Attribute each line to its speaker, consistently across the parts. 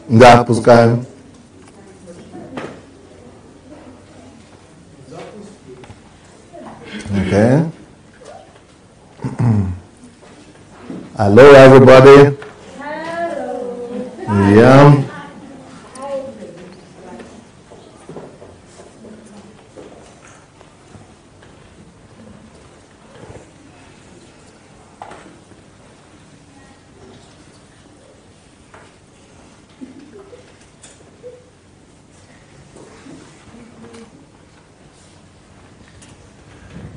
Speaker 1: Да, пускаем. Okay. Hello, everybody. Hello. Yeah.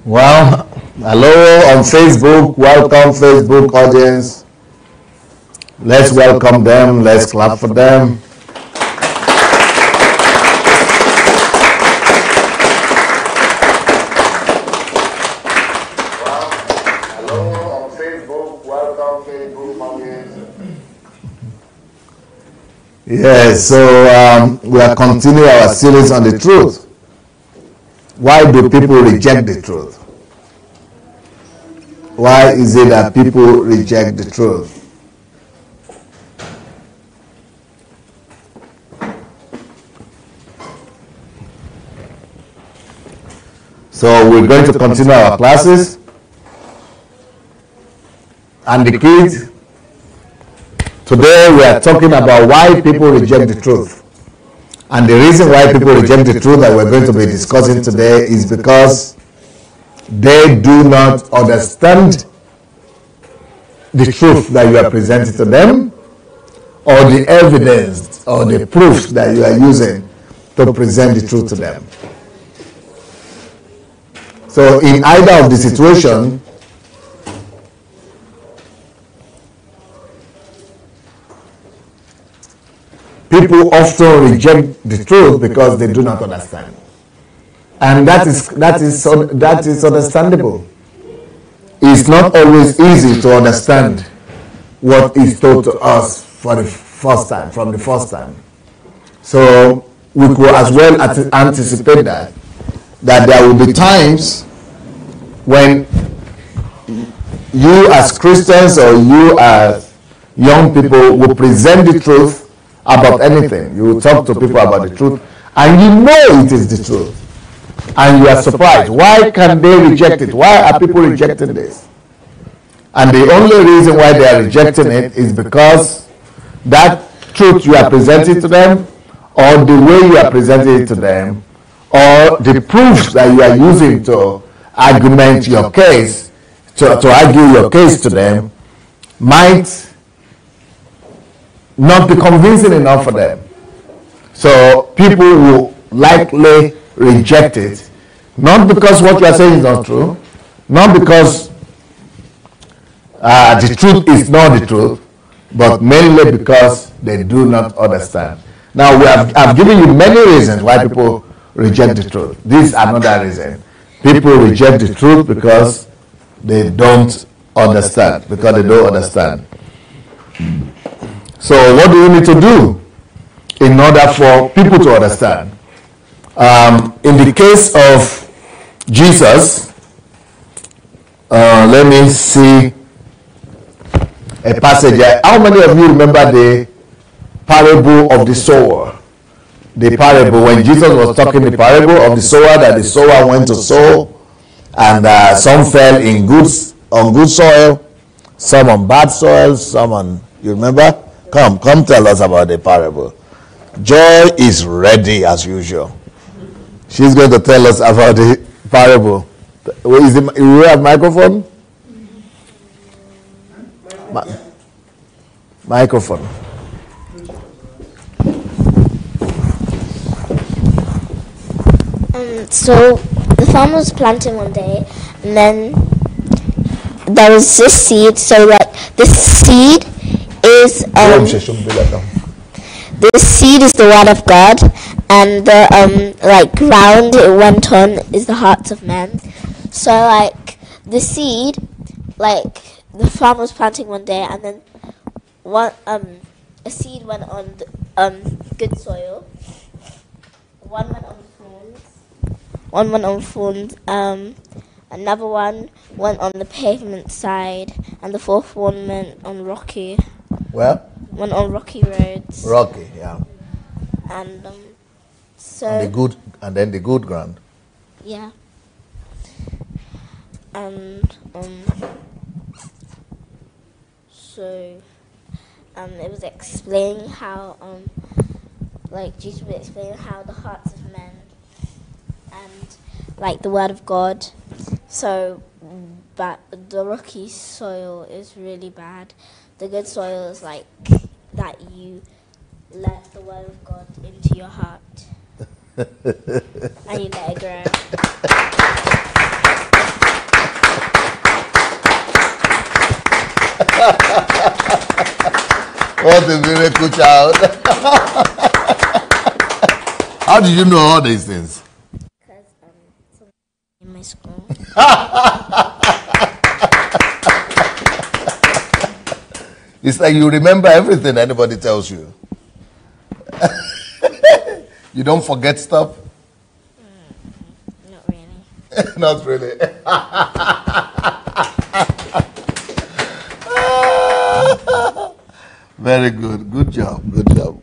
Speaker 1: Well, hello on Facebook. Welcome, Facebook audience. Let's welcome them. Let's clap for them. Well, hello on Facebook. Welcome, Facebook audience. Yes, so we are continuing our series on the truth. Why do people reject the truth? Why is it that people reject the truth? So we're going to continue our classes. And the kids, today we are talking about why people reject the truth. And the reason why people reject the truth that we're going to be discussing today is because they do not understand the truth that you are presenting to them, or the evidence or the proof that you are using to present the truth to them. So in either of the situation, people often reject the truth because they do not understand. And that is understandable. It's not always easy to understand what is told to us for the first time, from the first time. So we could as well anticipate that there will be times when you as Christians or you as young people will present the truth about anything. You will talk to people about the truth and you know it is the truth. And you are surprised. Why can they reject it? Why are people rejecting this? And the only reason why they are rejecting it is because that truth you are presenting to them, or the way you are presenting it to them, or the proofs that you are using to argument your case, to argue your case to them, might not be convincing enough for them. So people will likely reject it, not because what you are saying is not true, not because the truth is not the truth, but mainly because they do not understand. Now I've given you many reasons why people reject the truth. This is another reason. People reject the truth because they don't understand. Because they don't understand. So what do you need to do in order for people to understand? In the case of Jesus, let me see a passage. How many of you remember the parable of the sower? The parable when Jesus was talking the parable of the sower, that the sower went to sow, and some fell on good soil, some on bad soil, some on. You remember? Come tell us about the parable. Joy is ready as usual. She's going to tell us about the parable. You have microphone? Microphone.
Speaker 2: So the farmer was planting one day, and then there was this seed. So like the seed is the word of God, and the ground it went on is the hearts of men. So like the seed, like the farmer was planting one day, and then a seed went on good soil. One went on thorns. Another one went on the pavement side, and the fourth one went on rocky.
Speaker 1: Well,
Speaker 2: went on rocky roads.
Speaker 1: Rocky, yeah.
Speaker 2: And so
Speaker 1: And then the good ground.
Speaker 2: yeah. And so it was explaining how like Jesus was explaining how the hearts of men and like the word of God. So but the rocky soil is really bad. The good soil is like that you let the word of God into your heart and you let it grow.
Speaker 1: What a miracle child. How did you know all these things?
Speaker 2: Because in my school.
Speaker 1: It's like you remember everything anybody tells you. You don't forget stuff?
Speaker 2: Not really.
Speaker 1: Not really. Very good. Good job. Good job.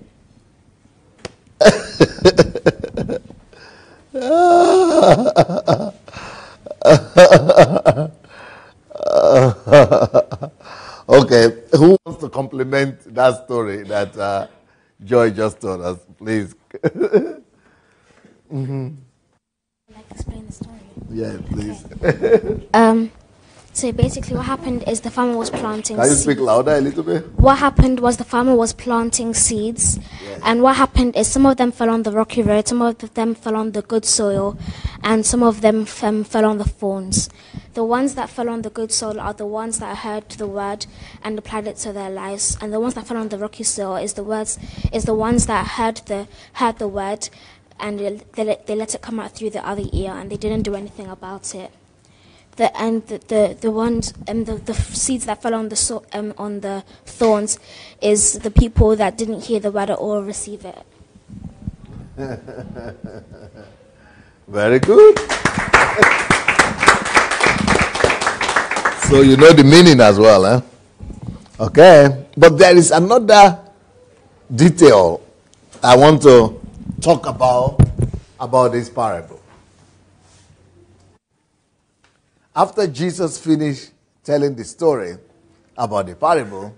Speaker 1: Okay, who wants to compliment that story that Joy just told us, please?
Speaker 3: I'd like to explain the story.
Speaker 1: Yeah, please.
Speaker 3: So basically what happened is the farmer was planting
Speaker 1: Can you
Speaker 3: seeds.
Speaker 1: speak louder a little bit?
Speaker 3: What happened was the farmer was planting seeds, and what happened is some of them fell on the rocky road, some of them fell on the good soil, and some of them fell on the thorns. The ones that fell on the good soil are the ones that heard the word and applied it to their lives, and the ones that fell on the rocky soil is the ones that heard the word, and they let it come out through the other ear, and they didn't do anything about it. The seeds that fell on the thorns is the people that didn't hear the word or receive it.
Speaker 1: Very good. So you know the meaning as well, eh? Okay. But there is another detail I want to talk about this parable. After Jesus finished telling the story about the parable,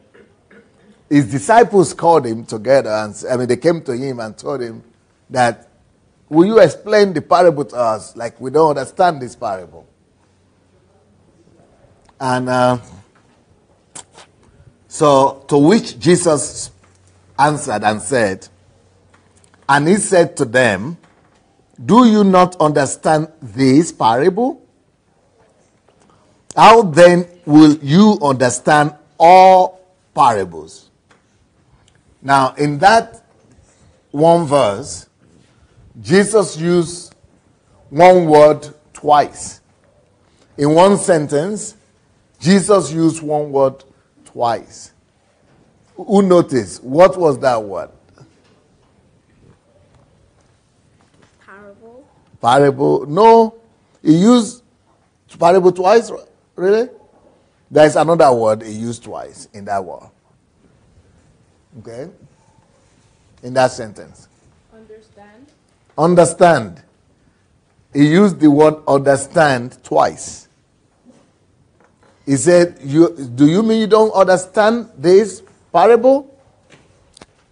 Speaker 1: his disciples called him together and they came to him and told him that, will you explain the parable to us? Like, we don't understand this parable. And so to which Jesus answered and said, and he said to them, do you not understand this parable? How then will you understand all parables? Now, in that one verse, Jesus used one word twice. In one sentence, Jesus used one word twice. Who noticed? What was that word?
Speaker 2: Parable.
Speaker 1: Parable? No, he used parable twice. Really? There is another word he used twice in that word. Okay? In that sentence.
Speaker 2: Understand.
Speaker 1: Understand. He used the word understand twice. He said, do you mean you don't understand this parable?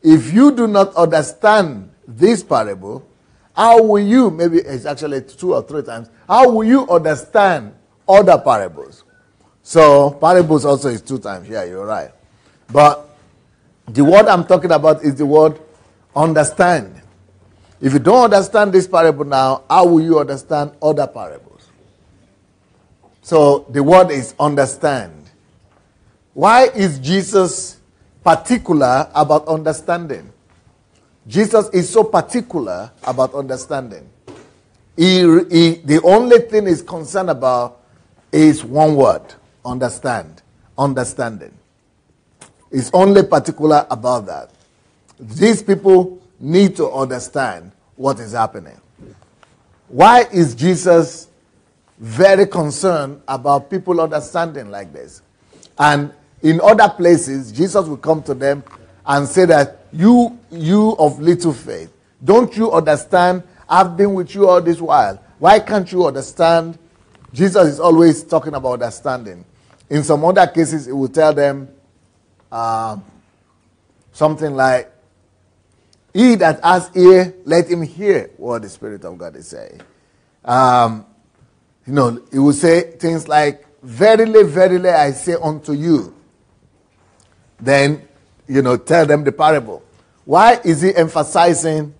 Speaker 1: If you do not understand this parable, how will you, maybe it's actually 2 or 3 times, how will you understand other parables? So parables also is 2 times. Yeah, you're right. But the word I'm talking about is the word understand. If you don't understand this parable now, how will you understand other parables? So the word is understand. Why is Jesus particular about understanding? Jesus is so particular about understanding. The only thing he's concerned about is one word, understand, understanding. He's only particular about that. These people need to understand what is happening. Why is Jesus very concerned about people understanding like this? And in other places, Jesus will come to them and say that you of little faith, don't you understand? I've been with you all this while. Why can't you understand? Jesus is always talking about understanding. In some other cases, he will tell them something like, he that has ear, let him hear what the Spirit of God is saying. He will say things like, verily, verily, I say unto you. Then, tell them the parable. Why is he emphasizing?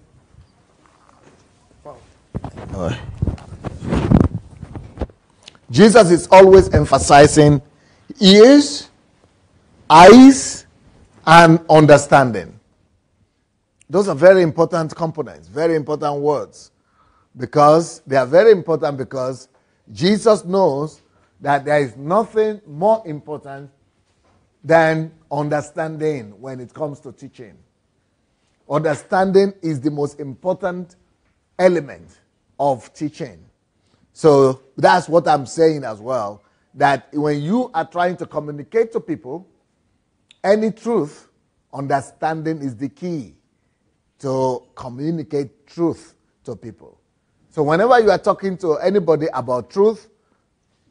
Speaker 1: Jesus is always emphasizing ears, eyes, and understanding. Those are very important components, very important words, because they are very important because Jesus knows that there is nothing more important than understanding when it comes to teaching. Understanding is the most important element of teaching. So that's what I'm saying as well, that when you are trying to communicate to people any truth, understanding is the key to communicate truth to people. So whenever you are talking to anybody about truth,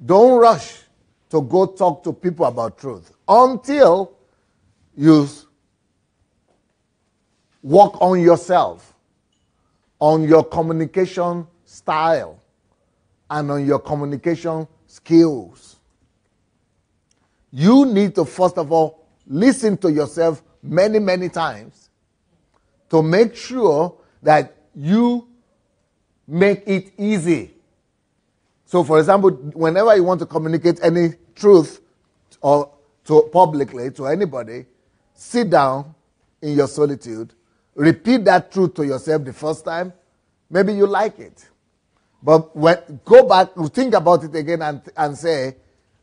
Speaker 1: don't rush to go talk to people about truth until you work on yourself, on your communication style, and on your communication skills. You need to, first of all, listen to yourself many, many times to make sure that you make it easy. So, for example, whenever you want to communicate any truth or publicly to anybody, sit down in your solitude, repeat that truth to yourself the first time. Maybe you like it. But go back, think about it again and say,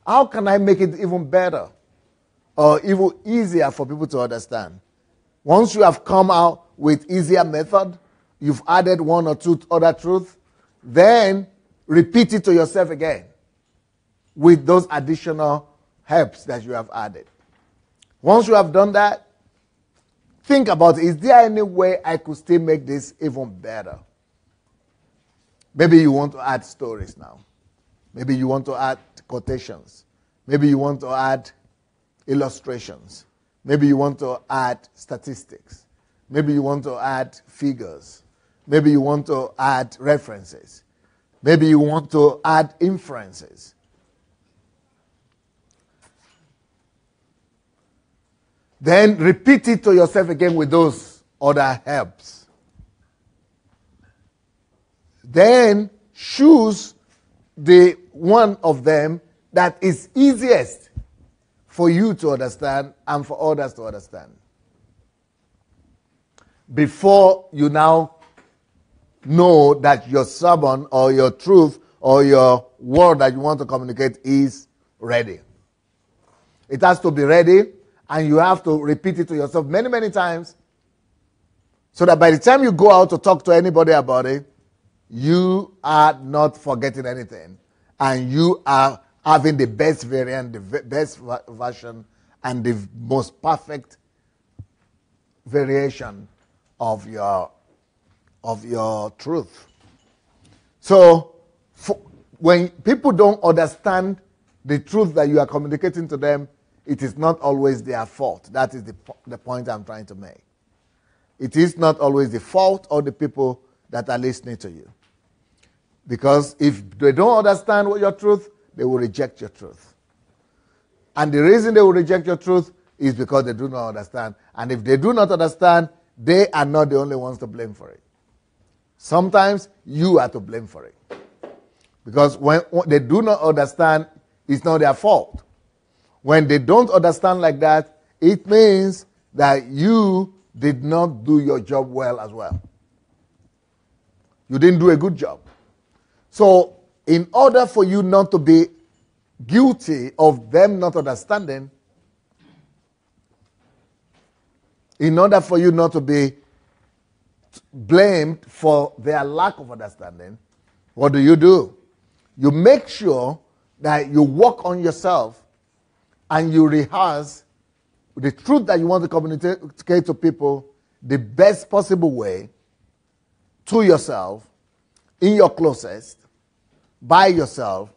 Speaker 1: how can I make it even better or even easier for people to understand? Once you have come out with easier method, you've added one or two other truths, then repeat it to yourself again with those additional helps that you have added. Once you have done that, think about, is there any way I could still make this even better? Maybe you want to add stories now. Maybe you want to add quotations. Maybe you want to add illustrations. Maybe you want to add statistics. Maybe you want to add figures. Maybe you want to add references. Maybe you want to add inferences. Then repeat it to yourself again with those other helps. Then choose the one of them that is easiest for you to understand and for others to understand. Before you now know that your sermon or your truth or your word that you want to communicate is ready. It has to be ready, and you have to repeat it to yourself many, many times so that by the time you go out to talk to anybody about it, you are not forgetting anything, and you are having the best variant, the best version, and the most perfect variation of your truth. So when people don't understand the truth that you are communicating to them, it is not always their fault. That is the point I'm trying to make. It is not always the fault of the people that are listening to you. Because if they don't understand your truth, they will reject your truth. And the reason they will reject your truth is because they do not understand. And if they do not understand, they are not the only ones to blame for it. Sometimes you are to blame for it. Because when they do not understand, it's not their fault. When they don't understand like that, it means that you did not do your job well as well. You didn't do a good job. So, in order for you not to be guilty of them not understanding, in order for you not to be blamed for their lack of understanding, what do? You make sure that you work on yourself and you rehearse the truth that you want to communicate to people the best possible way, to yourself, in your closest, by yourself,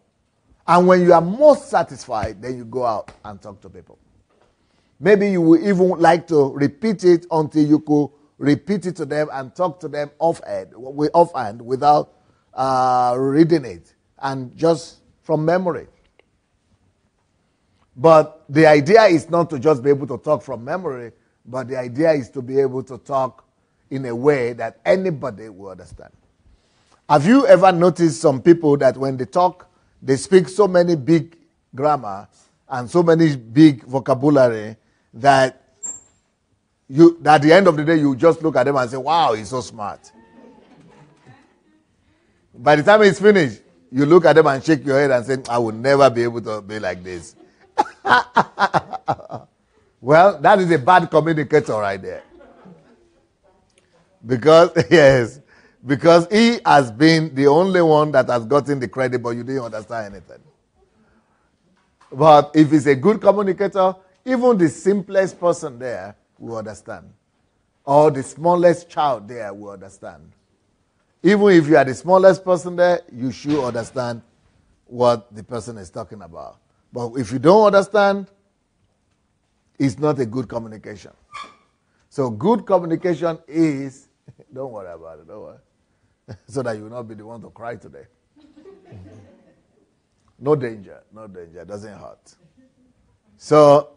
Speaker 1: and when you are most satisfied, then you go out and talk to people. Maybe you would even like to repeat it until you could repeat it to them and talk to them offhand without reading it and just from memory. But the idea is not to just be able to talk from memory, but the idea is to be able to talk in a way that anybody will understand. Have you ever noticed some people that when they talk, they speak so many big grammar and so many big vocabulary that at the end of the day, you just look at them and say, wow, he's so smart. By the time it's finished, you look at them and shake your head and say, I will never be able to be like this. Well, that is a bad communicator right there. Because he has been the only one that has gotten the credit, but you didn't understand anything. But if he's a good communicator, even the simplest person there will understand. Or the smallest child there will understand. Even if you are the smallest person there, you should understand what the person is talking about. But if you don't understand, it's not a good communication. So good communication is, don't worry about it, don't worry. So that you will not be the one to cry today. No danger, doesn't hurt. So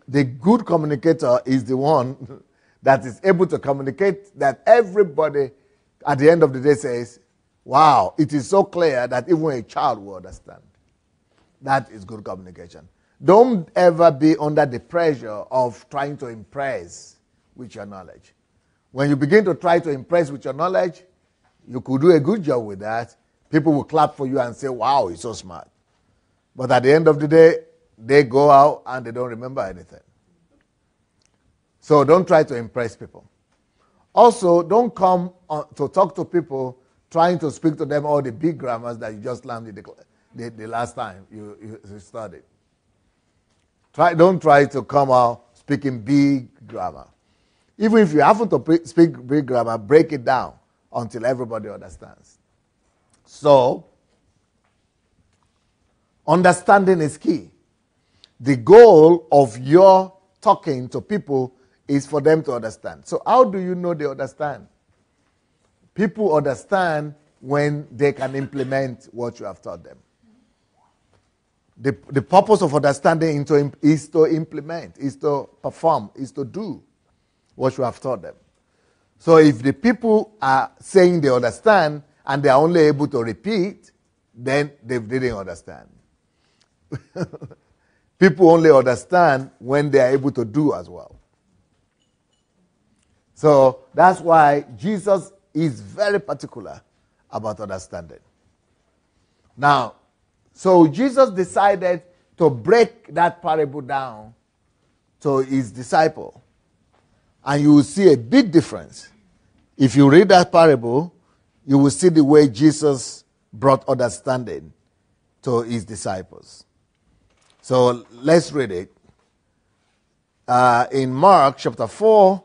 Speaker 1: the good communicator is the one that is able to communicate that everybody at the end of the day says, wow, it is so clear that even a child will understand. That is good communication. Don't ever be under the pressure of trying to impress with your knowledge. When you begin to try to impress with your knowledge, you could do a good job with that. People will clap for you and say, wow, he's so smart. But at the end of the day, they go out and they don't remember anything. So don't try to impress people. Also, don't come to talk to people trying to speak to them all the big grammars that you just learned the last time you studied. Don't try to come out speaking big grammar. Even if you happen to speak big grammar, break it down until everybody understands. So, understanding is key. The goal of your talking to people is for them to understand. So how do you know they understand? People understand when they can implement what you have taught them. The purpose of understanding is to implement, is to perform, is to do what you have taught them. So if the people are saying they understand and they are only able to repeat, then they didn't understand. People only understand when they are able to do as well. So that's why Jesus is very particular about understanding. Now, so Jesus decided to break that parable down to his disciple. And you will see a big difference. If you read that parable, you will see the way Jesus brought understanding to his disciples. So let's read it. In Mark chapter 4,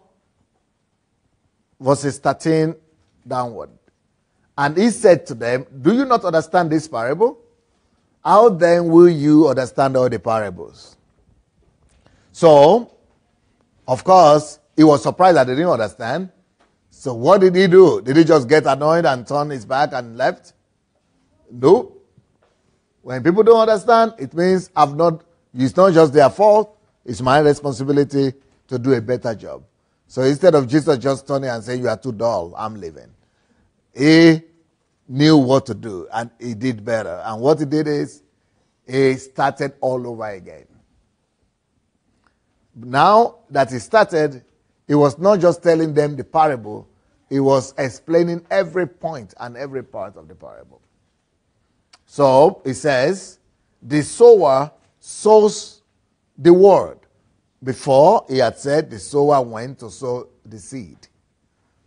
Speaker 1: verses 13 downward. And he said to them, do you not understand this parable? How then will you understand all the parables? So, of course, he was surprised that they didn't understand. So what did he do? Did he just get annoyed and turn his back and left? No. When people don't understand, it means it's not just their fault, it's my responsibility to do a better job. So instead of Jesus just turning and saying, you are too dull, I'm leaving, he knew what to do and he did better. And what he did is, he started all over again. Now that he started, he was not just telling them the parable, he was explaining every point and every part of the parable. So, he says, the sower sows the word. Before, he had said the sower went to sow the seed.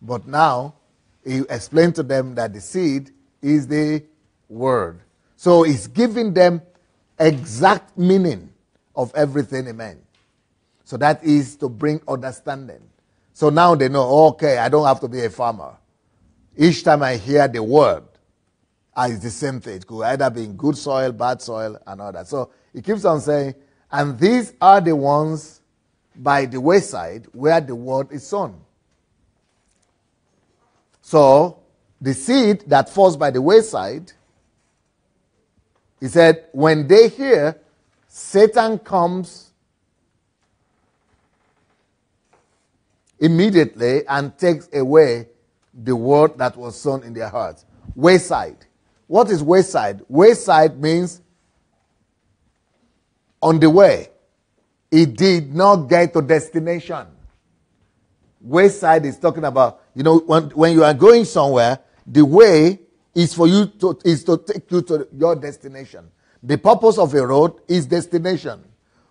Speaker 1: But now, he explained to them that the seed is the word. So, he's giving them exact meaning of everything he meant. So that is to bring understanding. So now they know, okay, I don't have to be a farmer. Each time I hear the word, it's the same thing. It could either be in good soil, bad soil, and all that. So he keeps on saying, and these are the ones by the wayside where the word is sown. So the seed that falls by the wayside, he said, when they hear, Satan comes immediately and takes away the word that was sown in their hearts. Wayside. What is wayside? Wayside means on the way. It did not get to destination. Wayside is talking about, when you are going somewhere, the way is for you to take you to your destination. The purpose of a road is destination.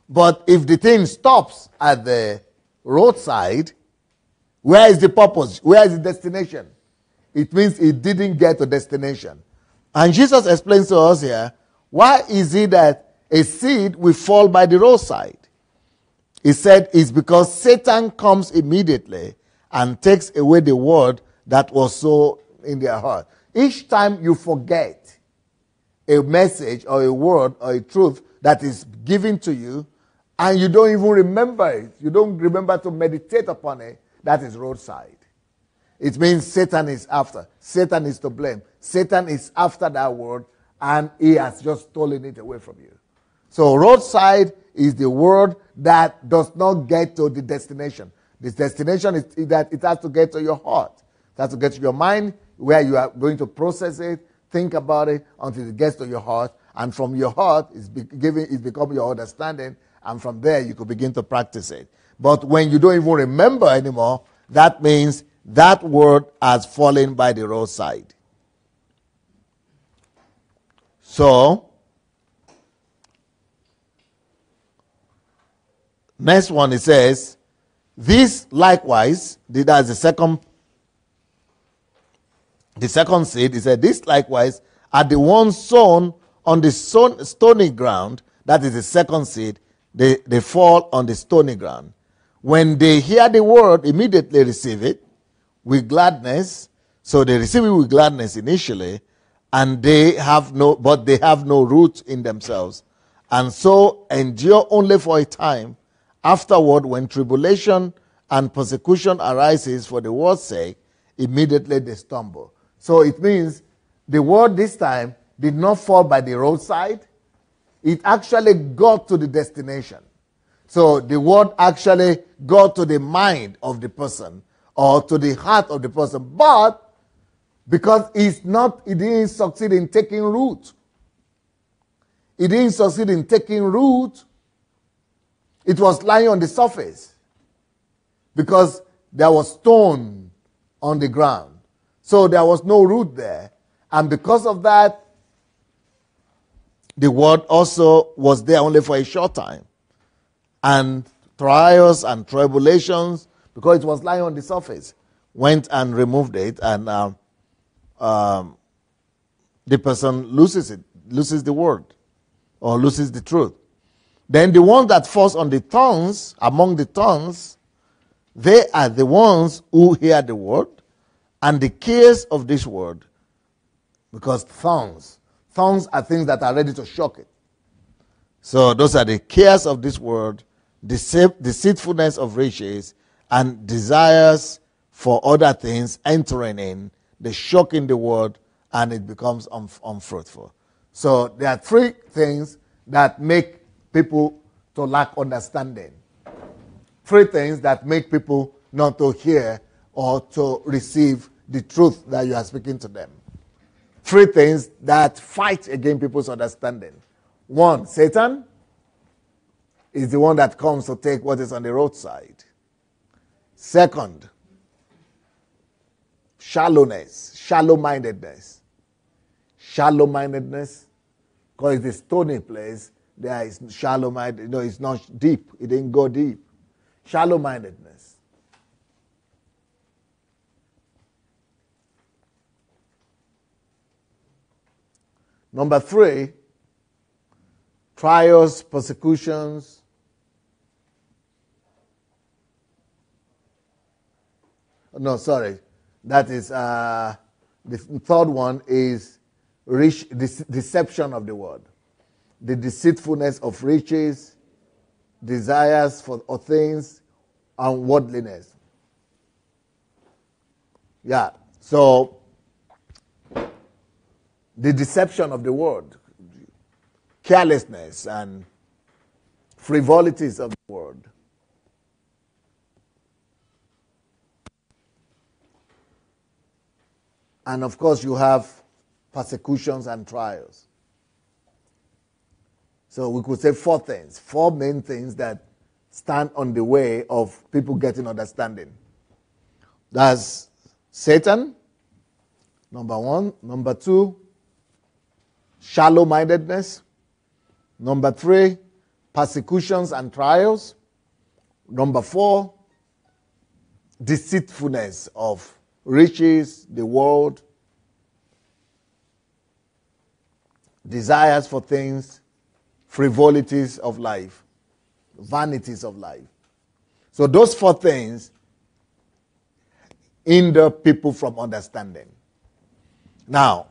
Speaker 1: But if the thing stops at the roadside, where is the purpose? Where is the destination? It means it didn't get to destination. And Jesus explains to us here, why is it that a seed will fall by the roadside? He said it's because Satan comes immediately and takes away the word that was sown in their heart. Each time you forget a message or a word or a truth that is given to you and you don't even remember it, you don't remember to meditate upon it, that is roadside. It means Satan is after. Satan is to blame. Satan is after that word and he has just stolen it away from you. So roadside is the word that does not get to the destination. The destination is that it has to get to your heart. It has to get to your mind where you are going to process it, think about it until it gets to your heart. And from your heart, it's become your understanding. And from there, you could begin to practice it. But when you don't even remember anymore, that means that word has fallen by the roadside. So, next one, it says, this likewise, that's the second seed. It said, this likewise are the ones sown on the stony ground. That is the second seed. They fall on the stony ground. When they hear the word, immediately receive it with gladness. So they receive it with gladness initially, and they have no root in themselves, and so endure only for a time. Afterward, when tribulation and persecution arises for the word's sake, immediately they stumble. So it means the word this time did not fall by the roadside. It actually got to the destination. So the word actually got to the mind of the person or to the heart of the person. But because it didn't succeed in taking root. It didn't succeed in taking root. It was lying on the surface because there was stone on the ground. So there was no root there. And because of that, the word also was there only for a short time. And trials and tribulations, because it was lying on the surface, went and removed it, and the person loses the word, or loses the truth. Then the one that falls on the tongues, among the tongues, they are the ones who hear the word, and the cares of this word, because tongues are things that are ready to shock it. So those are the cares of this world, deceitfulness of riches, and desires for other things entering in, they shock in the word, and it becomes unfruitful. So there are three things that make people to lack understanding. Three things that make people not to hear or to receive the truth that you are speaking to them. Three things that fight against people's understanding. One, Satan is the one that comes to take what is on the roadside. Second, shallow-mindedness. Shallow-mindedness, because it's a stony place, there is shallow-minded, it's not deep. It didn't go deep. Shallow-mindedness. Number three, trials, persecutions, No, sorry. That is, the third one is deception of the word. The deceitfulness of riches, desires for things, and worldliness. Yeah, so the deception of the word, carelessness and frivolities of the word. And of course, you have persecutions and trials. So we could say four things, four main things that stand on the way of people getting understanding. That's Satan, number one. Number two, shallow-mindedness. Number three, persecutions and trials. Number four, deceitfulness of riches, the world, desires for things, frivolities of life, vanities of life. So those four things hinder people from understanding. Now,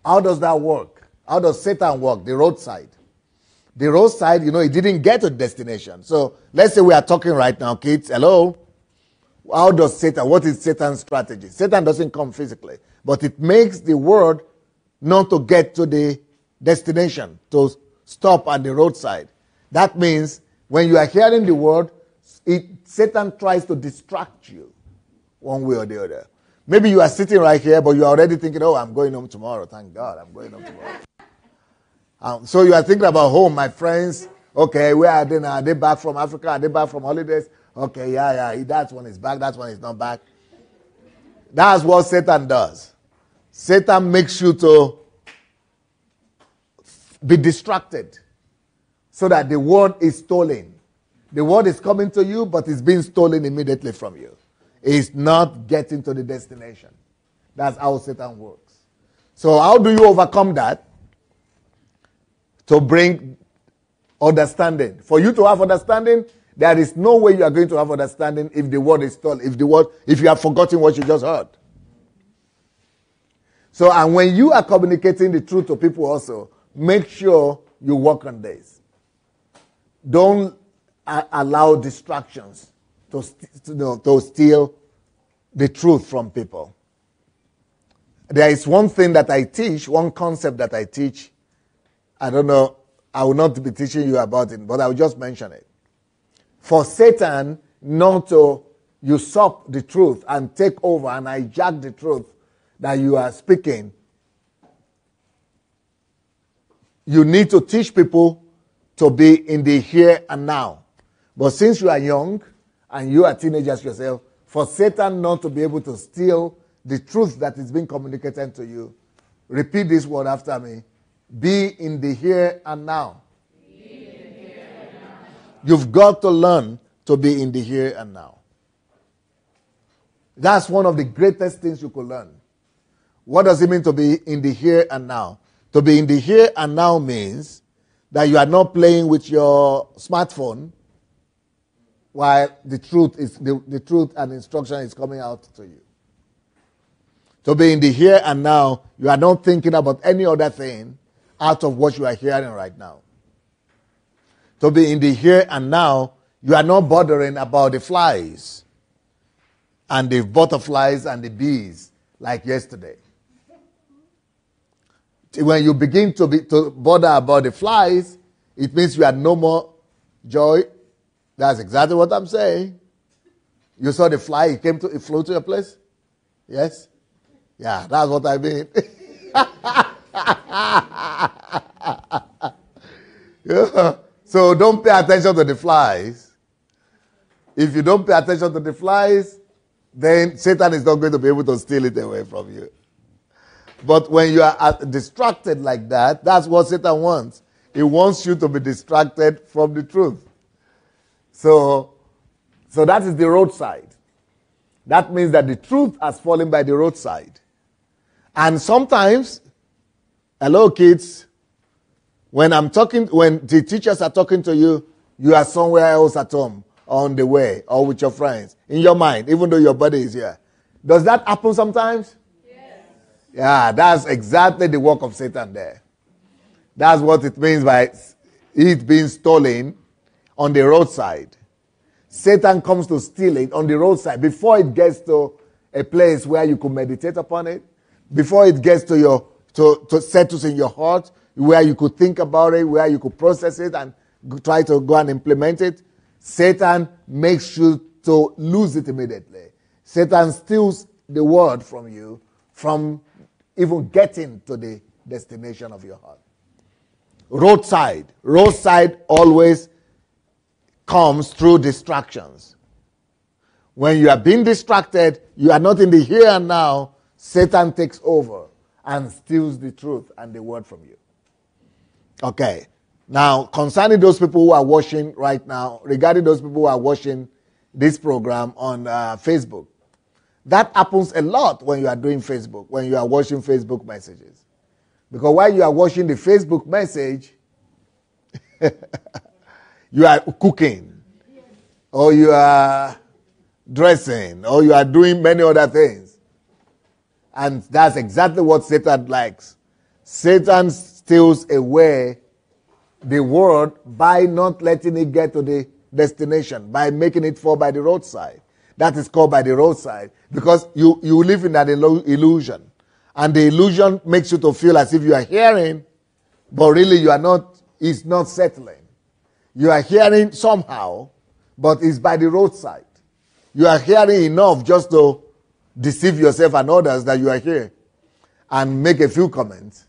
Speaker 1: how does that work? How does Satan work? The roadside. The roadside, it didn't get to destination. So let's say we are talking right now, kids. Hello? How does Satan, what is Satan's strategy? Satan doesn't come physically, but it makes the word not to get to the destination, to stop at the roadside. That means when you are hearing the word, Satan tries to distract you one way or the other. Maybe you are sitting right here, but you are already thinking, oh, I'm going home tomorrow. Thank God, I'm going home tomorrow. So you are thinking about home, my friends. Okay, where are they now? Are they back from Africa? Are they back from holidays? Okay, yeah, that one is back, that one is not back. That's what Satan does. Satan makes you to be distracted so that the word is stolen. The word is coming to you, but it's being stolen immediately from you. It's not getting to the destination. That's how Satan works. So how do you overcome that? To bring understanding. For you to have understanding, there is no way you are going to have understanding if the word is stolen, if you have forgotten what you just heard. So, and when you are communicating the truth to people also, make sure you work on this. Don't allow distractions to steal the truth from people. There is one thing that I teach, one concept that I teach. I don't know, I will not be teaching you about it, but I will just mention it. For Satan not to usurp the truth and take over and hijack the truth that you are speaking, you need to teach people to be in the here and now. But since you are young and you are teenagers yourself, for Satan not to be able to steal the truth that is being communicated to you, repeat this word after me. Be in the here and now. You've got to learn to be in the here and now. That's one of the greatest things you could learn. What does it mean to be in the here and now? To be in the here and now means that you are not playing with your smartphone while the truth and instruction is coming out to you. To be in the here and now, you are not thinking about any other thing out of what you are hearing right now. To be in the here and now, you are not bothering about the flies and the butterflies and the bees like yesterday. When you begin to bother about the flies, it means you have no more joy. That's exactly what I'm saying. You saw the fly, it flew to your place? Yes? Yeah, that's what I mean. Yeah. So don't pay attention to the flies. If you don't pay attention to the flies, then Satan is not going to be able to steal it away from you. But when you are distracted like that, that's what Satan wants. He wants you to be distracted from the truth. So that is the roadside. That means that the truth has fallen by the roadside. And sometimes, hello kids, when the teachers are talking to you, you are somewhere else at home. on the way or with your friends, in your mind, even though your body is here. Does that happen sometimes? Yes. Yeah, that's exactly the work of Satan there. That's what it means by it being stolen on the roadside. Satan comes to steal it on the roadside before it gets to a place where you could meditate upon it, before it gets to your to settles in your heart, where you could think about it, where you could process it and try to go and implement it. Satan makes you to lose it immediately. Satan steals the word from you from even getting to the destination of your heart. Roadside always comes through distractions. When you are being distracted, you are not in the here and now, Satan takes over and steals the truth and the word from you. Okay. Now, concerning those people who are watching right now, regarding those people who are watching this program on Facebook, that happens a lot when you are doing Facebook, when you are watching Facebook messages. Because while you are watching the Facebook message, you are cooking, or you are dressing, or you are doing many other things. And that's exactly what Satan likes. Satan steals away the word by not letting it get to the destination, by making it fall by the roadside. That is called by the roadside because you live in that illusion. And the illusion makes you to feel as if you are hearing, but really you are not, it's not settling. You are hearing somehow, but it's by the roadside. You are hearing enough just to deceive yourself and others that you are here and make a few comments.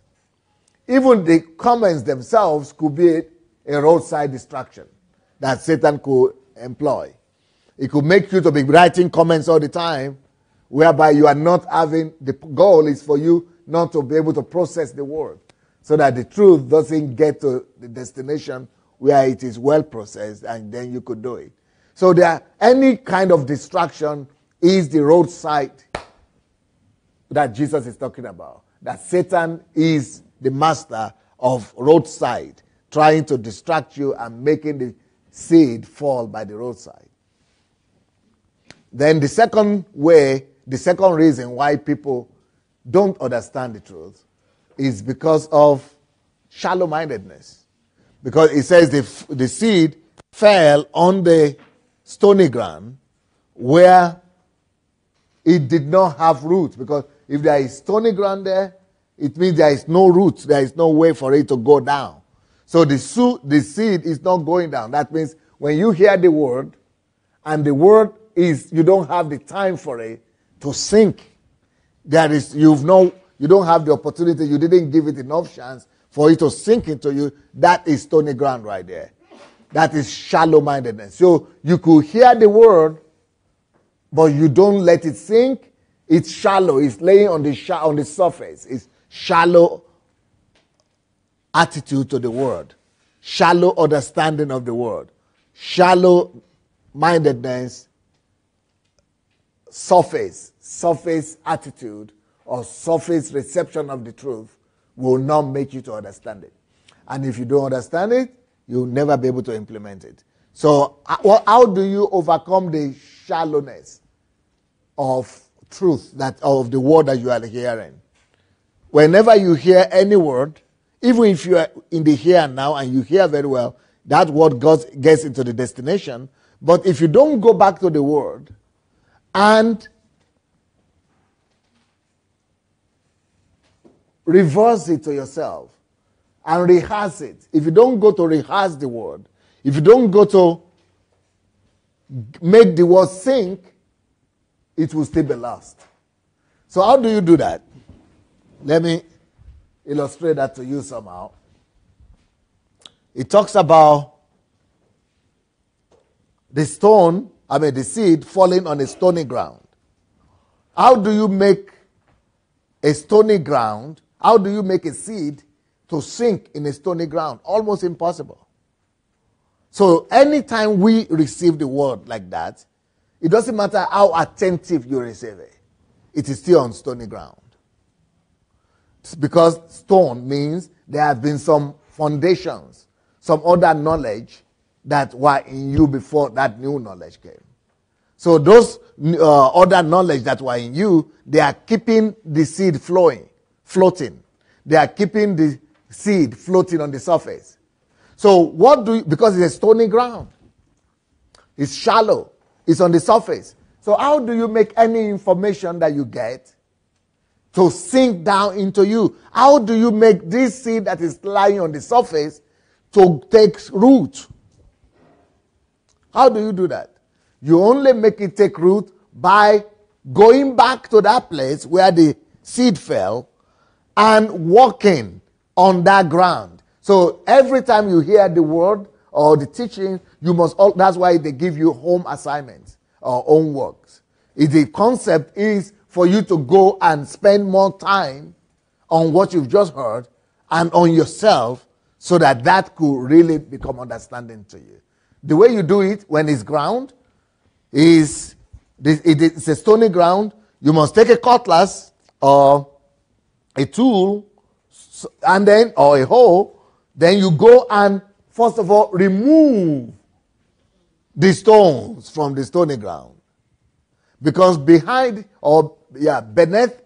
Speaker 1: Even the comments themselves could be a roadside distraction that Satan could employ. It could make you to be writing comments all the time, whereby you are not having, the goal is for you not to be able to process the word, so that the truth doesn't get to the destination where it is well processed, and then you could do it. So any kind of distraction is the roadside that Jesus is talking about. That Satan is the master of roadside, trying to distract you and making the seed fall by the roadside. Then the second reason why people don't understand the truth is because of shallow-mindedness. Because it says the seed fell on the stony ground where it did not have roots. Because if there is stony ground there, it means there is no roots. There is no way for it to go down. So the seed is not going down. That means when you hear the word, and the word is, you don't have the time for it to sink. You don't have the opportunity. You didn't give it enough chance for it to sink into you. That is stony ground right there. That is shallow-mindedness. So you could hear the word, but you don't let it sink. It's shallow. It's laying on the surface. It's shallow attitude to the word. Shallow understanding of the word. Shallow-mindedness, surface attitude, or surface reception of the truth will not make you to understand it. And if you don't understand it, you'll never be able to implement it. So how do you overcome the shallowness of truth, of the word that you are hearing? Whenever you hear any word, even if you are in the here and now and you hear very well, that word gets into the destination. But if you don't go back to the word and reverse it to yourself and rehearse it, if you don't go to rehearse the word, if you don't go to make the word sink, it will still be lost. So how do you do that? Let me illustrate that to you somehow. It talks about the seed falling on a stony ground. How do you make a stony ground? How do you make a seed to sink in a stony ground? Almost impossible. So anytime we receive the word like that, it doesn't matter how attentive you receive it. It is still on stony ground. It's because stone means there have been some foundations, some other knowledge that were in you before that new knowledge came. So those other knowledge that were in you, they are keeping the seed floating. They are keeping the seed floating on the surface. So what do you, because it's a stony ground. It's shallow. It's on the surface. So how do you make any information that you get to sink down into you? How do you make this seed that is lying on the surface to take root? How do you do that? You only make it take root by going back to that place where the seed fell and walking on that ground. So every time you hear the word or the teaching, you must. That's why they give you home assignments or homeworks. The concept is for you to go and spend more time on what you've just heard and on yourself, so that that could really become understanding to you. The way you do it when it's ground is, it's a stony ground. You must take a cutlass or a tool and then, or a hoe. Then you go and first of all remove the stones from the stony ground. Because beneath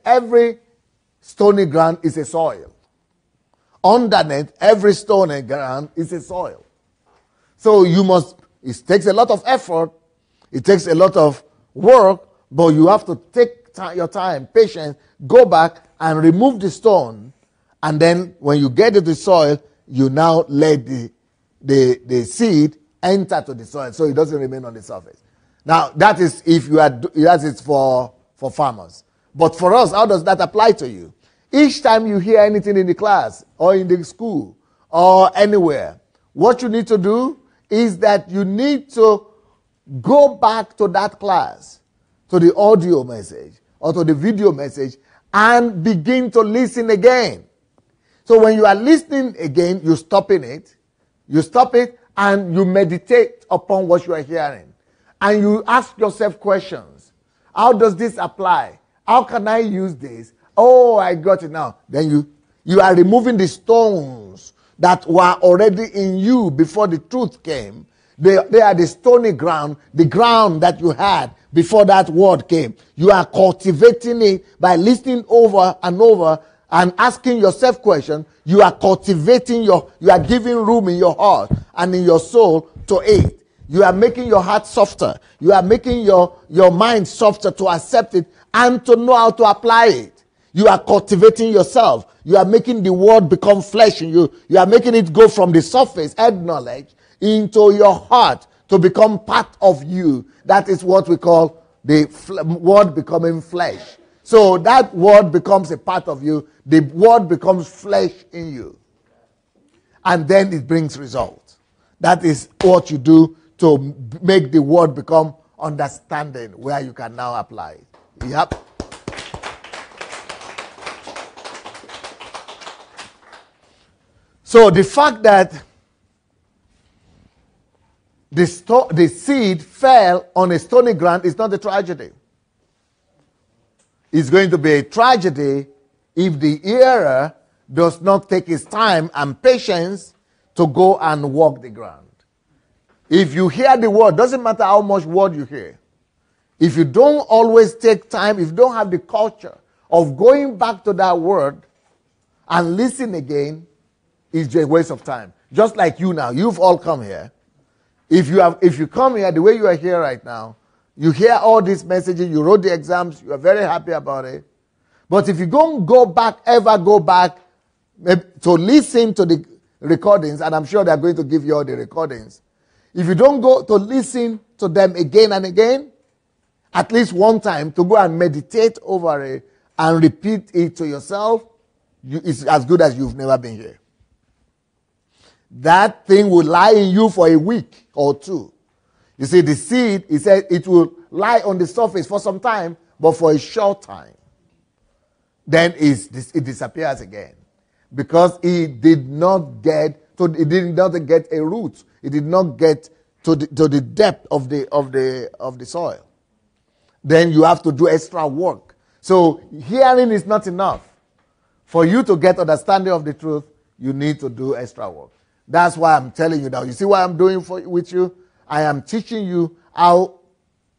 Speaker 1: every stony ground is a soil. Underneath every stony ground is a soil. So you must, it takes a lot of effort, it takes a lot of work, but you have to take your time, patience, go back and remove the stone, and then when you get to the soil, you now let the seed enter to the soil so it doesn't remain on the surface. Now that is if you are, that is for farmers. But for us, how does that apply to you? Each time you hear anything in the class or in the school or anywhere, what you need to do is that you need to go back to that class, to the audio message or to the video message, and begin to listen again. So when you are listening again, you stop it, and you meditate upon what you are hearing. And you ask yourself questions. How does this apply? How can I use this? Oh, I got it now. Then you are removing the stones that were already in you before the truth came. They are the stony ground, the ground that you had before that word came. You are cultivating it by listening over and over and asking yourself questions. You are cultivating you are giving room in your heart and in your soul to it. You are making your heart softer. You are making your mind softer to accept it and to know how to apply it. You are cultivating yourself. You are making the word become flesh in you. You are making it go from the surface, head knowledge, into your heart to become part of you. That is what we call the word becoming flesh. So that word becomes a part of you. The word becomes flesh in you. And then it brings results. That is what you do to make the word become understanding, where you can now apply it. Yep. So the fact that the seed fell on a stony ground is not a tragedy. It's going to be a tragedy if the hearer does not take his time and patience to go and walk the ground. If you hear the word, doesn't matter how much word you hear. If you don't always take time, if you don't have the culture of going back to that word and listen again, it's just a waste of time. Just like you now, you've all come here. If you come here the way you are here right now, you hear all these messages, you wrote the exams, you are very happy about it. But if you don't ever go back to listen to the recordings, and I'm sure they're going to give you all the recordings, if you don't go to listen to them again and again, at least one time, to go and meditate over it and repeat it to yourself, it's as good as you've never been here. That thing will lie in you for a week or two. You see, the seed, he said, it will lie on the surface for some time, but for a short time. Then it disappears again. Because it did not get a root. It did not get to the depth of the soil. Then you have to do extra work. So hearing is not enough. For you to get understanding of the truth, you need to do extra work. That's why I'm telling you now. You see what I'm doing with you? I am teaching you how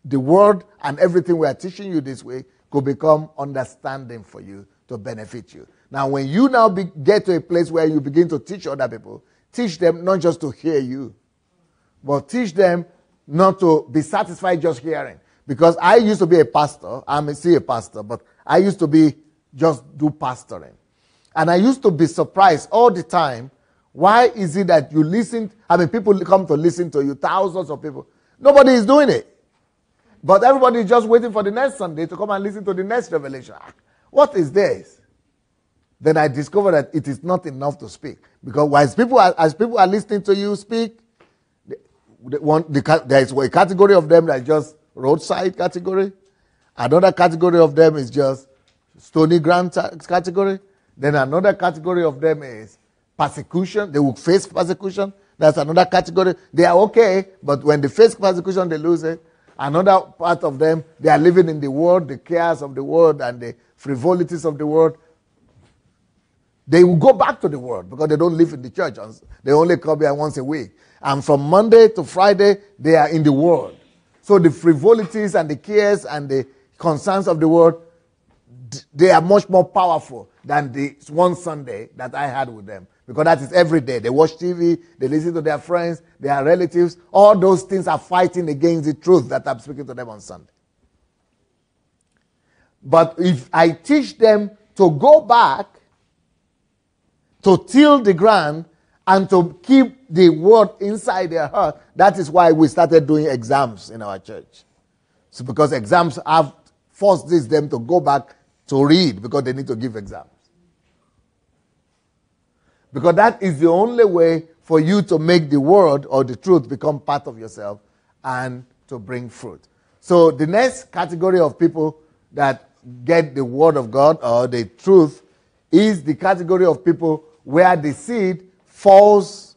Speaker 1: the word and everything we are teaching you this way could become understanding for you to benefit you. Now, when you now get to a place where you begin to teach other people, teach them not just to hear you, but teach them not to be satisfied just hearing. Because I used to be a pastor. I'm still a pastor, but I used to be just do pastoring. And I used to be surprised all the time. Why is it that you listen? I mean, people come to listen to you, thousands of people. Nobody is doing it. But everybody is just waiting for the next Sunday to come and listen to the next revelation. What is this? Then I discovered that it is not enough to speak. Because as people are listening to you speak, there is a category of them that is just roadside category. Another category of them is just stony ground category. Then another category of them is persecution. They will face persecution. That's another category. They are okay, but when they face persecution, they lose it. Another part of them, they are living in the world, the cares of the world and the frivolities of the world. They will go back to the world because they don't live in the church. They only come here once a week. And from Monday to Friday, they are in the world. So the frivolities and the cares and the concerns of the world, they are much more powerful than the one Sunday that I had with them. Because that is every day. They watch TV, they listen to their friends, their relatives. All those things are fighting against the truth that I'm speaking to them on Sunday. But if I teach them to go back, to till the ground, and to keep the word inside their heart, that is why we started doing exams in our church. So because exams have forced them to go back to read because they need to give exams. Because that is the only way for you to make the word or the truth become part of yourself and to bring fruit. So the next category of people that get the word of God or the truth is the category of people where the seed falls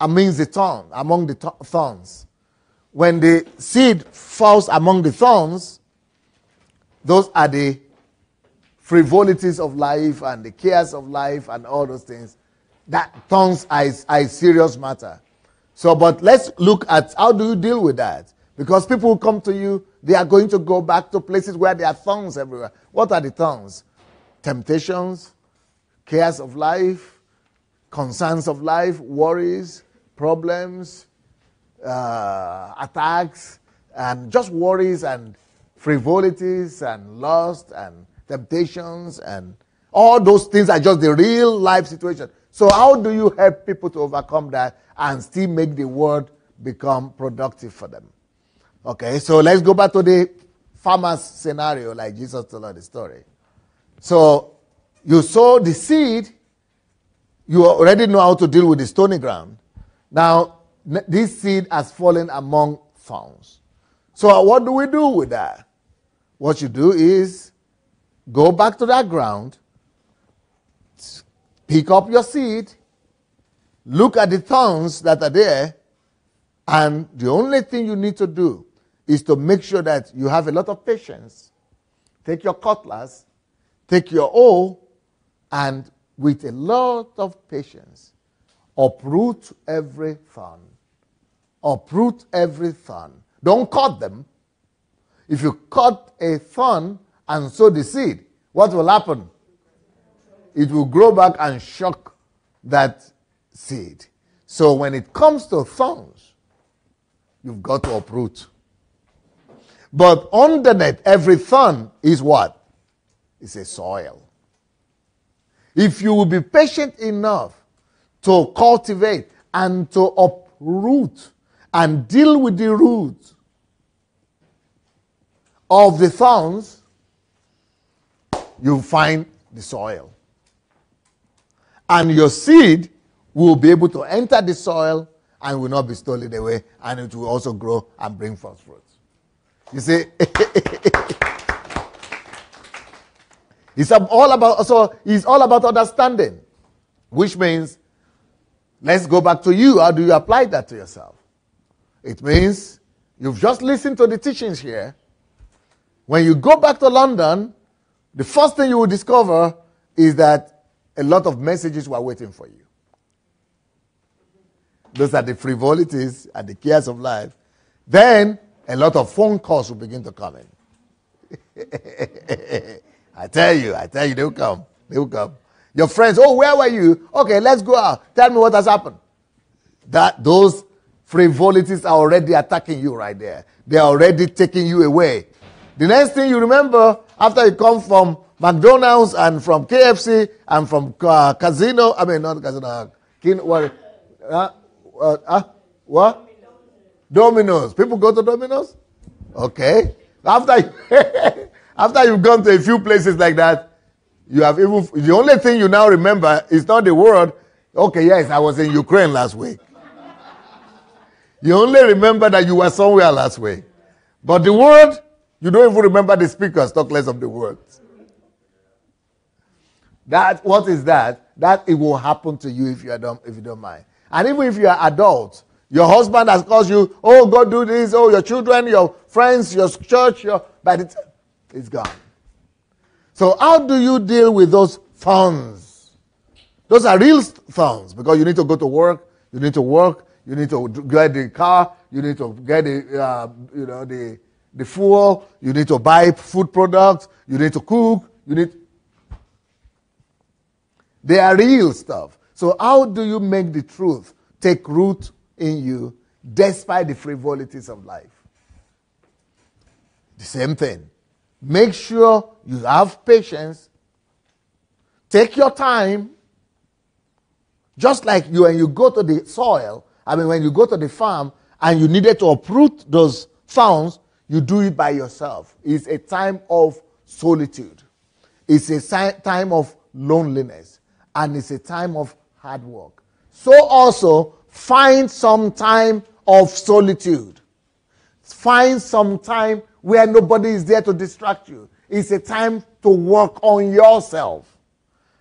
Speaker 1: among the thorns. When the seed falls among the thorns, those are the frivolities of life and the cares of life and all those things. That thorns are a serious matter. So, but let's look at how do you deal with that? Because people who come to you, they are going to go back to places where there are thorns everywhere. What are the thorns? Temptations, cares of life, concerns of life, worries, problems, attacks, and just worries and frivolities and lust and temptations and all those things are just the real life situation. So how do you help people to overcome that and still make the word become productive for them? Okay, so let's go back to the farmer's scenario like Jesus told us the story. So you sow the seed, you already know how to deal with the stony ground. Now, this seed has fallen among thorns. So what do we do with that? What you do is go back to that ground, pick up your seed, look at the thorns that are there, and the only thing you need to do is to make sure that you have a lot of patience. Take your cutlass, take your hoe, and with a lot of patience, uproot every thorn. Uproot every thorn. Don't cut them. If you cut a thorn and sow the seed, what will happen? It will grow back and shock that seed. So when it comes to thorns, you've got to uproot. But underneath every thorn is what? It's a soil. If you will be patient enough to cultivate and to uproot and deal with the roots of the thorns, you'll find the soil. And your seed will be able to enter the soil and will not be stolen away, and it will also grow and bring forth fruit. You see? It's all about understanding, which means, let's go back to you. How do you apply that to yourself? It means you've just listened to the teachings here. When you go back to London, the first thing you will discover is that a lot of messages were waiting for you. Those are the frivolities and the cares of life. Then a lot of phone calls will begin to come in. I tell you, they'll come. They'll come. Your friends, oh, where were you? Okay, let's go out. Tell me what has happened. Those frivolities are already attacking you right there. They're already taking you away. The next thing you remember, after you come from McDonald's and from KFC and from casino, I mean, not casino, what? Domino's. People go to Domino's? Okay. After you've gone to a few places like that, you have even, the only thing you now remember is not the word. Okay, yes, I was in Ukraine last week. You only remember that you were somewhere last week. But the word, you don't even remember the speakers, talk less of the words. What is that? That it will happen to you if you don't mind. And even if you are adult, your husband has caused you, oh, go do this, oh, your children, your friends, your church, but it's gone. So how do you deal with those thorns? Those are real thorns because you need to go to work, you need to work, you need to get the car, you need to get the fuel, you need to buy food products, you need to cook, they are real stuff. So how do you make the truth take root in you despite the frivolities of life? The same thing. Make sure you have patience. Take your time. Just like when you go to the soil, when you go to the farm and you needed to uproot those thorns, you do it by yourself. It's a time of solitude. It's a time of loneliness. And it's a time of hard work. So also, find some time of solitude. Find some time where nobody is there to distract you. It's a time to work on yourself.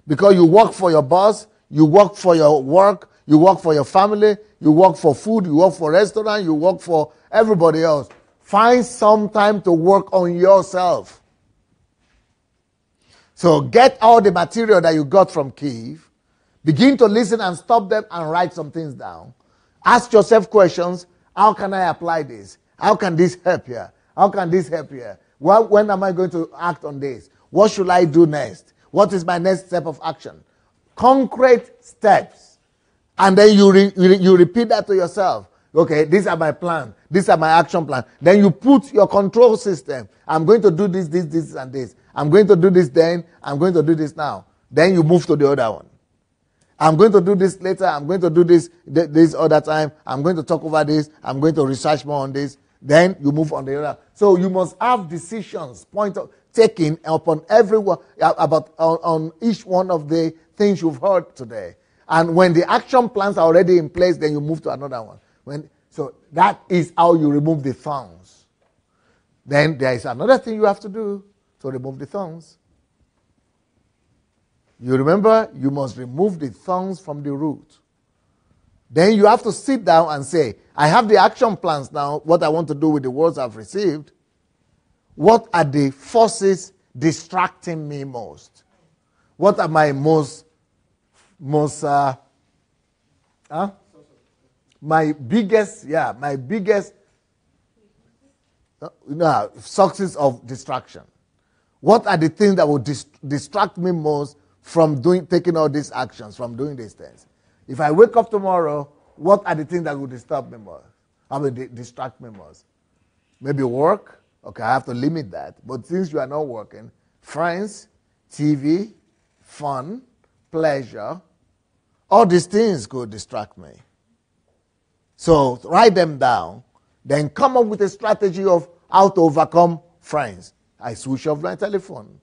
Speaker 1: Because you work for your boss, you work for your work, you work for your family, you work for food, you work for restaurant, you work for everybody else. Find some time to work on yourself. So get all the material that you got from Kiev. Begin to listen and stop them and write some things down. Ask yourself questions. How can I apply this? How can this help here? How can this help here? When am I going to act on this? What should I do next? What is my next step of action? Concrete steps. And then you repeat that to yourself. Okay, these are my plan. These are my action plan. Then you put your control system. I'm going to do this, and this. I'm going to do this then. I'm going to do this now. Then you move to the other one. I'm going to do this later. I'm going to do this other time. I'm going to talk over this. I'm going to research more on this. Then you move on the other. So you must have decisions taken upon everyone on each one of the things you've heard today. And when the action plans are already in place, then you move to another one. So that is how you remove the thorns. Then there is another thing you have to do to remove the thorns. You remember, you must remove the thorns from the root. Then you have to sit down and say, I have the action plans now, what I want to do with the words I've received. What are the forces distracting me most? What are my my biggest sources of distraction? What are the things that will distract me most from taking all these actions, from doing these things? If I wake up tomorrow, what are the things that will disturb me most? Distract me most? Maybe work. Okay, I have to limit that. But since you are not working, friends, TV, fun, pleasure, all these things could distract me. So write them down, then come up with a strategy of how to overcome friends. I switch off my telephone.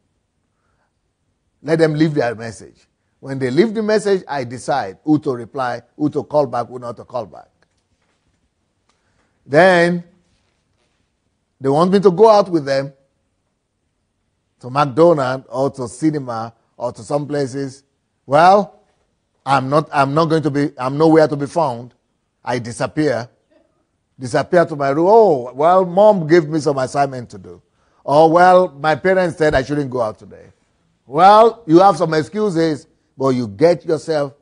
Speaker 1: Let them leave their message. When they leave the message, I decide who to reply, who to call back, who not to call back. Then they want me to go out with them to McDonald's or to cinema or to some places. Well, I'm nowhere to be found. I disappear to my room. Oh, well, mom gave me some assignment to do. Or, well, my parents said I shouldn't go out today. Well, you have some excuses, but you get yourself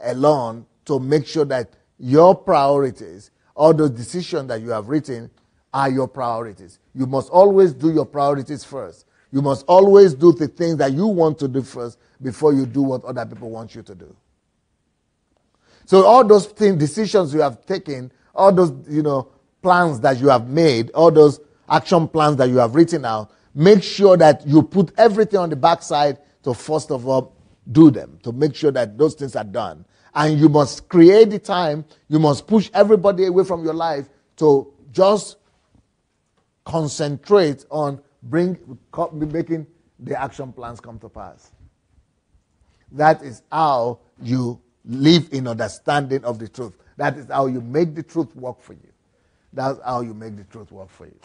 Speaker 1: alone to make sure that your priorities, all those decisions that you have written are your priorities. You must always do your priorities first. You must always do the things that you want to do first before you do what other people want you to do. So all those decisions you have taken, all those plans that you have made, all those action plans that you have written out, make sure that you put everything on the backside to first of all do them, to make sure that those things are done. And you must create the time, you must push everybody away from your life to just concentrate on making the action plans come to pass. That is how you live in understanding of the truth. That is how you make the truth work for you. That's how you make the truth work for you.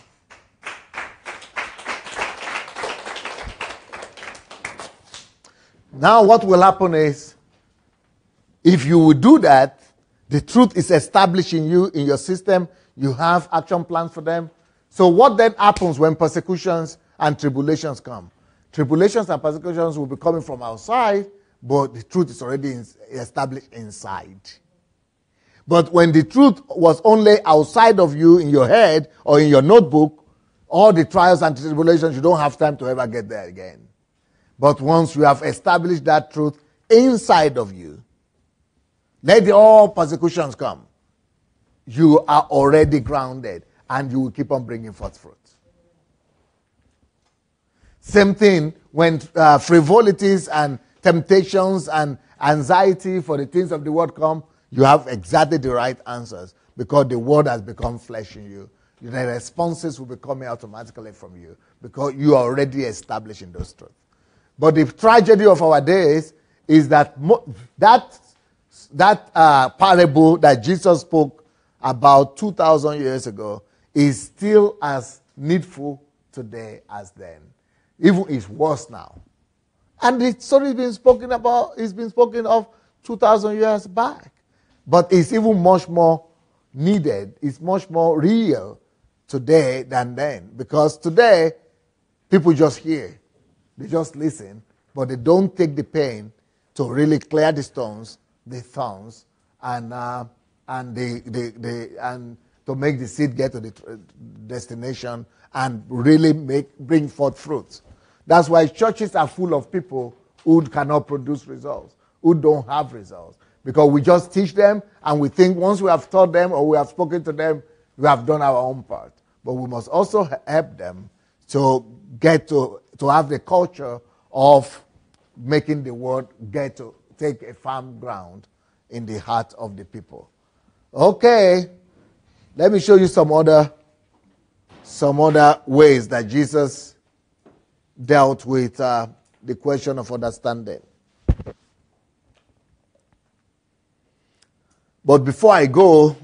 Speaker 1: Now what will happen is, if you will do that, the truth is established in you, in your system, you have action plans for them. So what then happens when persecutions and tribulations come? Tribulations and persecutions will be coming from outside, but the truth is already established inside. But when the truth was only outside of you, in your head or in your notebook, all the trials and tribulations, you don't have time to ever get there again. But once you have established that truth inside of you, let all persecutions come. You are already grounded and you will keep on bringing forth fruit. Same thing when frivolities and temptations and anxiety for the things of the world come, you have exactly the right answers because the word has become flesh in you. The responses will be coming automatically from you because you are already established in those truths. But the tragedy of our days is that that parable that Jesus spoke about 2,000 years ago is still as needful today as then. Even it's worse now. And the story has been spoken about, it's been spoken of 2,000 years back. But it's even much more needed, it's much more real today than then. Because today, people just hear. They just listen, but they don't take the pain to really clear the stones, the thorns, and to make the seed get to the destination and really bring forth fruits. That's why churches are full of people who cannot produce results, who don't have results, because we just teach them and we think once we have taught them or we have spoken to them, we have done our own part. But we must also help them to get to have the culture of making the word get to take a firm ground in the heart of the people. Okay, let me show you some other ways that Jesus dealt with the question of understanding. But before I go,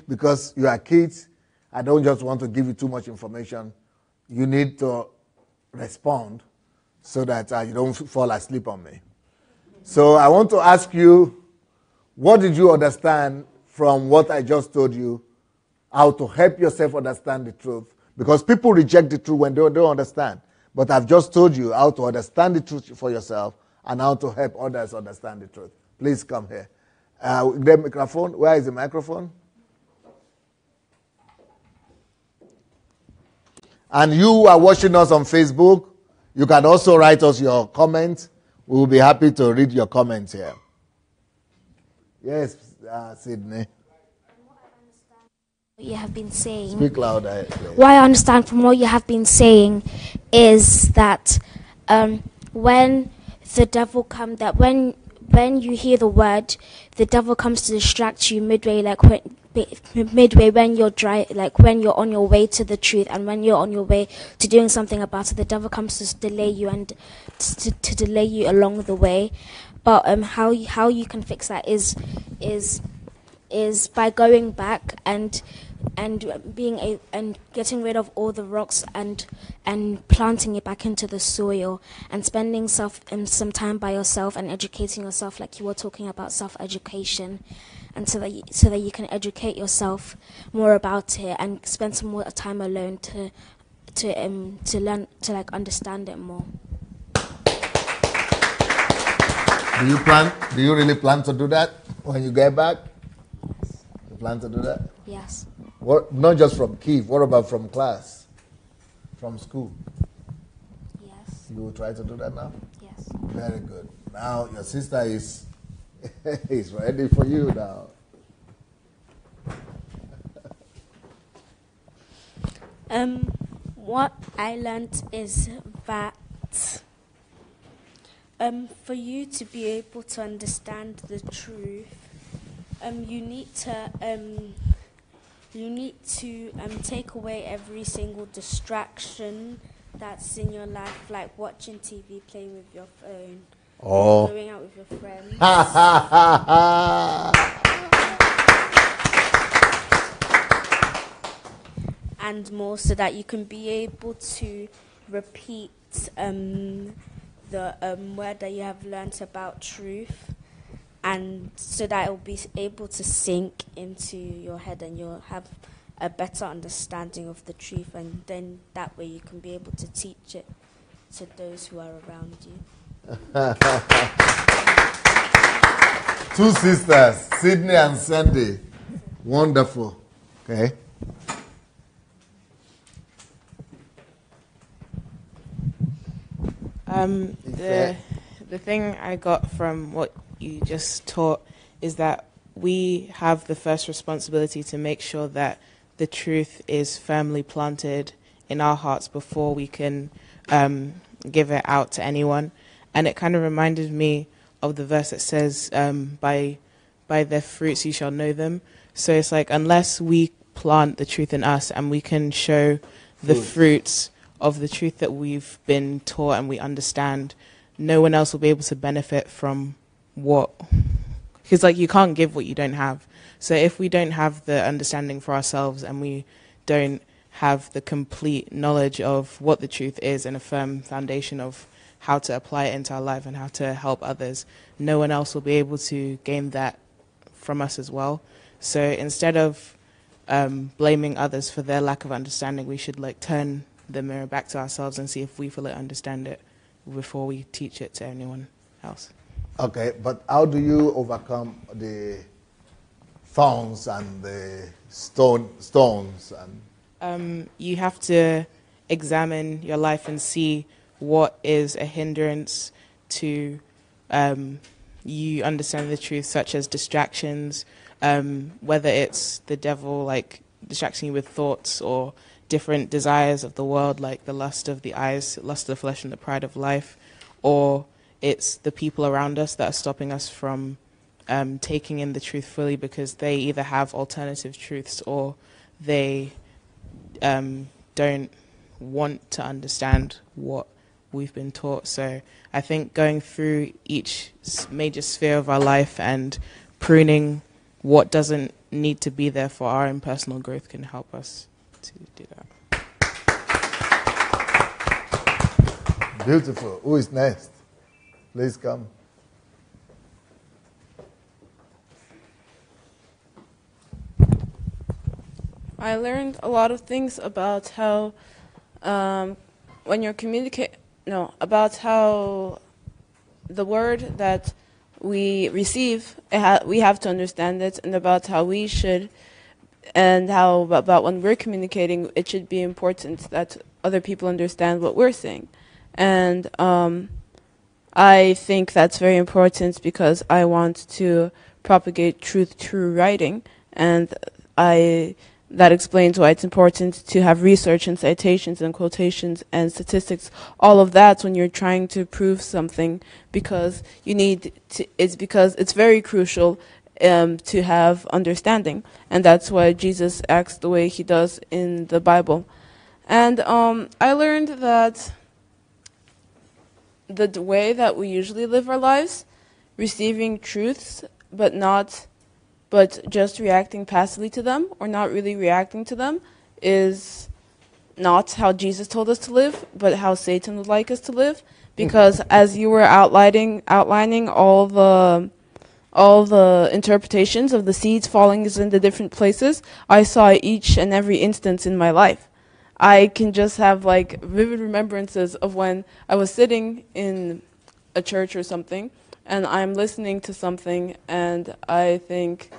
Speaker 1: because you are kids, I don't just want to give you too much information. You need to respond so that you don't fall asleep on me. So I want to ask you, what did you understand from what I just told you, how to help yourself understand the truth? Because people reject the truth when they don't understand. But I've just told you how to understand the truth for yourself and how to help others understand the truth. Please come here. The microphone. Where is the microphone? And you who are watching us on Facebook, you can also write us your comments. We will be happy to read your comments here. Yes, Sydney.
Speaker 3: What you have been saying.
Speaker 1: Speak louder.
Speaker 3: What I understand from what you have been saying is that when the devil comes, that when you hear the word, the devil comes to distract you midway, when you're when you're on your way to the truth, and when you're on your way to doing something about it, the devil comes to delay you and to delay you along the way. But how you can fix that is by going back and getting rid of all the rocks and planting it back into the soil and spending some time by yourself and educating yourself, like you were talking about self-education, and so that you can educate yourself more about it and spend some more time alone to learn to understand it more.
Speaker 1: Do you really plan to do that when you get back?
Speaker 3: Yes.
Speaker 1: plan to do that?
Speaker 3: Yes.
Speaker 1: What? Not just from Kiev. What about from class? From school?
Speaker 3: Yes.
Speaker 1: You will try to do that now?
Speaker 3: Yes.
Speaker 1: Very good. Now your sister is is ready for you now.
Speaker 4: What I learned is that for you to be able to understand the truth, you need to take away every single distraction that's in your life, like watching TV, playing with your phone, going out with your friends. And more, so that you can be able to repeat the word that you have learnt about truth, and so that it will be able to sink into your head and you'll have a better understanding of the truth, and then that way you can be able to teach it to those who are around you.
Speaker 1: Two sisters, Sydney and Sandy. Wonderful. Okay.
Speaker 5: The thing I got from what you just taught is that we have the first responsibility to make sure that the truth is firmly planted in our hearts before we can give it out to anyone. And it kind of reminded me of the verse that says, by their fruits you shall know them. So it's like, unless we plant the truth in us and we can show the fruits of the truth that we've been taught and we understand, no one else will be able to benefit from what, because like you can't give what you don't have. So if we don't have the understanding for ourselves and we don't have the complete knowledge of what the truth is and a firm foundation of how to apply it into our life and how to help others, no one else will be able to gain that from us as well. So instead of blaming others for their lack of understanding, we should like turn the mirror back to ourselves and see if we fully understand it before we teach it to anyone else.
Speaker 1: Okay, but how do you overcome the thorns and the stones? And
Speaker 5: you have to examine your life and see what is a hindrance to you understanding the truth, such as distractions, whether it's the devil like distracting you with thoughts or different desires of the world, like the lust of the eyes, lust of the flesh, and the pride of life, or it's the people around us that are stopping us from taking in the truth fully because they either have alternative truths or they don't want to understand what we've been taught. So I think going through each major sphere of our life and pruning what doesn't need to be there for our own personal growth can help us to do that.
Speaker 1: Beautiful. Who is next? Please come.
Speaker 6: I learned a lot of things about how when you're about how the word that we receive, we have to understand it, and about how we should, and how about when we're communicating, it should be important that other people understand what we're saying. And I think that's very important because I want to propagate truth through writing, and that explains why it's important to have research and citations and quotations and statistics, all of that when you're trying to prove something, because it's very crucial to have understanding, and that's why Jesus acts the way he does in the Bible. And I learned that the way that we usually live our lives, receiving truths, but just reacting passively to them or not really reacting to them, is not how Jesus told us to live, but how Satan would like us to live. Because as you were outlining all the interpretations of the seeds falling in the different places, I saw each and every instance in my life. I can just have like vivid remembrances of when I was sitting in a church or something, and I'm listening to something, and I think,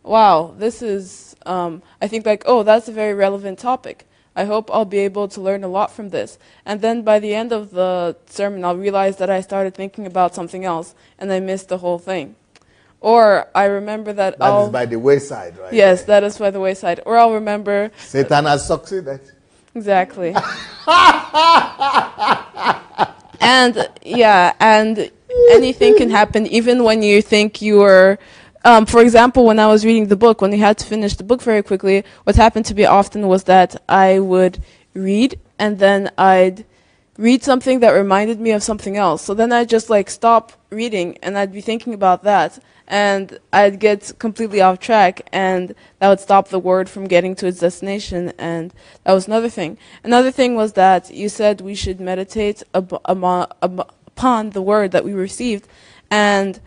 Speaker 6: wow, this is, I think like, oh, that's a very relevant topic. I hope I'll be able to learn a lot from this. And then by the end of the sermon, I'll realize that I started thinking about something else and I missed the whole thing. Or I remember that
Speaker 1: That is by the wayside, right?
Speaker 6: Yes, that is by the wayside. Or I'll remember...
Speaker 1: Satan has succeeded.
Speaker 6: Exactly. And, yeah, and anything can happen, even when you think you are... for example, when I was reading the book, when you had to finish the book very quickly, what happened to me often was that I would read, and then I'd read something that reminded me of something else. So then I'd just like stop reading, and I'd be thinking about that, and I'd get completely off track, and that would stop the word from getting to its destination, and that was another thing. Another thing was that you said we should meditate upon the word that we received, and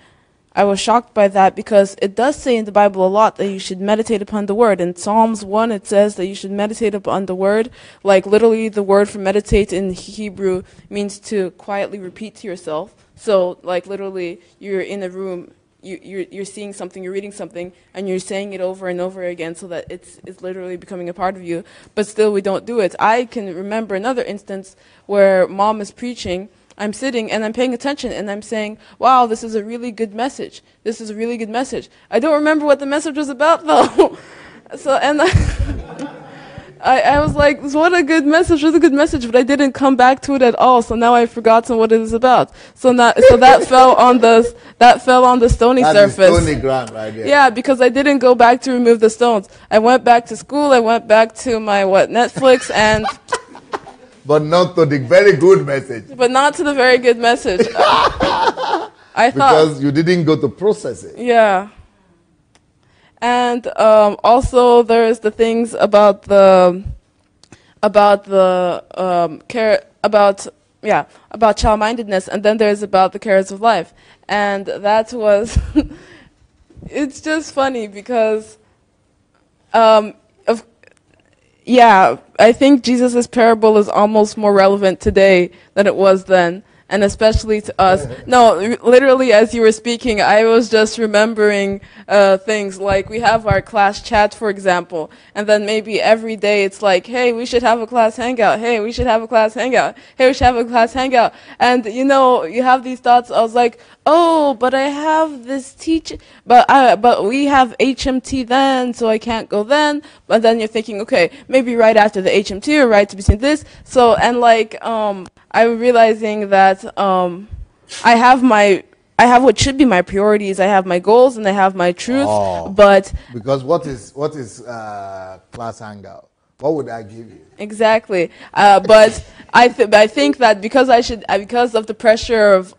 Speaker 6: I was shocked by that because it does say in the Bible a lot that you should meditate upon the word. In Psalms 1, it says that you should meditate upon the word. Like literally the word for meditate in Hebrew means to quietly repeat to yourself. So like literally you're in a room, you're seeing something, you're reading something, and you're saying it over and over again so that it's literally becoming a part of you. But still we don't do it. I can remember another instance where mom is preaching. I'm sitting and I'm paying attention and I'm saying, wow, this is a really good message. This is a really good message. I don't remember what the message was about though. So, and I was like, what a good message, what a good message, but I didn't come back to it at all. So now I've forgotten what it is about. So that fell on the stony surface.
Speaker 1: Stony ground right there.
Speaker 6: Yeah, because I didn't go back to remove the stones. I went back to school, I went back to my Netflix and
Speaker 1: but not to the very good message.
Speaker 6: But not to the very good message. I thought
Speaker 1: because you didn't go to process it.
Speaker 6: Yeah. And also there's the things about child-mindedness, and then there's about the cares of life. And that was it's just funny because I think Jesus' parable is almost more relevant today than it was then, and especially to us. No, literally, as you were speaking, I was just remembering things like we have our class chat, for example, and then maybe every day it's like, hey, we should have a class hangout. Hey, we should have a class hangout. Hey, we should have a class hangout. And, you have these thoughts. I was like, oh, but I have this but we have HMT then, so I can't go then. But then you're thinking, okay, maybe right after the HMT or right between this. So, and like, I'm realizing that I have what should be my priorities. I have my goals and I have my truth. But
Speaker 1: because what is class hangout? What would I give you?
Speaker 6: Exactly. But I think that because of the pressure of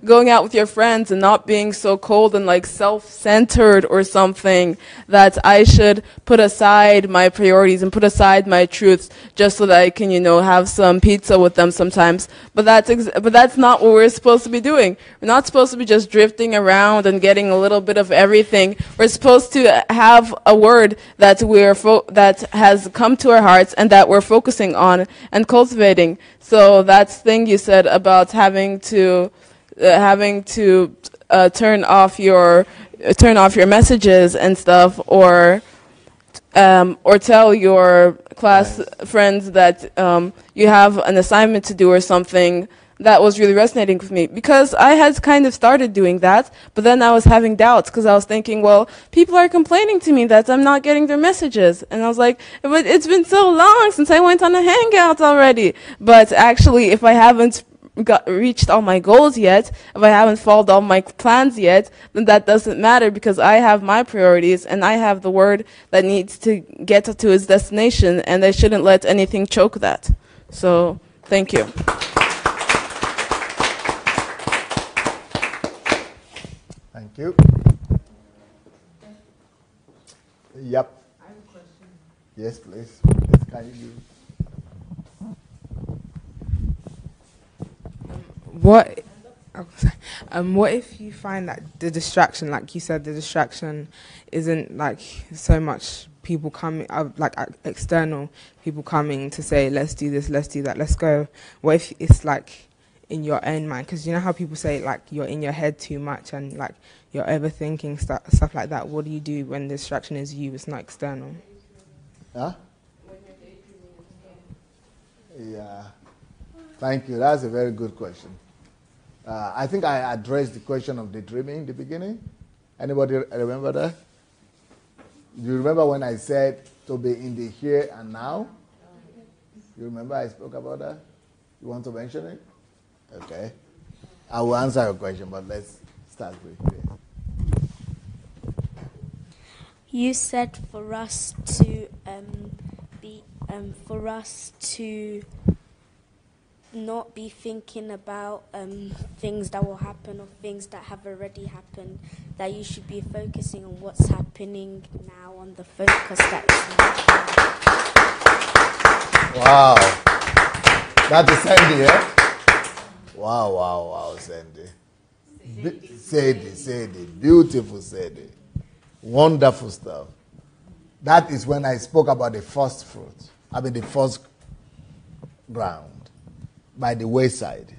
Speaker 6: going out with your friends and not being so cold and like self-centered or something, that I should put aside my priorities and put aside my truths just so that I can have some pizza with them sometimes. But that's not what we're supposed to be doing. We're not supposed to be just drifting around and getting a little bit of everything. We're supposed to have a word that that has come to our hearts and that we're focusing on and cultivating. So that thing you said about having to turn off your messages and stuff, or tell your class friends that you have an assignment to do or something. That was really resonating with me because I had kind of started doing that, but then I was having doubts because I was thinking, well, people are complaining to me that I'm not getting their messages. And I was like, but it's been so long since I went on a hangout already. But actually, if I haven't reached all my goals yet, if I haven't followed all my plans yet, then that doesn't matter because I have my priorities and I have the word that needs to get to its destination, and I shouldn't let anything choke that. So, thank you.
Speaker 1: Thank you. Yep.
Speaker 5: I have a question.
Speaker 1: Yes, please. Yes, can you
Speaker 7: What if you find that the distraction, like you said, the distraction isn't like so much people coming, like external people coming to say, let's do this, let's do that, let's go. What if it's like in your own mind, because you know how people say like you're in your head too much and like you're overthinking stuff like that. What do you do when the distraction is you? It's not external.
Speaker 1: Huh? Yeah. Thank you. That's a very good question. I think I addressed the question of daydreaming in the beginning. Anybody remember that? Do you remember when I said to be in the here and now? You remember I spoke about that? You want to mention it? Okay. I will answer your question, but let's start with it.
Speaker 4: You said for us to not be thinking about things that will happen or things that have already happened, that you should be focusing on what's happening now, on the focus that is now.
Speaker 1: Wow. That is Sandy, yeah? Wow, Sandy. Sadie. Beautiful Sadie. Wonderful stuff. That is when I spoke about the first fruit. The first ground by the wayside.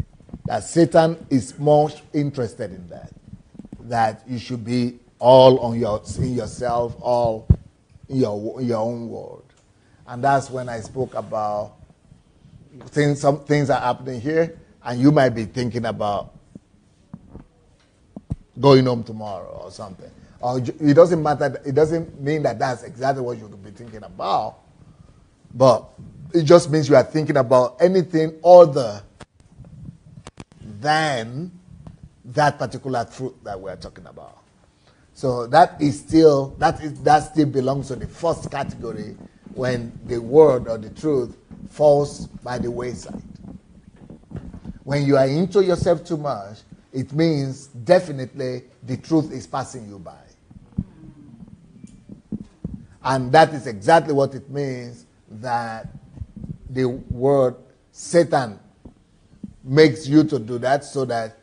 Speaker 1: That Satan is most interested in that. That you should be all in yourself, all in your own world. And that's when I spoke about some things are happening here, and you might be thinking about going home tomorrow or something. Or it doesn't matter. It doesn't mean that that's exactly what you could be thinking about, but it just means you are thinking about anything other than that particular truth that we're talking about. So that still belongs to the first category when the word or the truth falls by the wayside. When you are into yourself too much, it means definitely the truth is passing you by. And that is exactly what it means that the word Satan makes you to do that so that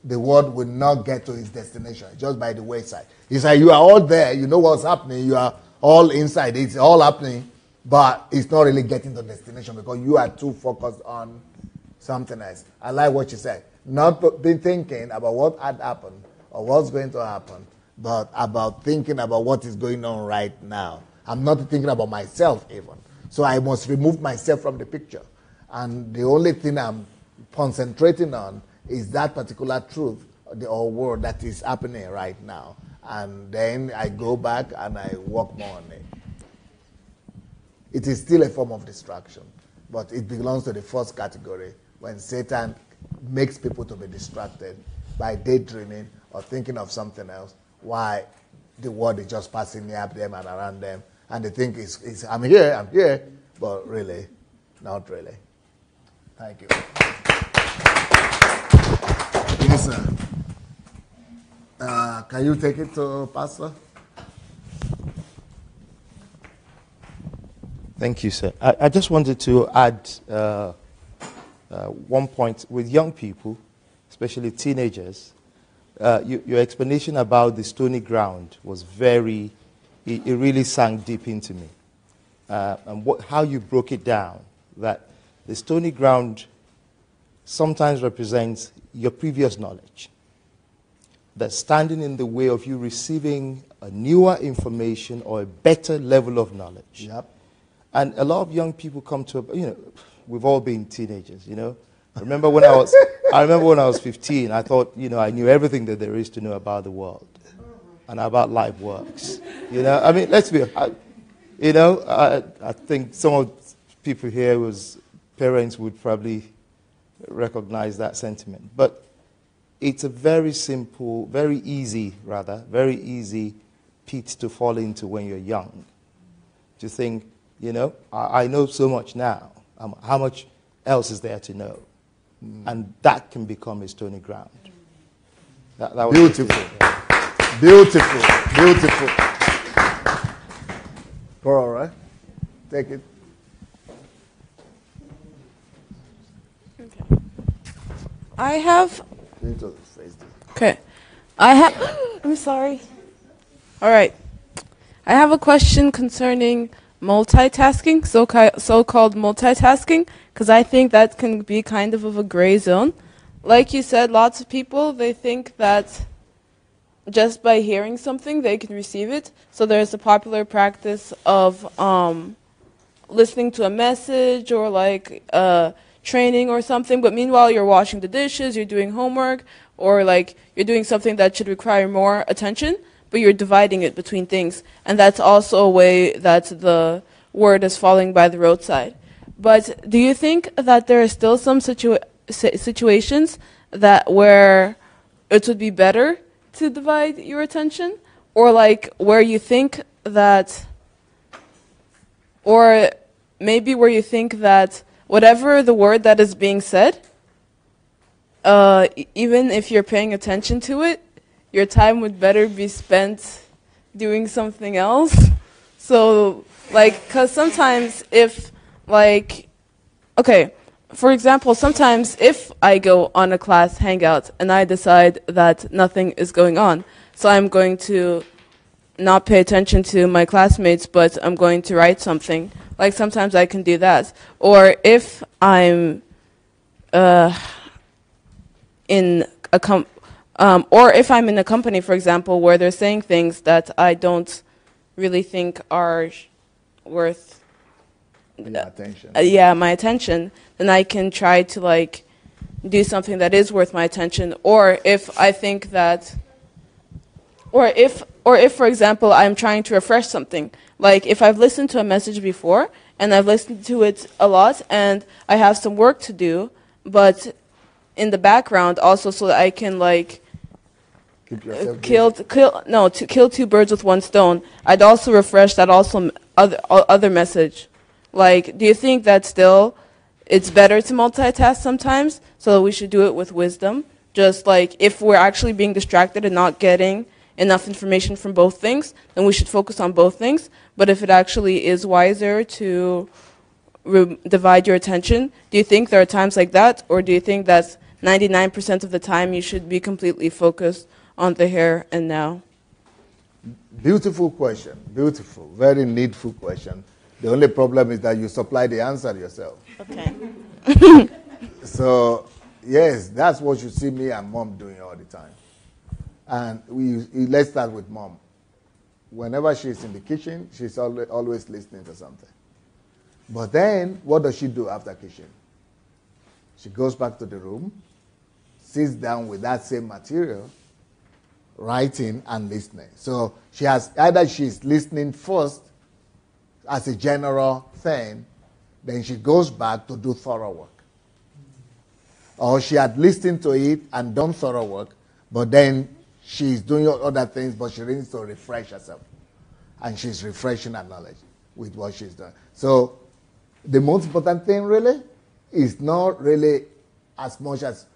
Speaker 1: the word will not get to its destination, just by the wayside. It's like you are all there, you know what's happening, you are all inside, it's all happening, but it's not really getting to the destination because you are too focused on something else. I like what you said. Not been thinking about what had happened or what's going to happen, but about thinking about what is going on right now. I'm not thinking about myself even. So I must remove myself from the picture. And the only thing I'm concentrating on is that particular truth or word that is happening right now. And then I go back and I work more on it. It is still a form of distraction, but it belongs to the first category when Satan makes people to be distracted by daydreaming or thinking of something else, why the word is just passing near them and around them, and they think I'm here, but really, not really. Thank you. Yes, sir. Can you take it to Pastor?
Speaker 8: Thank you, sir. I just wanted to add one point with young people, especially teenagers. Your explanation about the stony ground was it really sank deep into me. And how you broke it down, that the stony ground sometimes represents your previous knowledge, that's standing in the way of you receiving a newer information or a better level of knowledge.
Speaker 1: Yep.
Speaker 8: And a lot of young people come to, we've all been teenagers, I remember when I was 15, I thought, I knew everything that there is to know about the world and about life works. Let's be, I think some of people here parents would probably recognize that sentiment. But it's a very simple, very easy pit to fall into when you're young. To think, I know so much now. How much else is there to know? And that can become a stony ground. That was
Speaker 1: beautiful. Beautiful. All right. Take it.
Speaker 6: Okay. I have.
Speaker 1: Okay.
Speaker 6: I'm sorry. All right. I have a question concerning multitasking, so-called multitasking, because I think that can be kind of a gray zone. Like you said, lots of people, they think that just by hearing something, they can receive it. So there's a popular practice of listening to a message or like training or something, but meanwhile you're washing the dishes, you're doing homework, or like you're doing something that should require more attention, but you're dividing it between things. And that's also a way that the word is falling by the roadside. But do you think that there are still some situations that where it would be better to divide your attention, or like where you think that, or maybe where you think that whatever the word that is being said, even if you're paying attention to it, your time would better be spent doing something else? So, like, because sometimes if, like, okay, for example, sometimes if I go on a class hangout and I decide that nothing is going on, so I'm going to not pay attention to my classmates, but I'm going to write something. Like sometimes I can do that. Or if I'm in a company, for example, where they're saying things that I don't really think are worth
Speaker 1: attention.
Speaker 6: My attention, then I can try to like do something that is worth my attention. Or if I think that, or if for example I'm trying to refresh something, like if I've listened to a message before and I've listened to it a lot and I have some work to do, but in the background also, so that I can like kill two birds with one stone, I'd also refresh that also other message. Like, do you think that still it's better to multitask sometimes, so we should do it with wisdom? Just like if we're actually being distracted and not getting enough information from both things, then we should focus on both things. But if it actually is wiser to divide your attention, do you think there are times like that, or do you think that 99% of the time you should be completely focused on the here and now?
Speaker 1: Beautiful question. Beautiful. Very needful question. The only problem is that you supply the answer yourself.
Speaker 2: Okay.
Speaker 1: So, yes, that's what you see me and Mom doing all the time. And let's start with Mom. Whenever she's in the kitchen, she's always listening to something. But then, what does she do after kitchen? She goes back to the room, sits down with that same material, writing and listening. So she has either she's listening first as a general thing, then she goes back to do thorough work. Or she had listened to it and done thorough work, but then she's doing other things, but she needs to refresh herself. And she's refreshing her knowledge with what she's done. So the most important thing really is not really as much as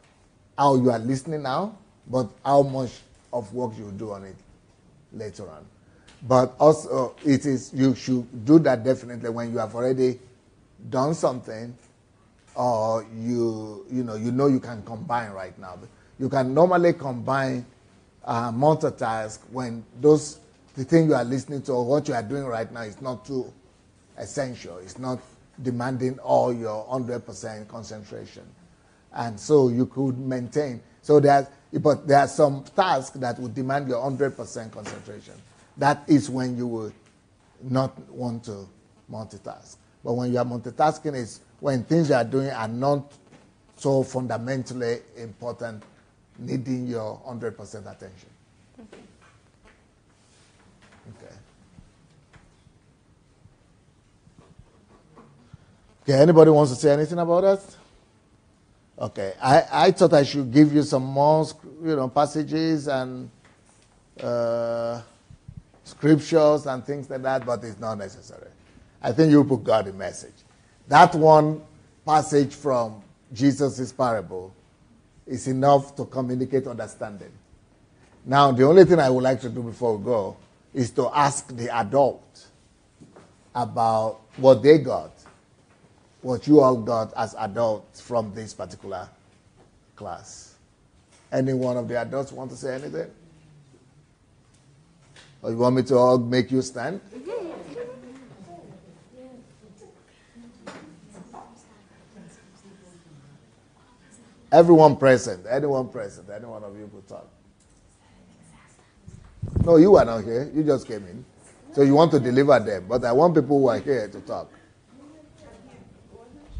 Speaker 1: how you are listening now, but how much of work you do on it later on. But also, it is you should do that definitely when you have already done something, or you know you can combine right now. You can normally combine multitask when the thing you are listening to or what you are doing right now is not too essential. It's not demanding all your 100% concentration, and so you could maintain. So but there are some tasks that would demand your 100% concentration. That is when you would not want to multitask. But when you are multitasking, is when things you are doing are not so fundamentally important, needing your 100% attention. Okay. Okay, anybody wants to say anything about that? Okay, I thought I should give you some more, passages and scriptures and things like that, but it's not necessary. I think you put God a message. That one passage from Jesus' parable is enough to communicate understanding. Now, the only thing I would like to do before we go is to ask the adult about what they got, what you all got as adults from this particular class. Any one of the adults want to say anything? Or you want me to all make you stand? Everyone present, anyone of you could talk. No, you are not here. You just came in. So you want to deliver them. But I want people who are here to talk.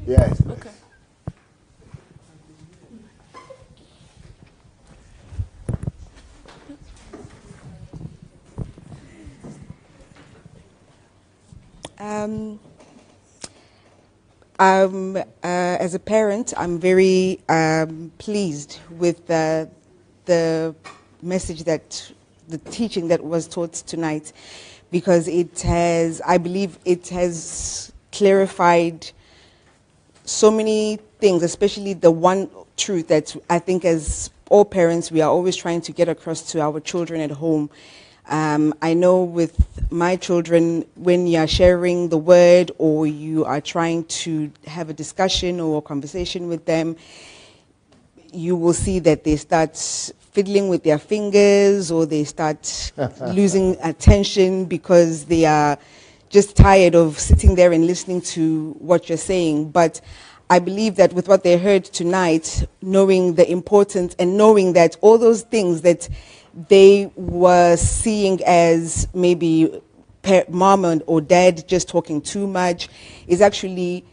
Speaker 1: Yes, please.
Speaker 6: Okay.
Speaker 9: As a parent, I'm very pleased with the message that the teaching that was taught tonight, because I believe it has clarified so many things, especially the one truth that I think as all parents we are always trying to get across to our children at home. I know with my children, when you are sharing the word or you are trying to have a discussion or a conversation with them, you will see that they start fiddling with their fingers or they start losing attention because they are just tired of sitting there and listening to what you're saying. But I believe that with what they heard tonight, knowing the importance and knowing that all those things that they were seeing as maybe mom or dad just talking too much is actually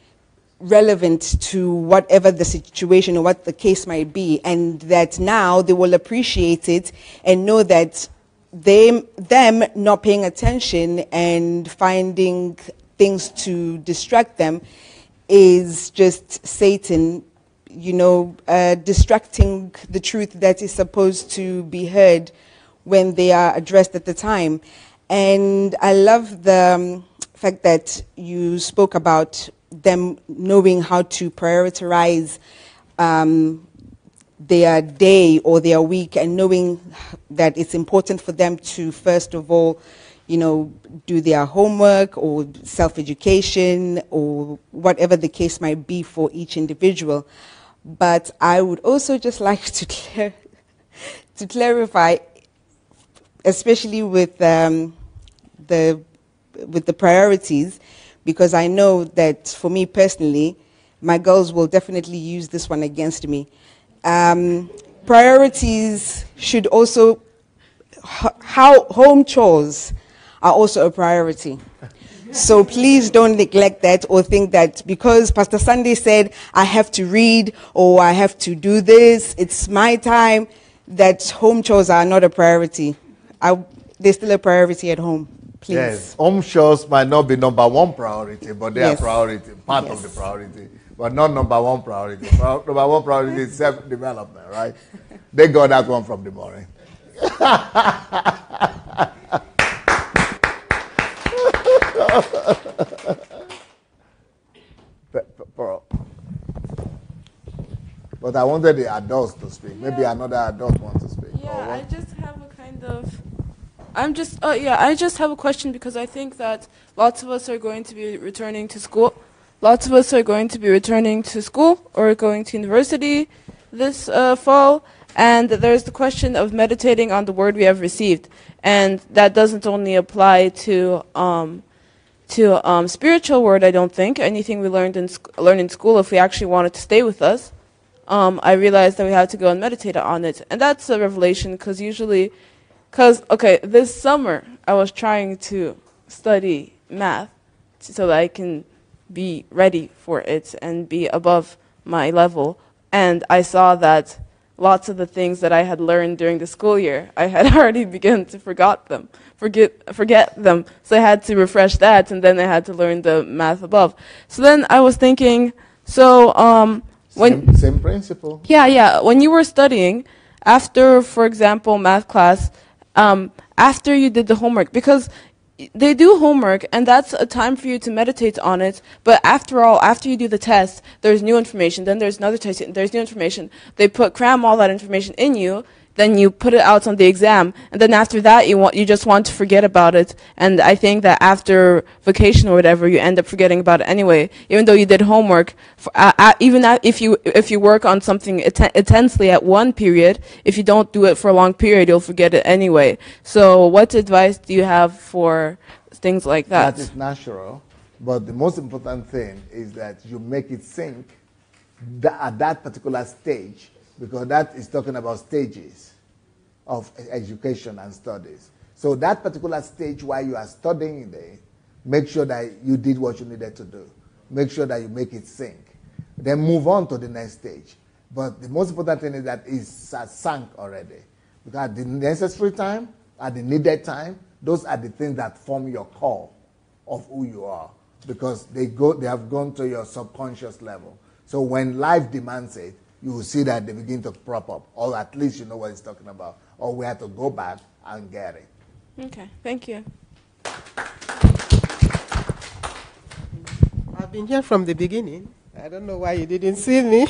Speaker 9: relevant to whatever the situation or what the case might be, and that now they will appreciate it and know that them not paying attention and finding things to distract them is just Satan, distracting the truth that is supposed to be heard when they are addressed at the time. And I love the fact that you spoke about them knowing how to prioritize their day or their week, and knowing that it's important for them to, first of all, do their homework or self-education or whatever the case might be for each individual. But I would also just like to clarify, especially with the priorities, because I know that for me personally, my girls will definitely use this one against me. Priorities should also, how home chores are also a priority. So please don't neglect that or think that because Pastor Sunday said I have to read or I have to do this, it's my time, that home chores are not a priority. They're still a priority at home. Please.
Speaker 1: Yes, home chores might not be number one priority, but they are priority, part of the priority, but not number one priority. Number one priority is self-development, right? They got that one from the morning. But I wanted the adults to speak. Maybe another adult wants to speak.
Speaker 6: Yeah, I just have a kind of... I just have a question, because I think that lots of us are going to be returning to school. Lots of us are going to be returning to school or going to university this fall. And there's the question of meditating on the word we have received. And that doesn't only apply to spiritual word, I don't think. Anything we learn in school, if we actually want it to stay with us, I realized that we have to go and meditate on it. And that's a revelation, because this summer I was trying to study math so that I can be ready for it and be above my level. And I saw that lots of the things that I had learned during the school year, I had already begun to forget them. So I had to refresh that, and then I had to learn the math above. So then I was thinking,
Speaker 1: same principle.
Speaker 6: Yeah. When you were studying, after, for example, math class, after you did the homework, because they do homework, and that's a time for you to meditate on it. But after you do the test, there's new information. Then there's another test. There's new information. They cram all that information in you. Then you put it out on the exam, and then after that, you just want to forget about it. And I think that after vacation or whatever, you end up forgetting about it anyway, even though you did homework. If you work on something intensely at one period, if you don't do it for a long period, you'll forget it anyway. So, what advice do you have for things like that?
Speaker 1: That is natural, but the most important thing is that you make it sink at that particular stage, because that is talking about stages of education and studies. So that particular stage while you are studying there, make sure that you did what you needed to do. Make sure that you make it sink. Then move on to the next stage. But the most important thing is that it's sunk already. Because at the necessary time, at the needed time, those are the things that form your core of who you are. Because they have gone to your subconscious level. So when life demands it, you will see that they begin to prop up. Or at least you know what it's talking about. Or we have to go back and get it.
Speaker 6: Okay, thank you.
Speaker 10: I've been here from the beginning. I don't know why you didn't see me.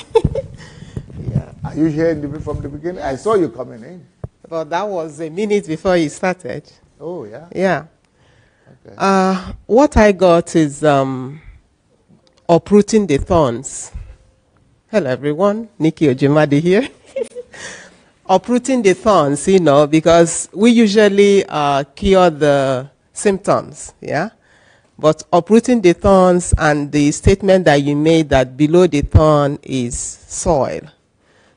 Speaker 1: Yeah. Are you here from the beginning? I saw you coming in.
Speaker 10: But that was a minute before you started.
Speaker 1: Oh, yeah?
Speaker 10: Yeah.
Speaker 1: Okay.
Speaker 10: What I got is uprooting the thorns. Hello, everyone. Nikki Ojimadi here. Uprooting the thorns, because we usually cure the symptoms, yeah? But uprooting the thorns and the statement that you made that below the thorn is soil.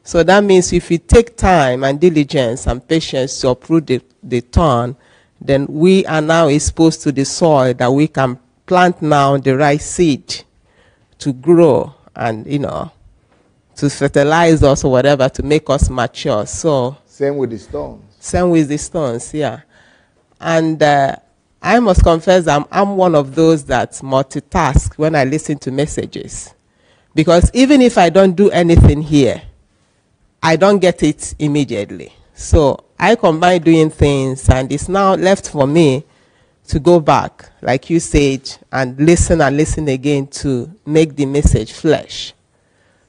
Speaker 10: So that means if you take time and diligence and patience to uproot the thorn, then we are now exposed to the soil that we can plant now the right seed to grow and, to fertilize us or whatever to make us mature. So
Speaker 1: same with the stones.
Speaker 10: Same with the stones, yeah. And I must confess I'm one of those that multitask when I listen to messages. Because even if I don't do anything here, I don't get it immediately. So I combine doing things, and it's now left for me to go back, like you said, and listen again to make the message flesh.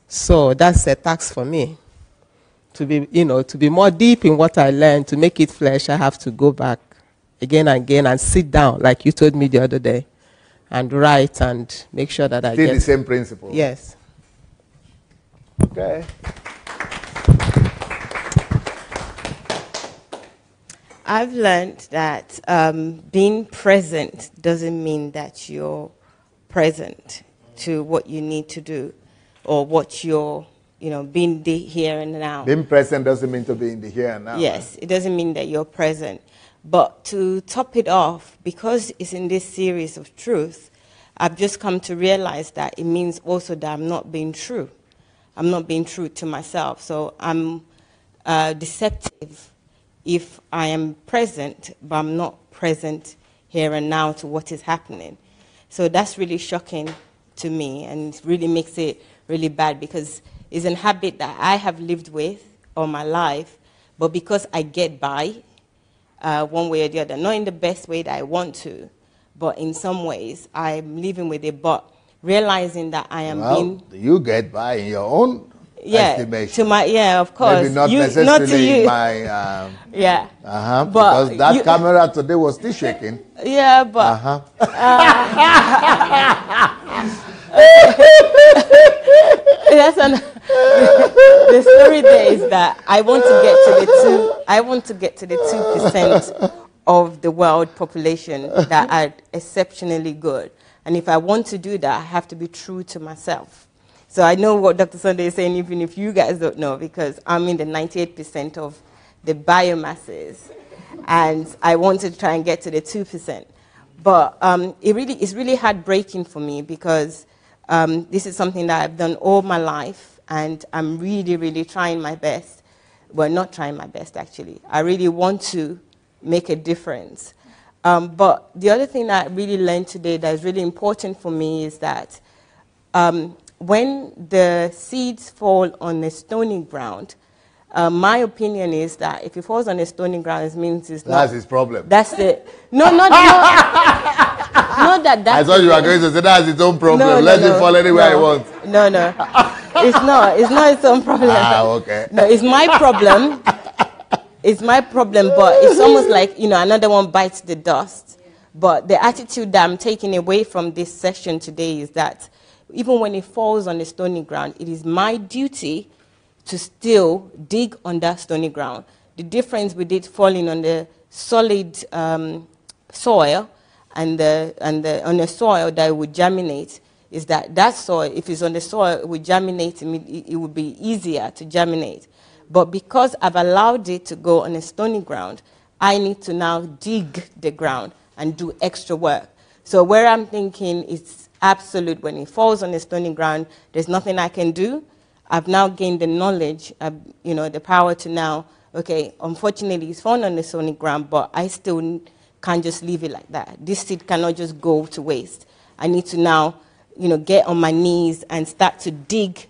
Speaker 10: So that's a task for me. To be more deep in what I learned, to make it flesh, I have to go back again and again and sit down, like you told me the other day, and write and make sure that I get
Speaker 1: the same principle.
Speaker 10: Yes.
Speaker 1: Okay.
Speaker 11: I've learned that being present doesn't mean that you're present to what you need to do or what you're, being the here and now.
Speaker 1: Being present doesn't mean to be in the here and now.
Speaker 11: Yes, it doesn't mean that you're present. But to top it off, because it's in this series of truth, I've just come to realize that it means also that I'm not being true. I'm not being true to myself. So I'm deceptive if I am present, but I'm not present here and now to what is happening. So that's really shocking to me, and it really makes it really bad because it's a habit that I have lived with all my life, but because I get by one way or the other, not in the best way that I want to, but in some ways I'm living with it, but realizing that I am being...
Speaker 1: you get by in your own estimation.
Speaker 11: Of course.
Speaker 1: Maybe not necessarily
Speaker 11: not to you.
Speaker 1: my...
Speaker 11: yeah.
Speaker 1: Because that camera today was still shaking.
Speaker 11: Yeah, but... the story there is that I want to get to the 2% of the world population that are exceptionally good. And if I want to do that, I have to be true to myself. So I know what Dr. Sunday is saying, even if you guys don't know, because I'm in the 98% of the biomasses, and I want to try and get to the 2%. But it's really heartbreaking for me because this is something that I've done all my life, and I'm really, really trying my best. Well, not trying my best, actually. I really want to make a difference. But the other thing that I really learned today that is really important for me is that when the seeds fall on a stony ground, my opinion is that if it falls on a stony ground, it means
Speaker 1: that's his problem.
Speaker 11: That's it. No, not that.
Speaker 1: I thought you were going to say that's his own problem. Let him fall anywhere he wants.
Speaker 11: No. It's not. It's not its own problem.
Speaker 1: Okay.
Speaker 11: No, it's my problem. It's my problem, but it's almost like, another one bites the dust. But the attitude that I'm taking away from this session today is that even when it falls on the stony ground, it is my duty to still dig on that stony ground. The difference with it falling on the solid soil and on the soil that would germinate is that soil, if it's on the soil, it would germinate, it would be easier to germinate. But because I've allowed it to go on a stony ground, I need to now dig the ground and do extra work. So where I'm thinking it's absolute, when it falls on a stony ground, there's nothing I can do. I've now gained the knowledge, the power to now, okay, unfortunately it's fallen on the stony ground, but I still can't just leave it like that. This seed cannot just go to waste. I need to now, get on my knees and start to dig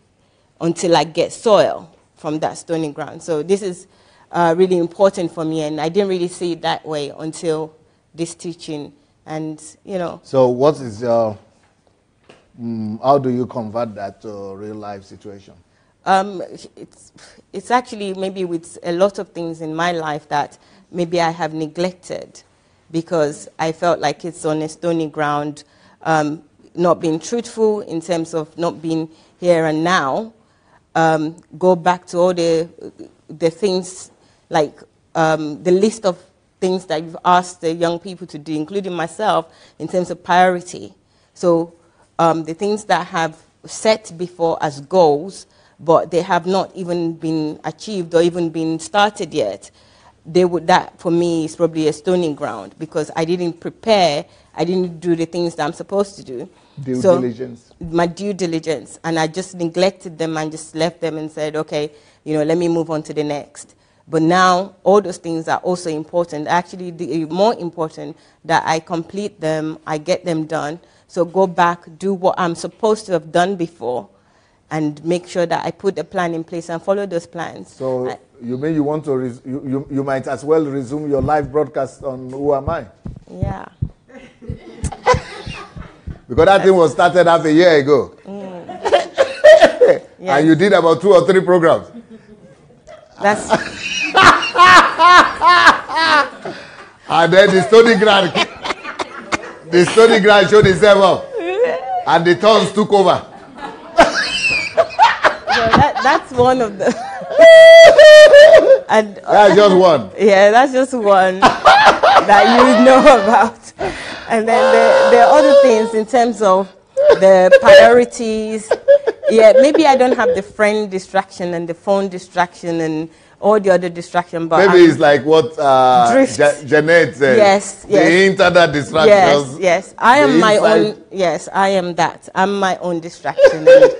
Speaker 11: until I get soil from that stony ground. So this is really important for me, and I didn't really see it that way until this teaching, and
Speaker 1: So what is your, how do you convert that to real life situation?
Speaker 11: It's actually maybe with a lot of things in my life that maybe I have neglected because I felt like it's on a stony ground, not being truthful in terms of not being here and now. Go back to all the things, like the list of things that you've asked the young people to do, including myself, in terms of priority. So the things that have set before as goals, but they have not even been achieved or even been started yet, that for me is probably a stony ground because I didn't prepare, I didn't do the things that I'm supposed to do.
Speaker 1: Due diligence.
Speaker 11: My due diligence, and I just neglected them and just left them and said, okay, let me move on to the next. But now all those things are also important. Actually, the more important that I complete them, I get them done. So go back, do what I'm supposed to have done before, and make sure that I put a plan in place and follow those plans.
Speaker 1: So you mean you want to, you might as well resume your live broadcast on Who Am I?
Speaker 11: Yeah.
Speaker 1: Because that thing was started half a year ago.
Speaker 11: Yes.
Speaker 1: And you did about 2 or 3 programs.
Speaker 11: That's
Speaker 1: and then the stony ground showed itself up. And the thorns took over.
Speaker 11: So that's one of the... and,
Speaker 1: that's just one.
Speaker 11: Yeah, that's just one that you know about. And then there are other things in terms of the priorities. Yeah, maybe I don't have the friend distraction and the phone distraction and all the other distraction, but
Speaker 1: maybe it's like what Jeanette said.
Speaker 11: Yes,
Speaker 1: the internet distractions.
Speaker 11: Yes. I am my own. Yes, I am that. I'm my own distraction. And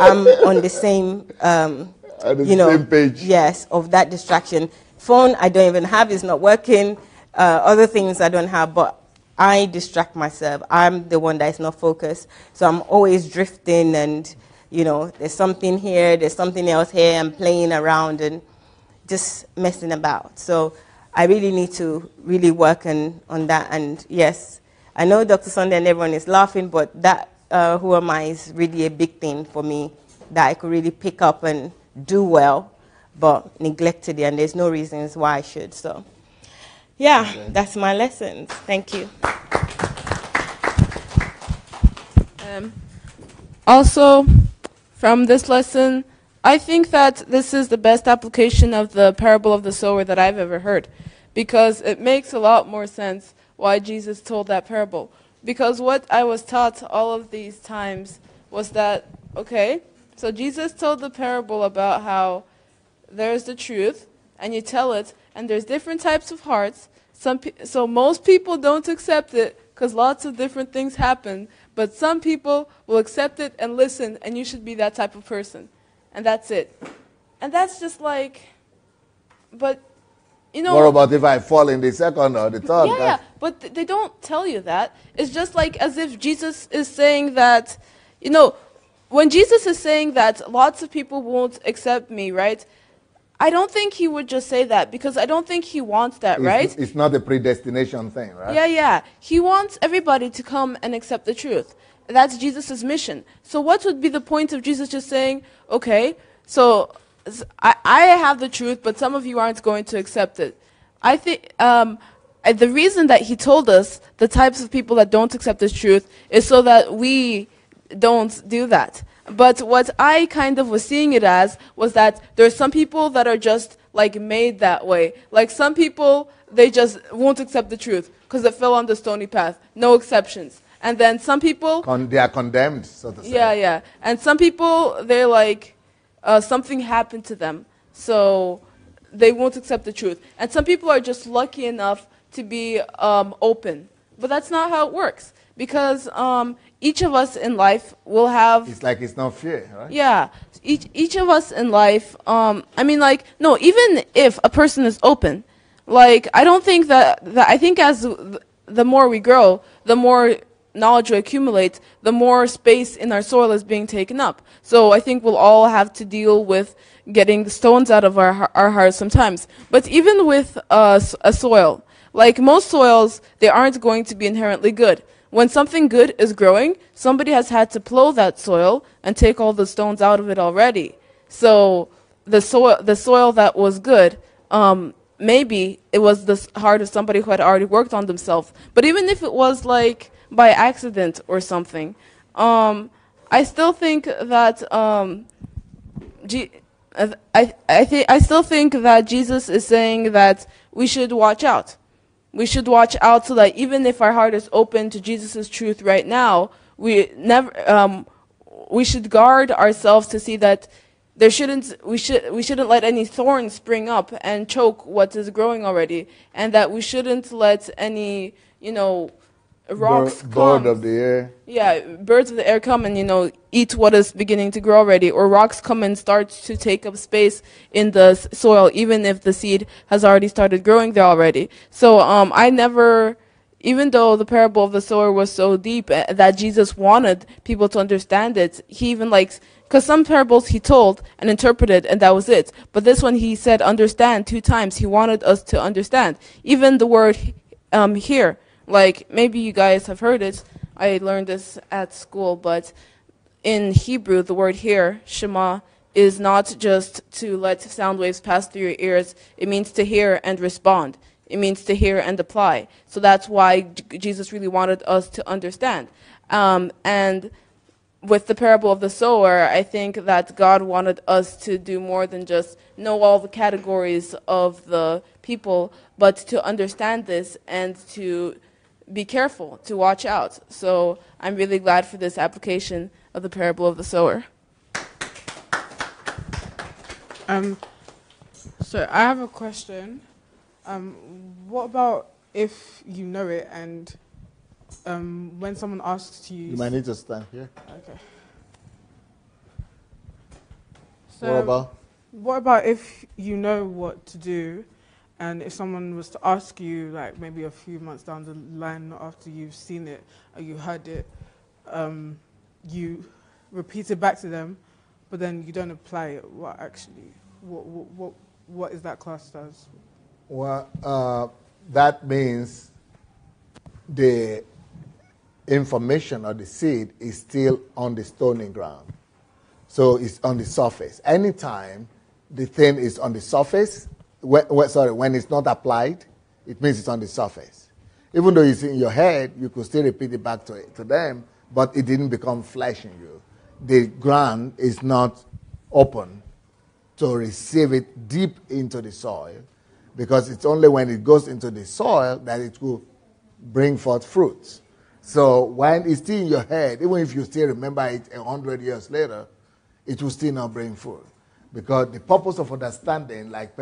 Speaker 11: I'm on the same.
Speaker 1: Same page.
Speaker 11: Yes, of that distraction. Phone I don't even have. It's not working. Other things I don't have, but I distract myself. I'm the one that is not focused. So I'm always drifting, and there's something here, there's something else here. I'm playing around and just messing about. So I really need to really work on that. And yes, I know Dr. Sunday and everyone is laughing, but that Who Am I is really a big thing for me that I could really pick up and do well, but neglected it, and there's no reasons why I should. So yeah, that's my lessons. Thank you.
Speaker 6: Also, from this lesson, I think that this is the best application of the parable of the sower that I've ever heard, because it makes a lot more sense why Jesus told that parable. Because what I was taught all of these times was that, okay, so Jesus told the parable about how there's the truth, and you tell it, and there's different types of hearts. So most people don't accept it because lots of different things happen, but some people will accept it and listen, and you should be that type of person. And that's it. And that's just like, but,
Speaker 1: What about if I fall in the second or the third?
Speaker 6: Yeah, but they don't tell you that. It's just like as if Jesus is saying that, when Jesus is saying that lots of people won't accept me, right? I don't think he would just say that, because I don't think he wants that, right?
Speaker 1: It's not a predestination thing, right?
Speaker 6: Yeah. He wants everybody to come and accept the truth. That's Jesus' mission. So what would be the point of Jesus just saying, okay, so I have the truth, but some of you aren't going to accept it? I think the reason that he told us the types of people that don't accept this truth is so that we don't do that. But what I kind of was seeing it as was that there's some people that are just like made that way. Like some people, they just won't accept the truth because it fell on the stony path. No exceptions. And then some people...
Speaker 1: They are condemned, so to say.
Speaker 6: Yeah. And some people, they're like, something happened to them, so they won't accept the truth. And some people are just lucky enough to be open. But that's not how it works. Because each of us in life will have...
Speaker 1: It's like it's not fair, right?
Speaker 6: Yeah. Each of us in life, no, even if a person is open, like, I don't think that I think as the more we grow, the more knowledge we accumulate, the more space in our soil is being taken up. So I think we'll all have to deal with getting the stones out of our hearts sometimes. But even with a soil, like most soils, they aren't going to be inherently good. When something good is growing, somebody has had to plow that soil and take all the stones out of it already. So the soil that was good, maybe it was the heart of somebody who had already worked on themselves. But even if it was like by accident or something, I still think that I still think that Jesus is saying that we should watch out. We should watch out so that even if our heart is open to Jesus' truth right now, we should guard ourselves to see that we shouldn't let any thorns spring up and choke what is growing already, and that we shouldn't let any, rocks
Speaker 1: bird of the air.
Speaker 6: Yeah, birds of the air come and, eat what is beginning to grow already, or rocks come and start to take up space in the soil, even if the seed has already started growing there already. So even though the parable of the sower was so deep that Jesus wanted people to understand it, he even because some parables he told and interpreted and that was it. But this one he said understand 2 times. He wanted us to understand. Even the word here, like maybe you guys have heard it. I learned this at school, but in Hebrew, the word here, Shema, is not just to let sound waves pass through your ears. It means to hear and respond. It means to hear and apply. So that's why Jesus really wanted us to understand. And with the parable of the sower, I think that God wanted us to do more than just know all the categories of the people, but to understand this and to be careful, to watch out. So I'm really glad for this application of the parable of the sower.
Speaker 7: So I have a question. What about if you know it and when someone asks you...
Speaker 1: You might need to stand here.
Speaker 7: Okay.
Speaker 1: So
Speaker 7: what about if you know what to do, and if someone was to ask you, like maybe a few months down the line after you've seen it or you heard it, you repeat it back to them, but then you don't apply it? What is that classed as?
Speaker 1: Well, that means the information or the seed is still on the stony ground. So it's on the surface. Anytime the thing is on the surface, when it's not applied, it means it's on the surface. Even though it's in your head, you could still repeat it back to them, but it didn't become flesh in you. The ground is not open to receive it deep into the soil, because it's only when it goes into the soil that it will bring forth fruits. So when it's still in your head, even if you still remember it 100 years later, it will still not bring fruit. Because the purpose of understanding, like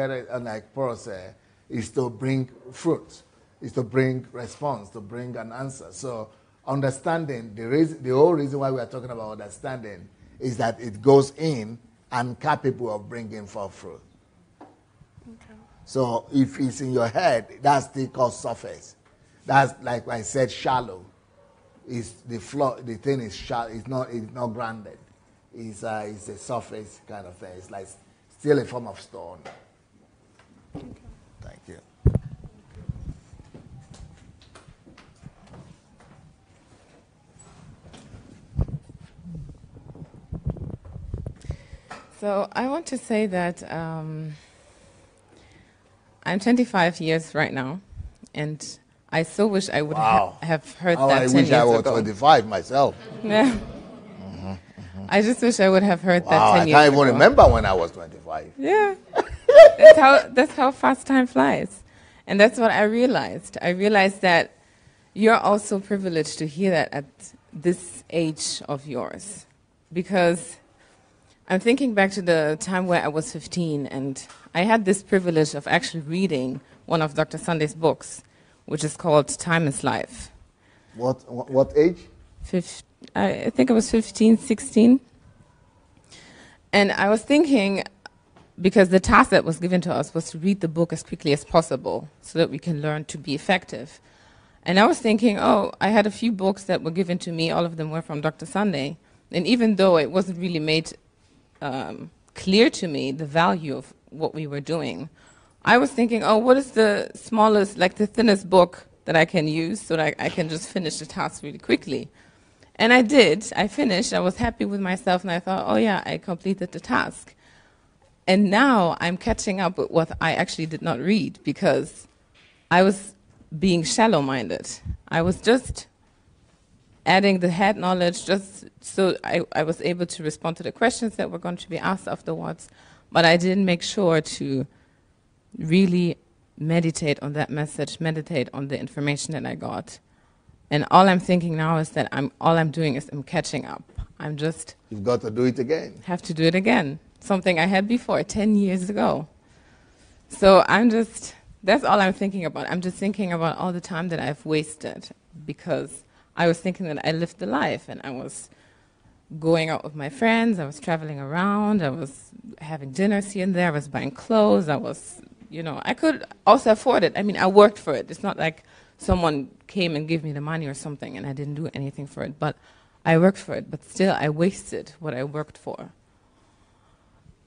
Speaker 1: Paul said, is to bring fruit, is to bring response, to bring an answer. So understanding, the whole reason why we are talking about understanding is that it goes in and capable of bringing forth fruit. Okay. So if it's in your head, that's still called surface. That's, like I said, shallow. It's the floor, the thing is shallow. It's not grounded. It's a surface kind of thing. It's like still a form of stone. Okay. Thank you.
Speaker 12: So I want to say that I'm 25 years right now, and I so wish I would have heard that 10 years ago.
Speaker 1: I wish I was 25 myself.
Speaker 12: Yeah. I just wish I would have heard that 10 years ago.
Speaker 1: I can't even remember when I was 25.
Speaker 12: Yeah. That's how fast time flies. And that's what I realized. I realized that you're also privileged to hear that at this age of yours, because I'm thinking back to the time where I was 15, and I had this privilege of actually reading one of Dr. Sunday's books, which is called Time is Life.
Speaker 1: What age?
Speaker 12: I think I was 15, 16. And I was thinking, because the task that was given to us was to read the book as quickly as possible so that we can learn to be effective. And I was thinking, oh, I had a few books that were given to me. All of them were from Dr. Sunday. And even though it wasn't really made clear to me the value of what we were doing, I was thinking, oh, what is the smallest, like the thinnest book that I can use so that I can just finish the task really quickly? And I did. I finished. I was happy with myself, and I thought, oh, yeah, I completed the task. And now I'm catching up with what I actually did not read because I was being shallow-minded. I was just adding the head knowledge just so I was able to respond to the questions that were going to be asked afterwards, but I didn't make sure to really meditate on that message, meditate on the information that I got. And all I'm thinking now is that all I'm doing is I'm catching up. I'm just...
Speaker 1: You've got to do it again.
Speaker 12: Have to do it again. Something I had before, 10 years ago. So that's all I'm thinking about. I'm just thinking about all the time that I've wasted because I was thinking that I lived the life and I was going out with my friends, I was traveling around, I was having dinners here and there, I was buying clothes, I could also afford it. I mean, I worked for it. It's not like someone came and gave me the money or something and I didn't do anything for it, but I worked for it, but still I wasted what I worked for.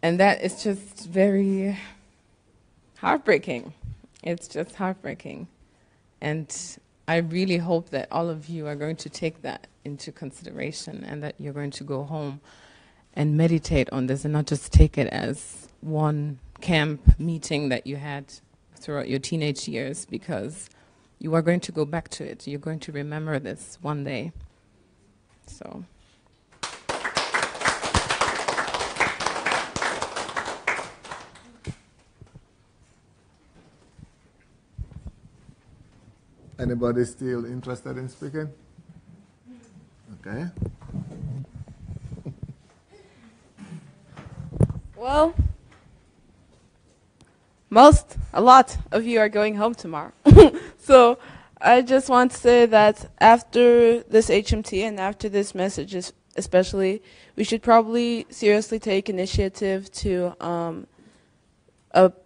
Speaker 12: And that is just very heartbreaking. It's just heartbreaking. And I really hope that all of you are going to take that into consideration and that you're going to go home and meditate on this and not just take it as one camp meeting that you had throughout your teenage years, because you are going to go back to it. You're going to remember this one day. So.
Speaker 1: Anybody still interested in speaking? Okay.
Speaker 6: Well, a lot of you are going home tomorrow. So I just want to say that after this HMT and after this message especially, we should probably seriously take initiative to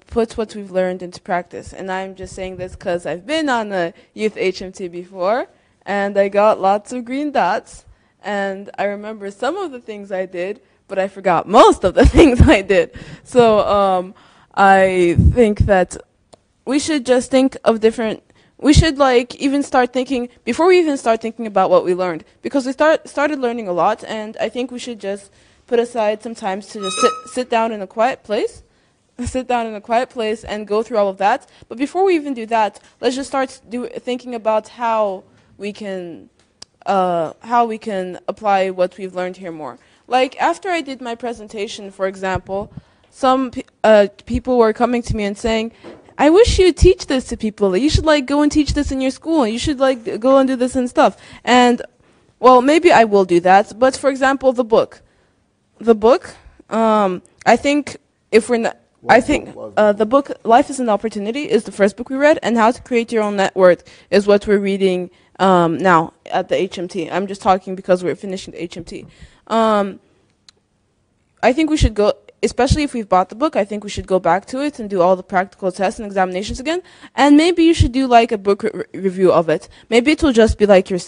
Speaker 6: put what we've learned into practice. And I'm just saying this because I've been on a youth HMT before, and I got lots of green dots, and I remember some of the things I did, but I forgot most of the things I did. So I think that we should just think of we should even start thinking, before we even start thinking about what we learned, because we started learning a lot, and I think we should just put aside some time to just sit down in a quiet place, and go through all of that. But before we even do that, let's just start thinking about how we can apply what we've learned here more. Like after I did my presentation, for example, some people were coming to me and saying, I wish you'd teach this to people. You should go and teach this in your school. You should go and do this and stuff. And well, maybe I will do that. But for example, the book, I think if we're not, the book Life is an Opportunity is the first book we read, and How to Create Your Own Net Worth is what we're reading now at the HMT. I'm just talking because we're finishing the HMT. I think we should go, especially if we've bought the book, I think we should go back to it and do all the practical tests and examinations again. And maybe you should do a book review of it. Maybe it will just be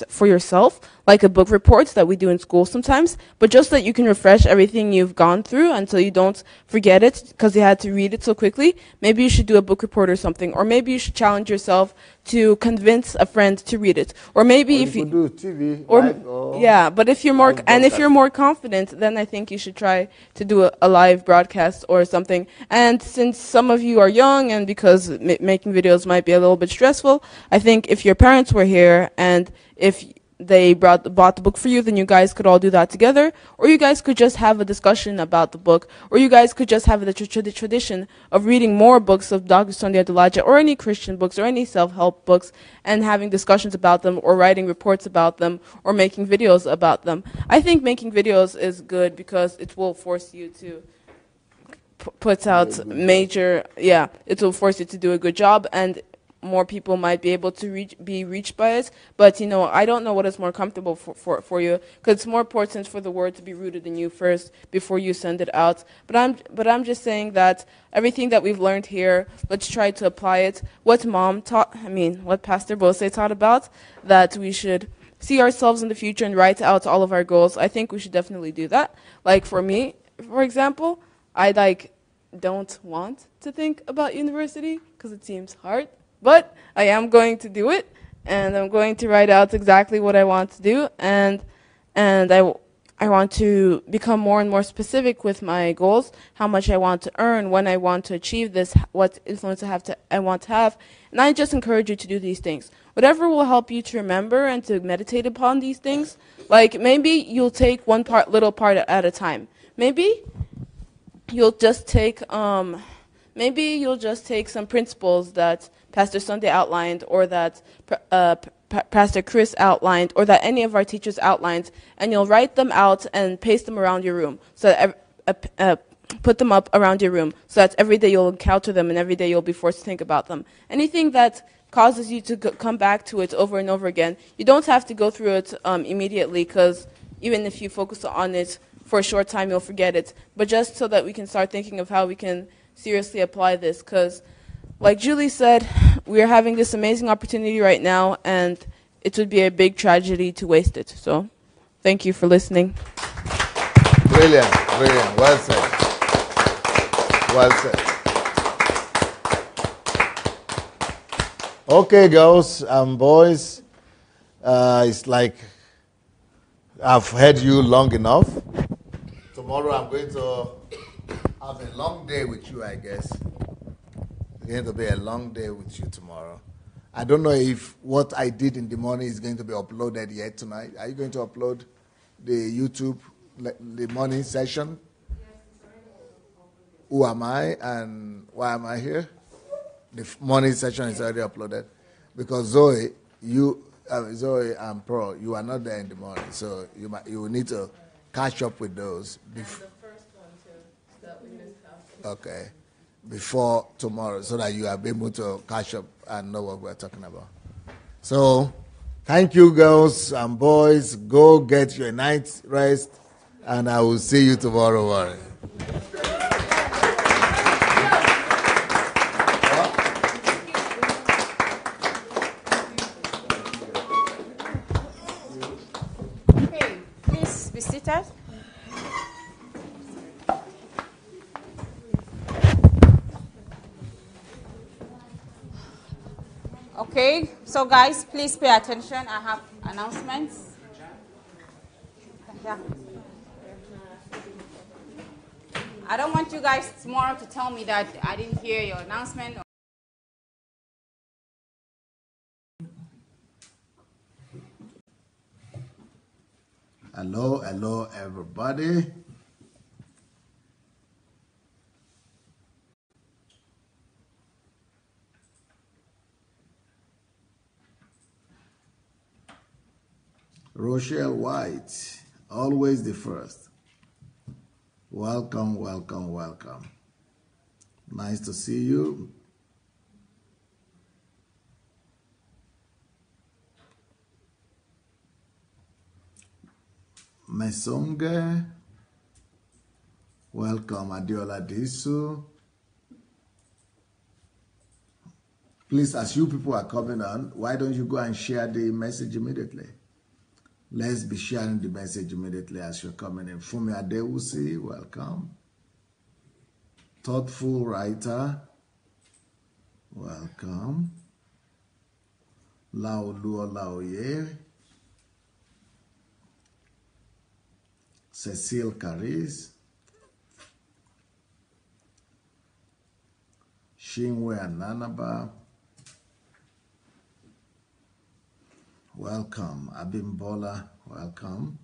Speaker 6: for yourself, like a book report that we do in school sometimes, but just that you can refresh everything you've gone through until you don't forget it because you had to read it so quickly. Maybe you should do a book report or something, or maybe you should challenge yourself to convince a friend to read it, or maybe if you
Speaker 1: do TV,
Speaker 6: yeah. But if you're more confident, then I think you should try to do a live broadcast or something. And since some of you are young, and because making videos might be a little bit stressful, I think if your parents were here and if they bought the book for you, then you guys could all do that together, or you guys could just have a discussion about the book, or you guys could just have the tradition of reading more books of Dr. Sunday Adelaja, or any Christian books, or any self-help books, and having discussions about them, or writing reports about them, or making videos about them. I think making videos is good because it will force you to put out it will force you to do a good job, and more people might be able to be reached by it. But I don't know what is more comfortable for you, because it's more important for the word to be rooted in you first before you send it out. But I'm just saying that everything that we've learned here, let's try to apply it. What Pastor Bose taught about, that we should see ourselves in the future and write out all of our goals. I think we should definitely do that. Like for me, for example, I don't want to think about university because it seems hard. But I am going to do it, and I'm going to write out exactly what I want to do, and I want to become more and more specific with my goals, how much I want to earn, when I want to achieve this, what influence I want to have, and I just encourage you to do these things. Whatever will help you to remember and to meditate upon these things, like maybe you'll take little part at a time. Maybe you'll just take some principles that Pastor Sunday outlined, or that Pastor Chris outlined, or that any of our teachers outlined, and you'll write them out and paste them around your room, so that put them up around your room, so that every day you'll encounter them and every day you'll be forced to think about them. Anything that causes you to come back to it over and over again, you don't have to go through it immediately, because even if you focus on it for a short time, you'll forget it. But just so that we can start thinking of how we can seriously apply this, because like Julie said, we are having this amazing opportunity right now, and it would be a big tragedy to waste it. So, thank you for listening.
Speaker 1: Brilliant, brilliant. Well said. Well said. Okay, girls and boys, it's like I've heard you long enough. Tomorrow I'm going to have a long day with you, I guess. It's going to be a long day with you tomorrow. I don't know if what I did in the morning is going to be uploaded yet tonight. Are you going to upload the YouTube, the morning session? Who am I and why am I here? The morning session is already uploaded. Because Zoe and Pro, you are not there in the morning, so you will need to catch up with those.
Speaker 12: And the first one too, that we missed out.
Speaker 1: Okay. Before tomorrow, so that you are able to catch up and know what we're talking about. So, thank you, girls and boys. Go get your night's rest, and I will see you tomorrow morning.
Speaker 13: Okay, please be seated. Okay, so guys, please pay attention. I have announcements. Yeah. I don't want you guys tomorrow to tell me that I didn't hear your announcement.
Speaker 1: Hello, everybody. Rochelle White, always the first. Welcome, welcome, welcome. Nice to see you. Mesonge, welcome. Adiola Disu. Please, as you people are coming on, why don't you go and share the message immediately? Let's be sharing the message immediately as you're coming in. Fumi Adewusi, welcome. Thoughtful writer, welcome. Laoluo Laoye. Cecile Caris. Shinwe Ananaba. welcome. Abimbola, welcome.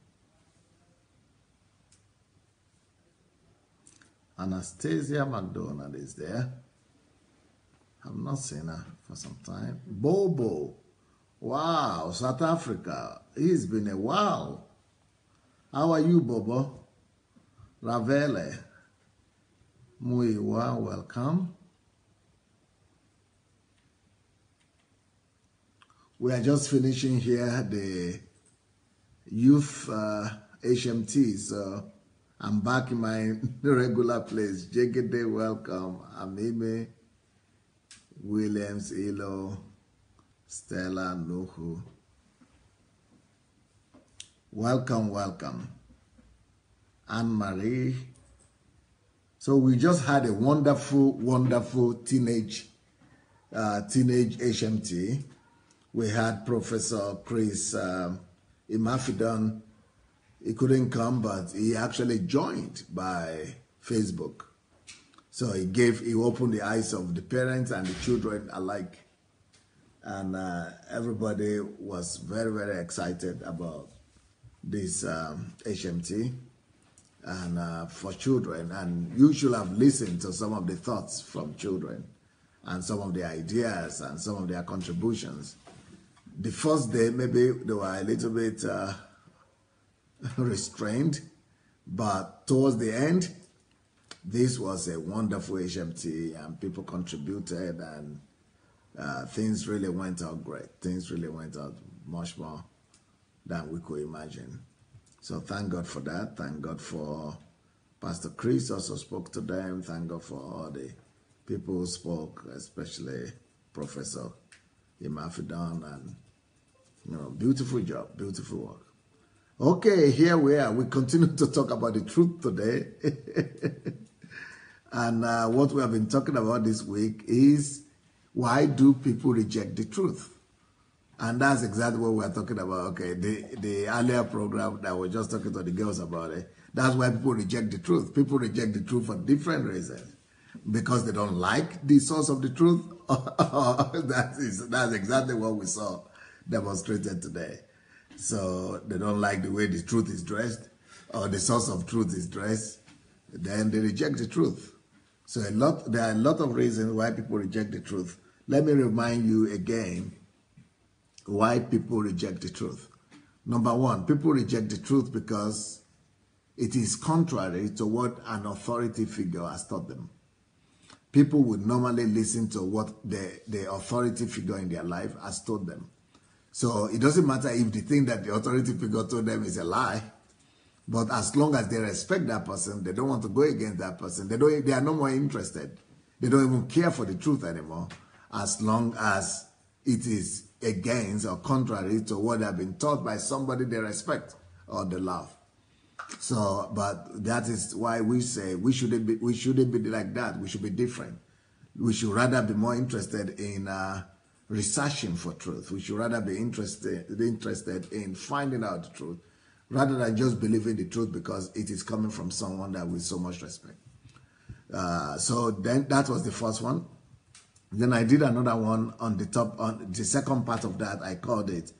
Speaker 1: Anastasia McDonald is there. I've not seen her for some time. Bobo, wow, South Africa. It's been a while. How are you, Bobo? Ravele, Muiwa, welcome. We are just finishing here the youth HMT, so I'm back in my regular place. Jegede, welcome. Amime, Williams, Ilo, Stella, Nuhu. Welcome, welcome. Anne-Marie. So we just had a wonderful, wonderful teenage HMT. We had Professor Chris Imafidon. He couldn't come, but he actually joined by Facebook. So he opened the eyes of the parents and the children alike. And everybody was very, very excited about this HMT and for children. And you should have listened to some of the thoughts from children and some of the ideas and some of their contributions. The first day, maybe they were a little bit restrained, but towards the end, this was a wonderful HMT and people contributed and things really went out great. Things really went out much more than we could imagine. So thank God for that. Thank God for Pastor Chris also spoke to them. Thank God for all the people who spoke, especially Professor Imafidon, and beautiful job, beautiful work. Okay, here we are. We continue to talk about the truth today. And what we have been talking about this week is why do people reject the truth? And that's exactly what we're talking about. Okay, the earlier program that we're just talking to the girls about it, that's why people reject the truth. People reject the truth for different reasons. Because they don't like the source of the truth. That's exactly what we saw demonstrated today. So they don't like the way the truth is dressed or the source of truth is dressed, then they reject the truth. So there are a lot of reasons why people reject the truth. Let me remind you again why people reject the truth. Number one, people reject the truth because it is contrary to what an authority figure has taught them. People would normally listen to what the authority figure in their life has told them. So it doesn't matter if the thing that the authority figure told them is a lie, but as long as they respect that person, they don't want to go against that person. They are no more interested. They don't even care for the truth anymore, as long as it is against or contrary to what they have been taught by somebody they respect or they love. So, but that is why we say we shouldn't be like that. We should be different. We should rather be more interested in researching for truth. We should rather be interested in finding out the truth, rather than just believing the truth because it is coming from someone that we so much respect. So then that was the first one. Then I did another one on the second part of that. I called it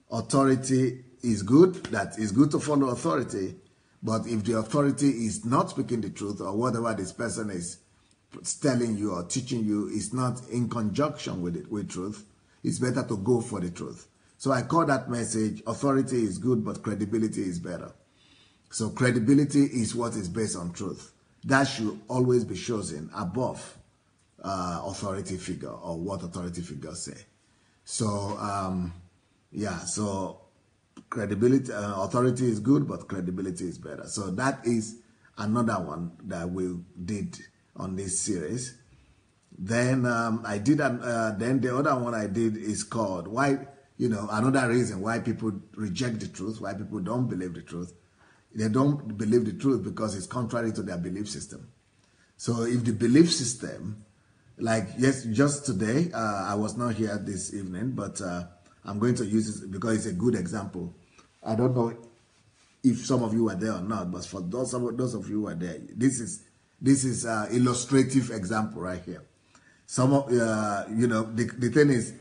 Speaker 1: authority is good. That is good to follow authority. But if the authority is not speaking the truth, or whatever this person is telling you or teaching you is not in conjunction with truth, it's better to go for the truth. So I call that message, authority is good, but credibility is better. So credibility is what is based on truth. That should always be chosen above authority figure or what authority figures say. So, so credibility, authority is good, but credibility is better. So that is another one that we did on this series. Then then the other one I did is called why, another reason why people reject the truth, why people don't believe the truth. They don't believe the truth because it's contrary to their belief system. So if the belief system, just today, I was not here this evening, but I'm going to use it because it's a good example. I don't know if some of you were there or not, but for those of you who are there, this is illustrative example right here. Some of the thing is,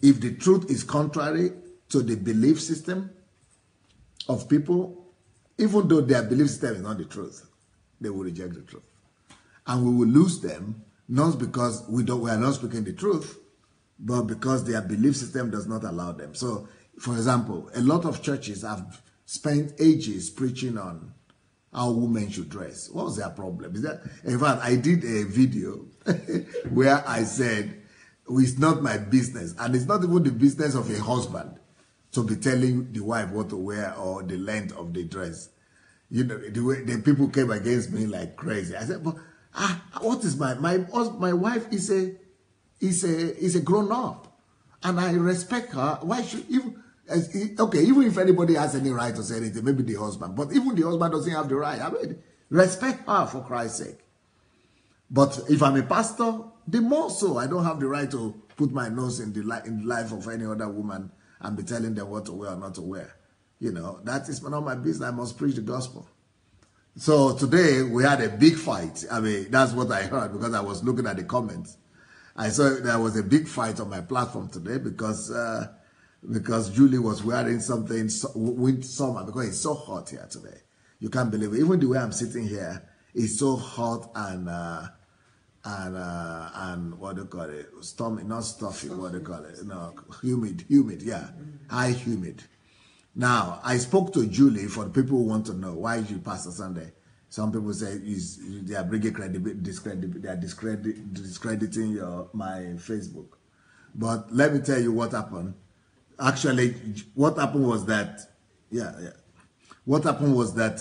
Speaker 1: if the truth is contrary to the belief system of people, even though their belief system is not the truth, they will reject the truth. And we will lose them, not because we are not speaking the truth, but because their belief system does not allow them. So, for example, a lot of churches have spent ages preaching on how women should dress. What was their problem? In fact, I did a video where I said, it's not my business, and it's not even the business of a husband to be telling the wife what to wear or the length of the dress. You know, the people came against me like crazy. I said, but what is my wife is a grown up, and I respect her. Why should even if anybody has any right to say anything, maybe the husband, but even the husband doesn't have the right. I mean, respect her for Christ's sake. But if I'm a pastor, the more so, I don't have the right to put my nose in the life of any other woman and be telling them what to wear or not to wear. You know, that is not my business. I must preach the gospel. So today we had a big fight. I mean, that's what I heard because I was looking at the comments. I saw there was a big fight on my platform today because Julie was wearing something with summer because it's so hot here today. You can't believe it. Even the way I'm sitting here, it's so hot and what do you call it? Stormy, not stuffy. What do you call it? No, humid. Yeah, high humid. Now I spoke to Julie for the people who want to know why is you Pastor Sunday. Some people say they are bringing they are discrediting my Facebook. But let me tell you what happened. Actually, what happened was that, what happened was that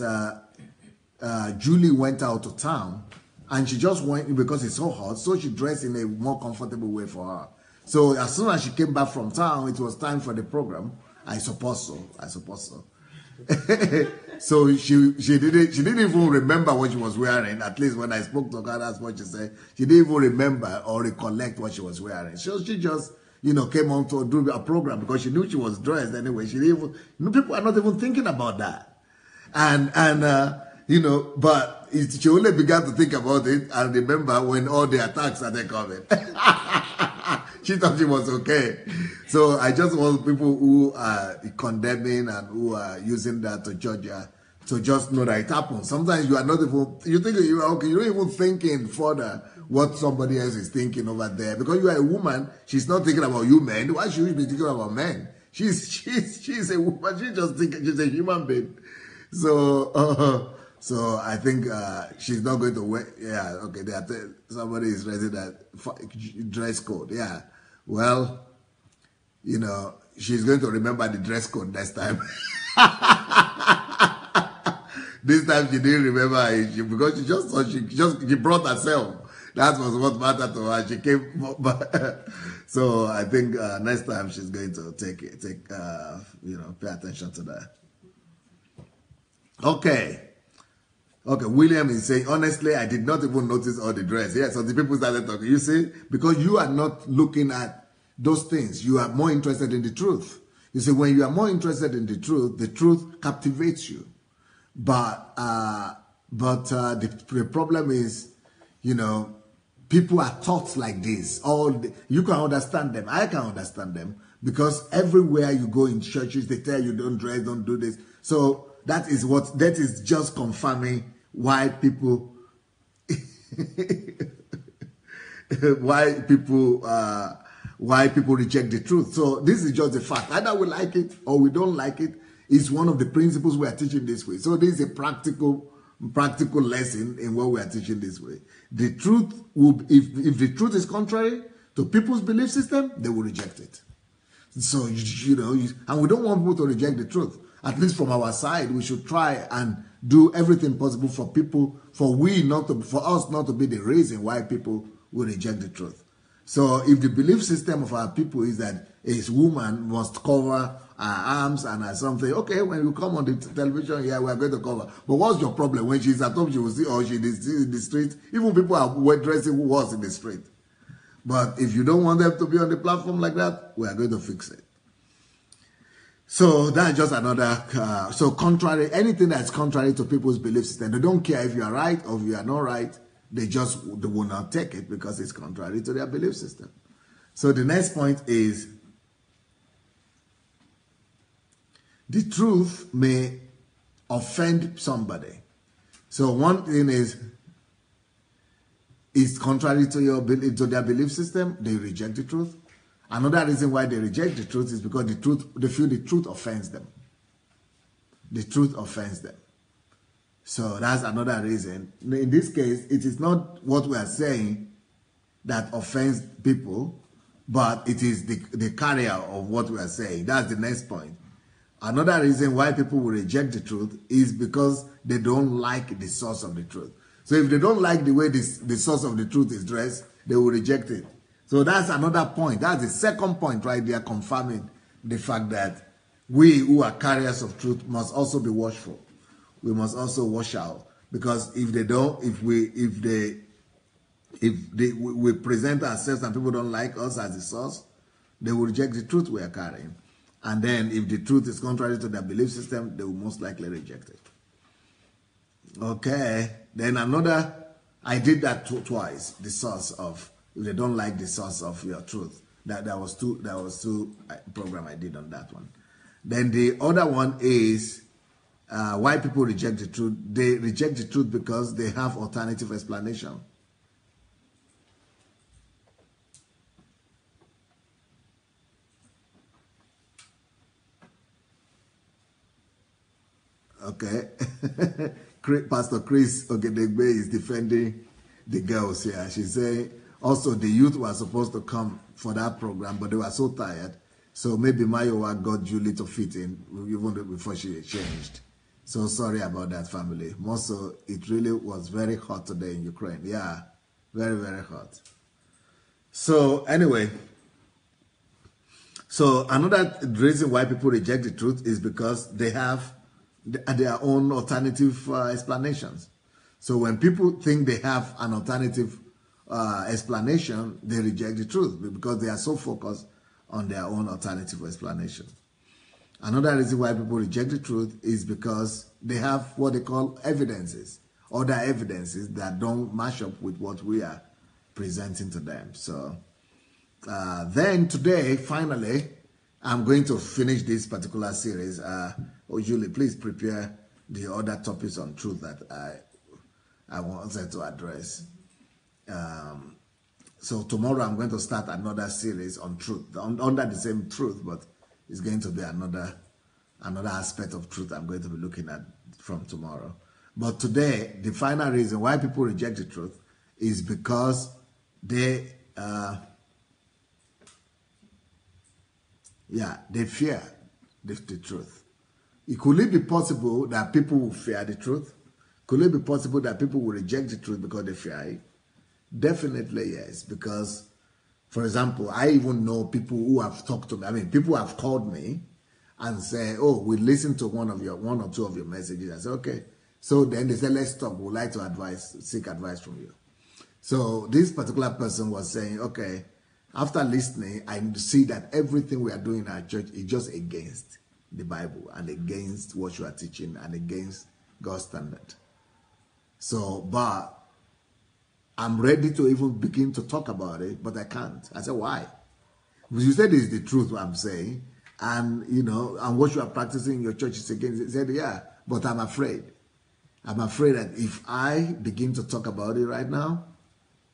Speaker 1: Julie went out to town, and she just went because it's so hot, so she dressed in a more comfortable way for her. So as soon as she came back from town, it was time for the program. I suppose so. So she didn't even remember what she was wearing. At least when I spoke to her, that's what she said. She didn't even remember or recollect what she was wearing. So she just, came on to do a program because she knew she was dressed anyway. She didn't even, people are not even thinking about that. But she only began to think about it and remember when all the attacks started coming. She thought she was okay. So I just want people who are condemning and who are using that to judge her to just know that it happens. Sometimes you are not even, you think you are okay, you're not even thinking further what somebody else is thinking over there. Because you are a woman, she's not thinking about you men. Why should you be thinking about men? She's a woman, she's a human being. So I think she's not going to wear, somebody is raising that dress code, Well, she's going to remember the dress code next time. This time she didn't remember it because she just thought she brought herself. That was what mattered to her. She came, so I think next time she's going to pay attention to that. Okay, William is saying, honestly, I did not even notice all the dress. Yeah, so the people started talking. You see, because you are not looking at those things. You are more interested in the truth. You see, when you are more interested in the truth captivates you. But the problem is, people are taught like this. You can understand them. I can understand them because everywhere you go in churches, they tell you don't dress, don't do this. So that is just confirming why people why people reject the truth. So this is just a fact. Either we like it or we don't like it. It's one of the principles we are teaching this way. So this is a practical lesson in what we are teaching this way. The truth will, if the truth is contrary to people's belief system, they will reject it. So and we don't want people to reject the truth. At least from our side, we should try and do everything possible for us not to be the reason why people will reject the truth. So if the belief system of our people is that a woman must cover her arms and something, okay, when you come on the television, we are going to cover. But what's your problem? When she's at home, she will see, or she is in the street. Even people are dressing worse in the street. But if you don't want them to be on the platform like that, we are going to fix it. So that's just another, anything that's contrary to people's belief system, they don't care if you are right or if you are not right, they will not take it because it's contrary to their belief system. So the next point is, the truth may offend somebody. So one thing is contrary to their belief system, they reject the truth. Another reason why they reject the truth is because they feel the truth offends them. The truth offends them. So that's another reason. In this case, it is not what we are saying that offends people, but it is the carrier of what we are saying. That's the next point. Another reason why people will reject the truth is because they don't like the source of the truth. So if they don't like the way the source of the truth is dressed, they will reject it. So that's another point. That's the second point right there, confirming the fact that we who are carriers of truth must also be watchful. We must also watch out, because if we present ourselves and people don't like us as the source, they will reject the truth we are carrying. And then if the truth is contrary to their belief system, they will most likely reject it. Okay. Then I did that twice, the source of, if they don't like the source of your truth. That was two program I did on that one. Then the other one is why people reject the truth. They reject the truth because they have alternative explanation. Okay. Pastor Chris Ogedegbe is defending the girls here. She's saying also the youth were supposed to come for that program, but they were so tired. So maybe Mayowa got Julie to fit in even before she changed. So sorry about that, family. More so, it really was very hot today in Ukraine. Yeah, very, very hot. So anyway, so another reason why people reject the truth is because they have their own alternative explanations. So when people think they have an alternative explanation, they reject the truth because they are so focused on their own alternative explanation. Another reason why people reject the truth is because they have what they call evidences, other evidences that don't match up with what we are presenting to them. So then today, finally, I'm going to finish this particular series. Julie, please prepare the other topics on truth that I wanted to address. So tomorrow I'm going to start another series on truth, under the same truth, but it's going to be another aspect of truth I'm going to be looking at from tomorrow. But today, the final reason why people reject the truth is because they fear the truth. Could it be possible that people will fear the truth? Could it be possible that people will reject the truth because they fear it? Definitely yes, because, for example, I even know people who have talked to me. I mean, people have called me and say, oh, we listened to one or two of your messages. I said, okay. So then they said, let's talk. We'd like to seek advice from you. So this particular person was saying, okay, after listening, I see that everything we are doing in our church is just against the Bible and against what you are teaching and against God's standard. So, but I'm ready to even begin to talk about it, but I can't. I said, why? Because you said it's the truth what I'm saying, and and what you are practicing in your church is against it. He said, yeah, but I'm afraid. I'm afraid that if I begin to talk about it right now,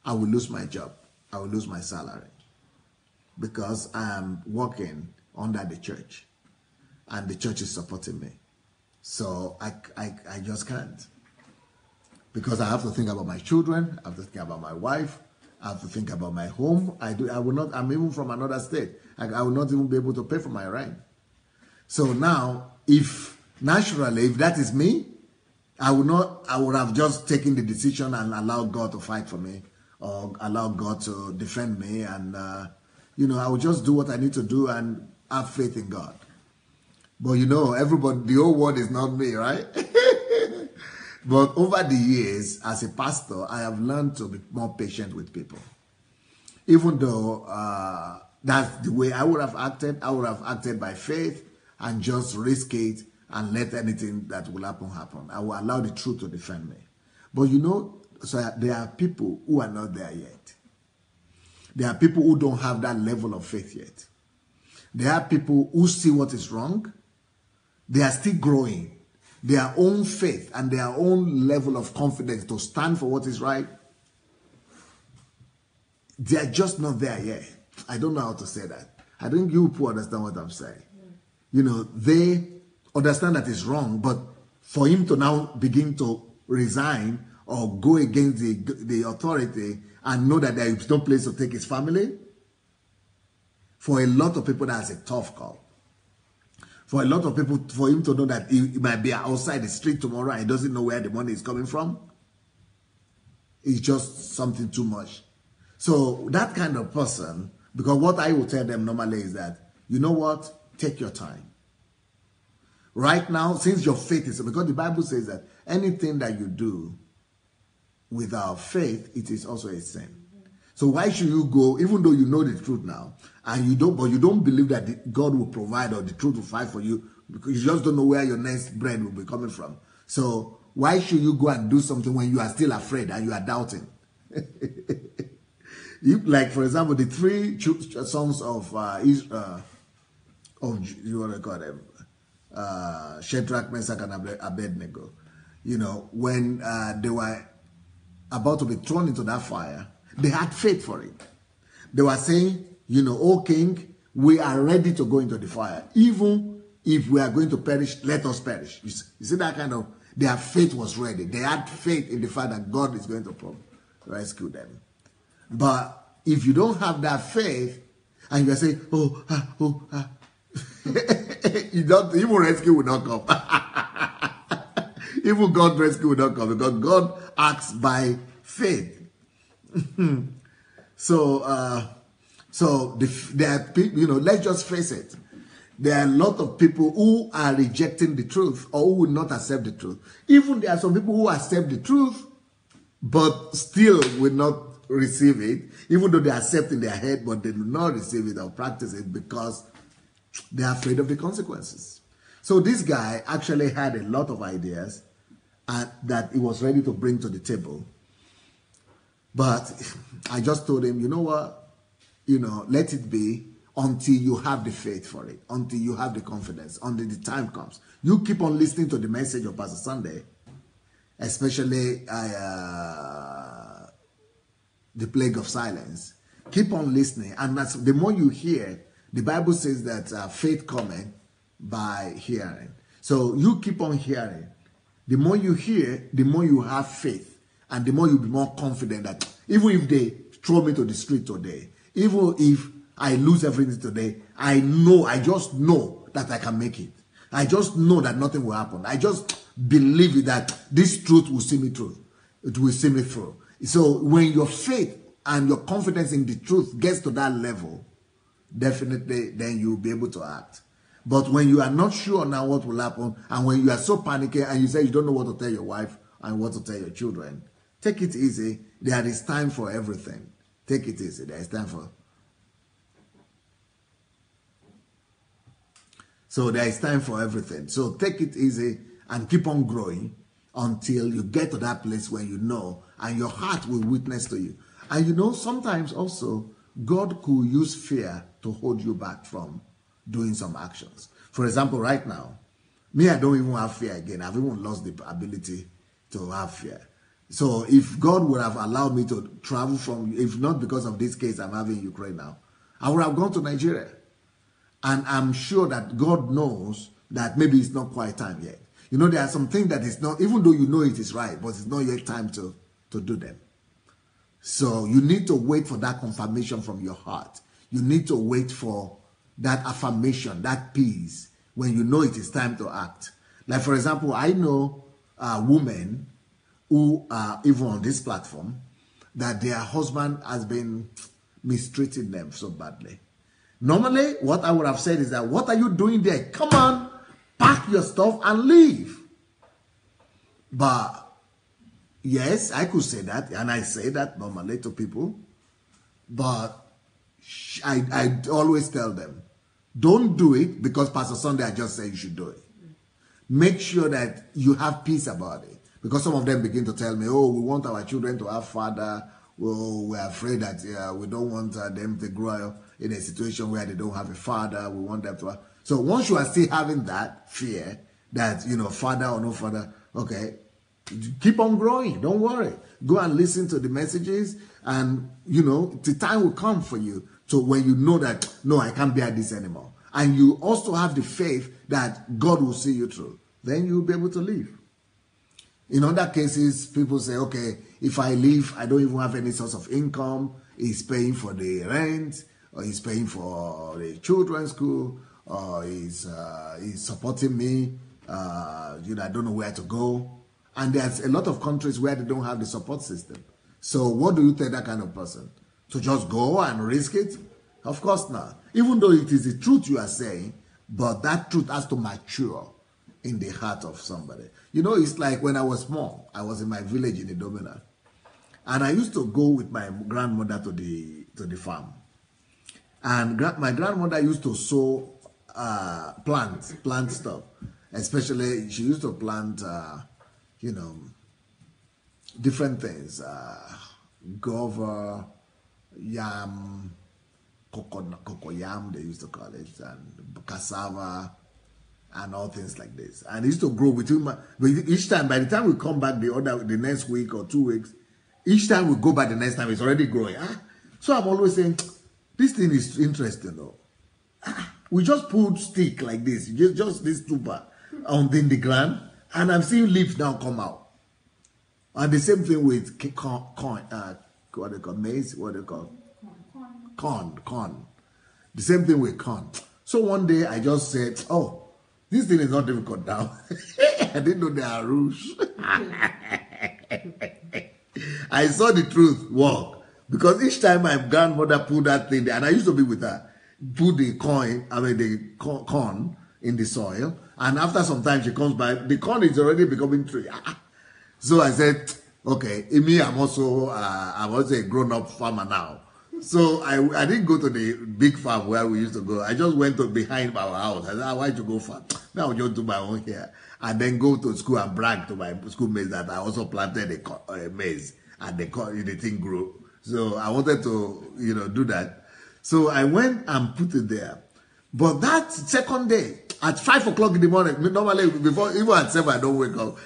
Speaker 1: I will lose my job. I will lose my salary. Because I am working under the church. And the church is supporting me. So I just can't. Because I have to think about my children, I have to think about my wife, I have to think about my home. I'm even from another state. I will not even be able to pay for my rent. So now, if that is me, I would have just taken the decision and allowed God to fight for me, or allow God to defend me, and I will just do what I need to do and have faith in God. But everybody, the whole world is not me, right? But over the years, as a pastor, I have learned to be more patient with people. Even though that's the way I would have acted by faith and just risk it and let anything that will happen. I will allow the truth to defend me. But so there are people who are not there yet. There are people who don't have that level of faith yet. There are people who see what is wrong. they are still growing. Their own faith and their own level of confidence to stand for what is right, they are just not there yet. I don't know how to say that. I think you people understand what I'm saying. You know, they understand that it's wrong, but for him to now begin to resign or go against the authority and know that there is no place to take his family, for a lot of people, that's a tough call. For a lot of people, for him to know that he might be outside the street tomorrow and he doesn't know where the money is coming from, it's just something too much. So that kind of person, because what I will tell them normally is that, you know what, take your time. Right now, since your faith is, because the Bible says that anything that you do without faith, it is also a sin. So why should you go, even though you know the truth now, and you don't, but you don't believe that God will provide or the truth will fight for you, because you just don't know where your next bread will be coming from. So why should you go and do something when you are still afraid and you are doubting? Like, for example, the three sons of Israel, you want to call them, Shadrach, Meshach, and Abednego. You know, when they were about to be thrown into that fire, they had faith for it. They were saying, you know, O king, we are ready to go into the fire. Even if we are going to perish, let us perish. You see that kind of, their faith was ready. They had faith in the fact that God is going to rescue them. But if you don't have that faith, and you are saying, you don't, even rescue will not come. Even God's rescue will not come, because God acts by faith. So there are people, you know, let's just face it. There are a lot of people who are rejecting the truth or who will not accept the truth. Even there are some people who accept the truth, but still will not receive it, even though they accept in their head, but they do not receive it or practice it because they are afraid of the consequences. So this guy actually had a lot of ideas that he was ready to bring to the table. But I just told him, you know what? You know, let it be until you have the faith for it, until you have the confidence, until the time comes. You keep on listening to the message of Pastor Sunday, especially the plague of silence. Keep on listening. And that's, the more you hear, the Bible says that faith cometh by hearing. So you keep on hearing. The more you hear, the more you have faith. And the more you'll be more confident that even if they throw me to the street today, even if I lose everything today, I just know that I can make it. I just know that nothing will happen. I just believe that this truth will see me through. It will see me through. So when your faith and your confidence in the truth gets to that level, definitely then you'll be able to act. But when you are not sure now what will happen, and when you are so panicky and you say you don't know what to tell your wife and what to tell your children, take it easy. There is time for everything. Take it easy. There is time for. So there is time for everything. So take it easy and keep on growing until you get to that place where you know, and your heart will witness to you. And you know, sometimes also, God could use fear to hold you back from doing some actions. For example, right now, me, I don't even have fear again. I've even lost the ability to have fear. So if God would have allowed me to travel from, if not because of this case I'm having in Ukraine now, I would have gone to Nigeria. And I'm sure that God knows that maybe it's not quite time yet. You know, there are some things that is not, even though you know it is right, but it's not yet time to do them. So you need to wait for that confirmation from your heart. You need to wait for that affirmation, that peace, when you know it is time to act. Like, for example, I know women who are even on this platform, that their husband has been mistreating them so badly. Normally, what I would have said is that, what are you doing there? Come on, pack your stuff and leave. But yes, I could say that, and I say that normally to people. But I always tell them, don't do it because Pastor Sunday I just said you should do it. Make sure that you have peace about it. Because some of them begin to tell me, oh, we want our children to have father. Well, we're afraid that we don't want them to grow up in a situation where they don't have a father. We want them to have. So once you are still having that fear that, father or no father, okay, keep on growing. Don't worry. Go and listen to the messages, and, the time will come for you to when you know that, no, I can't bear this anymore. And you also have the faith that God will see you through. Then you'll be able to leave. In other cases, people say, okay, if I leave, I don't even have any source of income. He's paying for the rent, or he's paying for the children's school, or he's supporting me. I don't know where to go. And there's a lot of countries where they don't have the support system. So what do you tell that kind of person? To just go and risk it? Of course not. Even though it is the truth you are saying, but that truth has to mature in the heart of somebody. It's like when I was small, I was in my village in Idomena, and I used to go with my grandmother to the farm. And my grandmother used to sow plant stuff. Especially, she used to plant, different things. Guava, yam, cocoyam, they used to call it, and cassava, and all things like this. And it used to grow between each time. By the time we come back the next week or 2 weeks, each time we go back the next time, it's already growing. So I'm always saying, this thing is interesting though. We just put stick like this, just this tuber in the ground, and I'm seeing leaves now come out. And the same thing with corn, what they call maize, what they call corn. The same thing with corn. So one day I just said, oh, this thing is not difficult now. I didn't know there are rules. I saw the truth work, because each time my grandmother put that thing there, and I used to be with her, put the corn in the soil, and after some time she comes back, the corn is already becoming tree. So I said, okay, me, I'm also a grown-up farmer now. So I didn't go to the big farm where we used to go. I just went to behind our house. I said, why don't you go farm? Now I'll just do my own here. And then go to school and brag to my schoolmates that I also planted a maize, and the thing grew. So I wanted to, do that. So I went and put it there. But that second day, at 5 o'clock in the morning, normally even at 7, I don't wake up.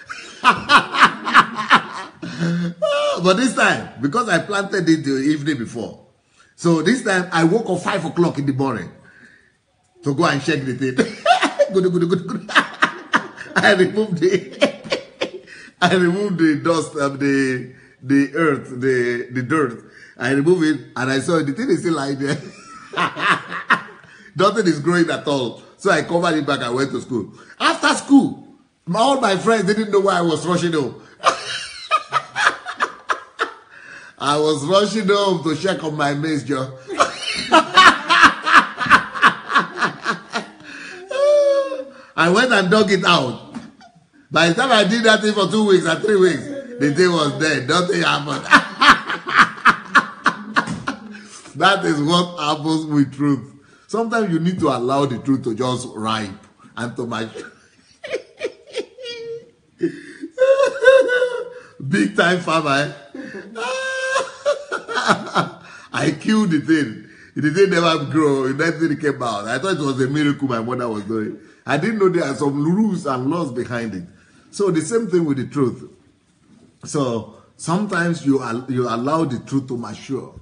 Speaker 1: But this time, because I planted it the evening before, so this time I woke up 5 o'clock in the morning to go and check the thing. Good. I removed the dust of the earth, the dirt. I removed it, and I saw the thing is still lying there. Nothing is growing at all. So I covered it back and went to school. After school, all my friends didn't know why I was rushing home. I was rushing home to check on my maize, Joe. I went and dug it out. By the time I did that thing for 2 weeks and 3 weeks, the thing was dead. Nothing happened. That is what happens with truth. Sometimes you need to allow the truth to just ripe and to mature. Big time farmer. I killed the thing. The thing never grew. Nothing came out. I thought it was a miracle my mother was doing. I didn't know there are some rules and laws behind it. So the same thing with the truth. So sometimes you allow the truth to mature.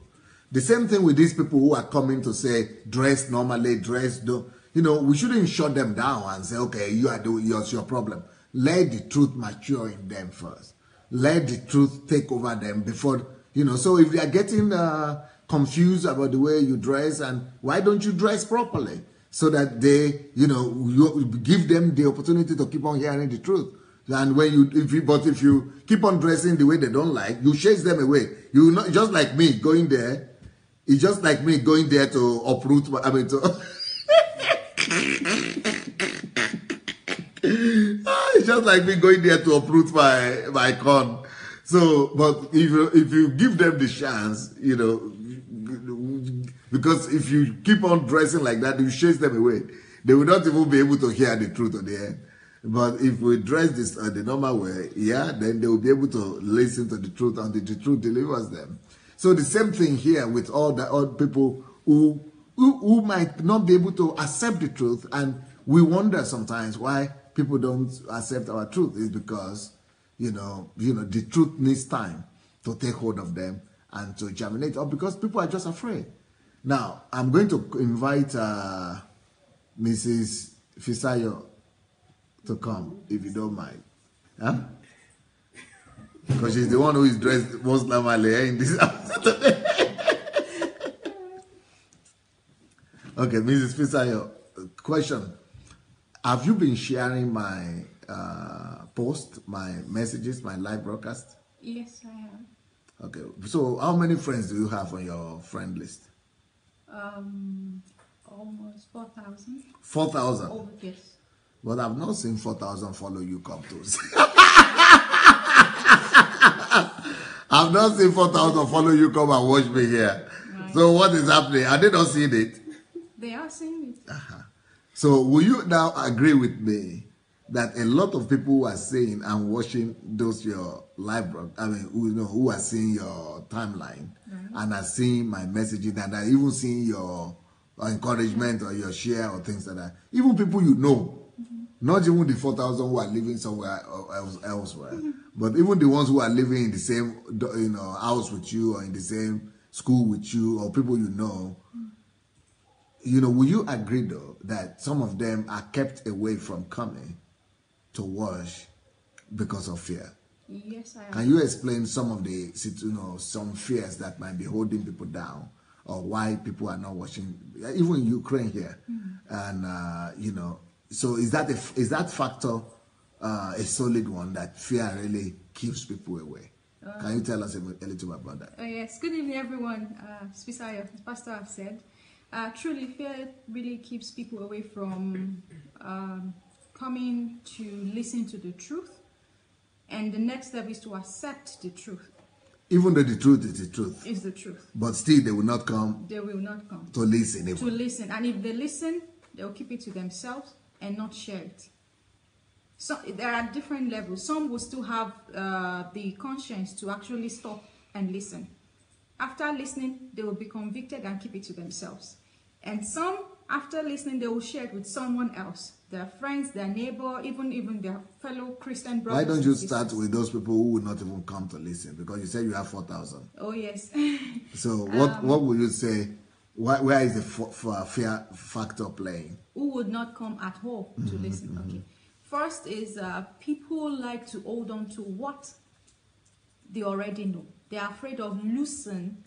Speaker 1: The same thing with these people who are coming to say, dress normally, we shouldn't shut them down and say, okay, it's your problem. Let the truth mature in them first. Let the truth take over them before, so if they are getting confused about the way you dress, and why don't you dress properly? So that they, you give them the opportunity to keep on hearing the truth. And if you keep on dressing the way they don't like, you chase them away. Just like me going there. It's just like me going there to uproot. It's just like me going there to uproot my corn. So, but if you give them the chance, because if you keep on dressing like that, you chase them away. They will not even be able to hear the truth on the end. But if we dress this the normal way, then they will be able to listen to the truth, and the truth delivers them. So the same thing here with all people who who might not be able to accept the truth, and we wonder sometimes why people don't accept our truth. Is because the truth needs time to take hold of them and to germinate, or because people are just afraid. Now, I'm going to invite Mrs. Fisayo to come, if you don't mind. Huh? Because she's the one who is dressed most normally in this house today. Okay, Mrs. Fisayo, question. Have you been sharing my post, my messages, my live broadcast?
Speaker 14: Yes, I have.
Speaker 1: Okay, so how many friends do you have on your friend list?
Speaker 14: Almost 4,000.
Speaker 1: 4,000?
Speaker 14: Oh, yes.
Speaker 1: But I've not seen 4,000 follow you come to. I've not seen 4,000 follow you come and watch me here. Right. So what is happening? Are they not seeing it?
Speaker 14: They are seeing it.
Speaker 1: So will you now agree with me that a lot of people who are seeing and watching those your live broadcast, who are seeing your timeline and are seeing my messages and are even seeing your encouragement or your share or things like that, even people you know, not even the 4,000 who are living somewhere elsewhere, but even the ones who are living in the same house with you or in the same school with you or people you know, will you agree though that some of them are kept away from coming to wash because of fear?
Speaker 14: Yes, I am.
Speaker 1: Can you explain some of the some fears that might be holding people down, or why people are not washing, even in Ukraine here? And so is that factor a solid one, that fear really keeps people away? Can you tell us a little bit about that?
Speaker 14: Yes. Good evening, everyone. Fisayo, as Pastor have said, truly fear really keeps people away from coming to listen to the truth, and the next step is to accept the truth.
Speaker 1: Even though the truth is the truth.
Speaker 14: Is the truth.
Speaker 1: But still they will not come.
Speaker 14: They will not come.
Speaker 1: To listen.
Speaker 14: To listen. And if they listen, they'll keep it to themselves and not share it. So there are different levels. Some will still have the conscience to actually stop and listen. After listening, they will be convicted and keep it to themselves. And some, after listening, they will share it with someone else, their friends, their neighbor, even their fellow Christian brothers.
Speaker 1: Why don't you start with those people who will not even come to listen? Because you said you have 4,000.
Speaker 14: Oh, yes.
Speaker 1: So what would you say? Where is the fear factor playing?
Speaker 14: Who would not come at all to listen? Okay. First is people like to hold on to what they already know. They are afraid of losing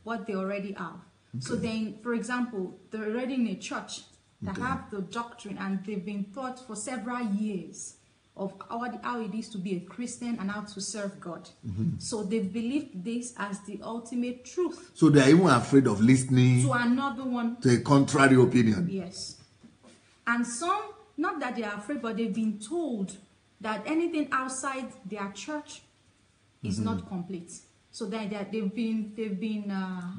Speaker 14: what they already have. So then, for example, they're already in a church that have the doctrine, and they've been taught for several years of how it is to be a Christian and how to serve God. So they've believed this as the ultimate truth.
Speaker 1: So they're even afraid of listening
Speaker 14: to another one,
Speaker 1: to a contrary opinion.
Speaker 14: Yes. And some, not that they are afraid, but they've been told that anything outside their church is not complete. So that they've been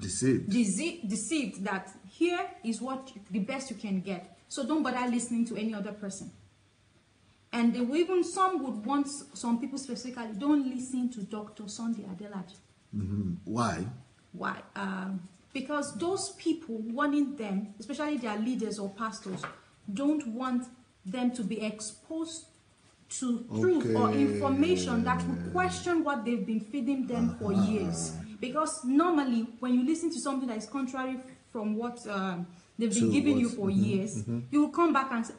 Speaker 14: deceived that here is what the best you can get. So don't bother listening to any other person. And they will even, some would want, some people specifically, don't listen to Dr. Sunday Adelaide.
Speaker 1: Why?
Speaker 14: Why? Because those people wanting them, especially their leaders or pastors, don't want them to be exposed to truth or information that will question what they've been feeding them for years. Because normally, when you listen to something that is contrary from what they've been giving you for years, you will come back and say,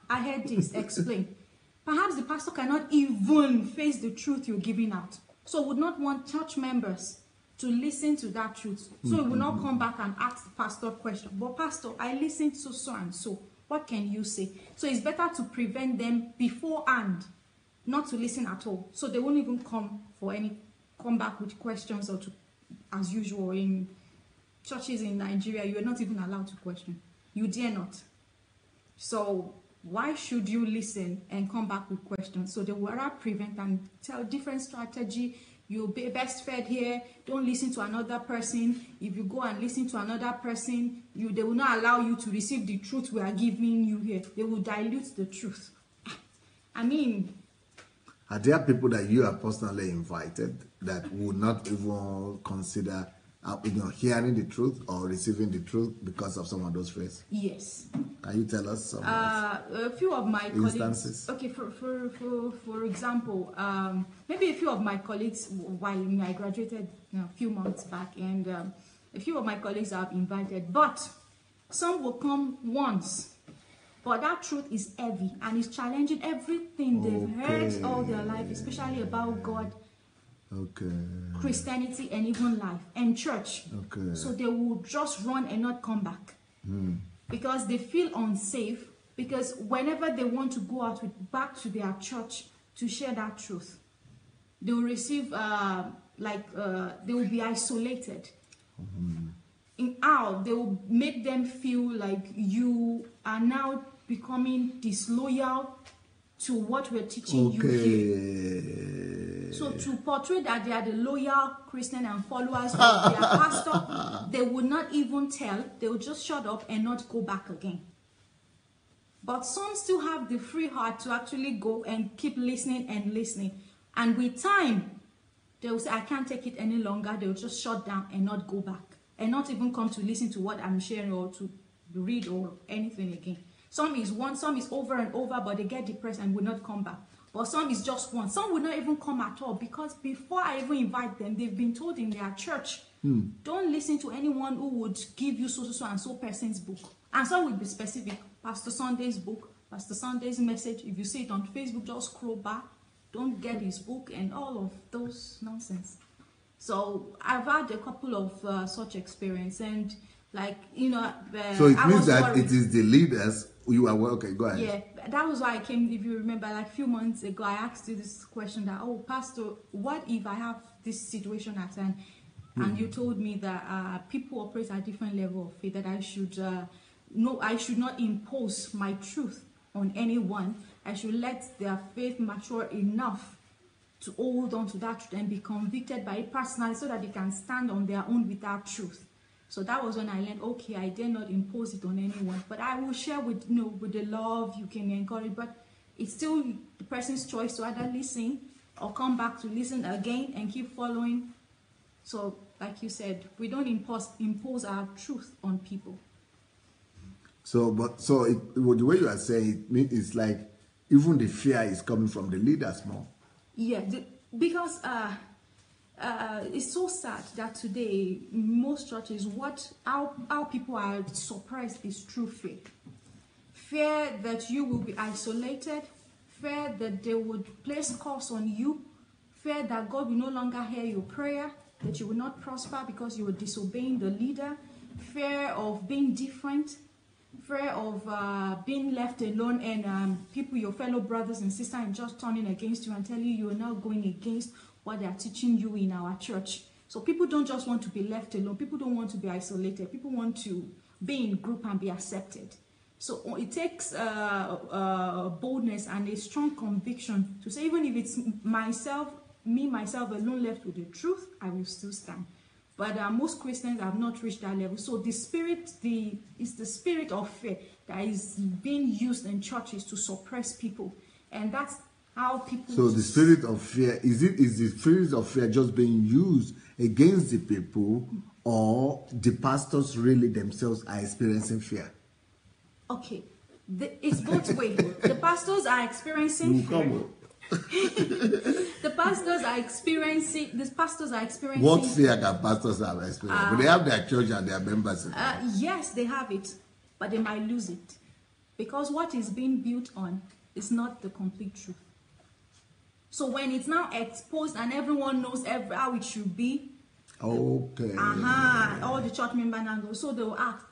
Speaker 14: I heard this, explain. Perhaps the pastor cannot even face the truth you're giving out. So would not want church members to listen to that truth. So he will not come back and ask the pastor question. But pastor, I listened to so and so. What can you say? So it's better to prevent them beforehand, not to listen at all. So they won't even come back with questions or as usual in churches in Nigeria, you are not even allowed to question. You dare not. So why should you listen and come back with questions? So they will rather prevent and tell different strategy. You'll be best fed here. Don't listen to another person. If you go and listen to another person, they will not allow you to receive the truth we are giving you here. They will dilute the truth. I mean,
Speaker 1: are there people that you have personally invited that would not even consider hearing the truth or receiving the truth because of some of those phrases?
Speaker 14: Yes.
Speaker 1: Can you tell us some
Speaker 14: a few of my
Speaker 1: instances?
Speaker 14: Colleagues, okay, for example, maybe a few of my colleagues, while I graduated a few months back, and a few of my colleagues I've invited, but some will come once. But that truth is heavy and it's challenging everything they've heard all their life, especially about God, Christianity, and even life and church. So they will just run and not come back because they feel unsafe. Because whenever they want to go out back to their church to share that truth, they will receive they will be isolated. They will make them feel like you are now becoming disloyal to what we're teaching you here. So to portray that they are the loyal Christian and followers of their pastor, they would not even tell. They will just shut up and not go back again. But some still have the free heart to actually go and keep listening and listening. And with time, they will say, I can't take it any longer. They will just shut down and not go back. And not even come to listen to what I'm sharing or to read or anything again. Some is one, some is over and over, but they get depressed and will not come back. But some is just one. Some will not even come at all because before I even invite them, they've been told in their church, don't listen to anyone who would give you so and so person's book. And some will be specific. Pastor Sunday's book, Pastor Sunday's message. If you see it on Facebook, just scroll back. Don't get his book and all of those nonsense. So I've had a couple of such experience, and
Speaker 1: so it means that worried. It is the leaders you are okay. Go ahead.
Speaker 14: Yeah, that was why I came. If you remember, like a few months ago, I asked you this question: that Pastor, what if I have this situation at hand? And you told me that people operate at different level of faith. That I should I should not impose my truth on anyone. I should let their faith mature enough to hold on to that truth and be convicted by it personally so that they can stand on their own with that truth. So that was when I learned, okay, I dare not impose it on anyone, but I will share with the love you can encourage, but it's still the person's choice to either listen or come back to listen again and keep following. So like you said, we don't impose our truth on people.
Speaker 1: So the way you are saying it, it's like even the fear is coming from the leaders more.
Speaker 14: Yeah, because it's so sad that today most churches, how people are suppressed is true fear. Fear that you will be isolated, fear that they would place curse on you, fear that God will no longer hear your prayer, that you will not prosper because you are disobeying the leader, fear of being different, fear of being left alone and people, your fellow brothers and sisters, and just turning against you and telling you are now going against what they are teaching you in our church. So people don't just want to be left alone. People don't want to be isolated. People want to be in a group and be accepted. So it takes boldness and a strong conviction to say, even if it's myself alone left with the truth, I will still stand. But most Christians have not reached that level. So the spirit, it's the spirit of fear that is being used in churches to suppress people, and that's how people.
Speaker 1: So the spirit of fear is the spirit of fear just being used against the people, or the pastors really themselves are experiencing fear?
Speaker 14: Okay, it's both ways. The pastors are experiencing fear. The pastors are experiencing.
Speaker 1: What fear can pastors have experienced? But they have their church and their members.
Speaker 14: Yes, they have it, but they might lose it because what is being built on is not the complete truth. So when it's now exposed and everyone knows how it should be,
Speaker 1: okay.
Speaker 14: All the church members now go. So they will ask,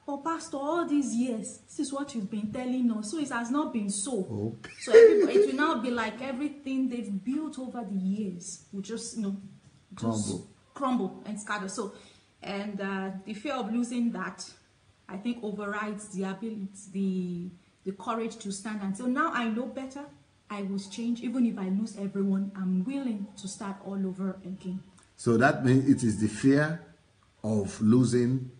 Speaker 14: but Pastor, all these years, this is what you've been telling us. So it has not been so.
Speaker 1: Okay.
Speaker 14: So it will now be like everything they've built over the years will just, crumble and scatter. So, and the fear of losing that, I think, overrides the ability, the courage to stand and say, now I know better. I will change. Even if I lose everyone, I'm willing to start all over again.
Speaker 1: So that means it is the fear of losing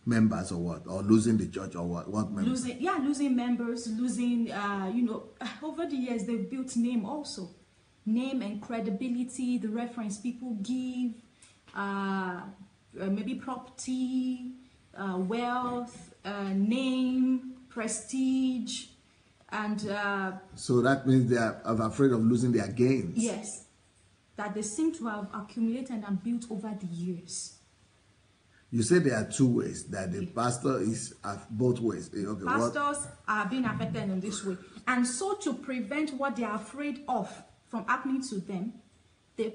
Speaker 1: members or what? Or losing the church or what? What members?
Speaker 14: Losing members, losing, over the years they've built name also. Name and credibility, the reference people give, maybe property, wealth, name, prestige, and
Speaker 1: so that means they are afraid of losing their gains.
Speaker 14: yes, that they seem to have accumulated and built over the years.
Speaker 1: You say there are two ways, that the pastor is both ways. Okay,
Speaker 14: Pastors are being affected in this way. And so to prevent what they are afraid of from happening to them, they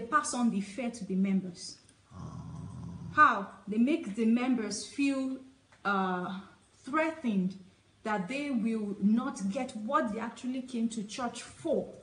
Speaker 14: pass on the fear to the members. How? They make the members feel threatened that they will not get what they actually came to church for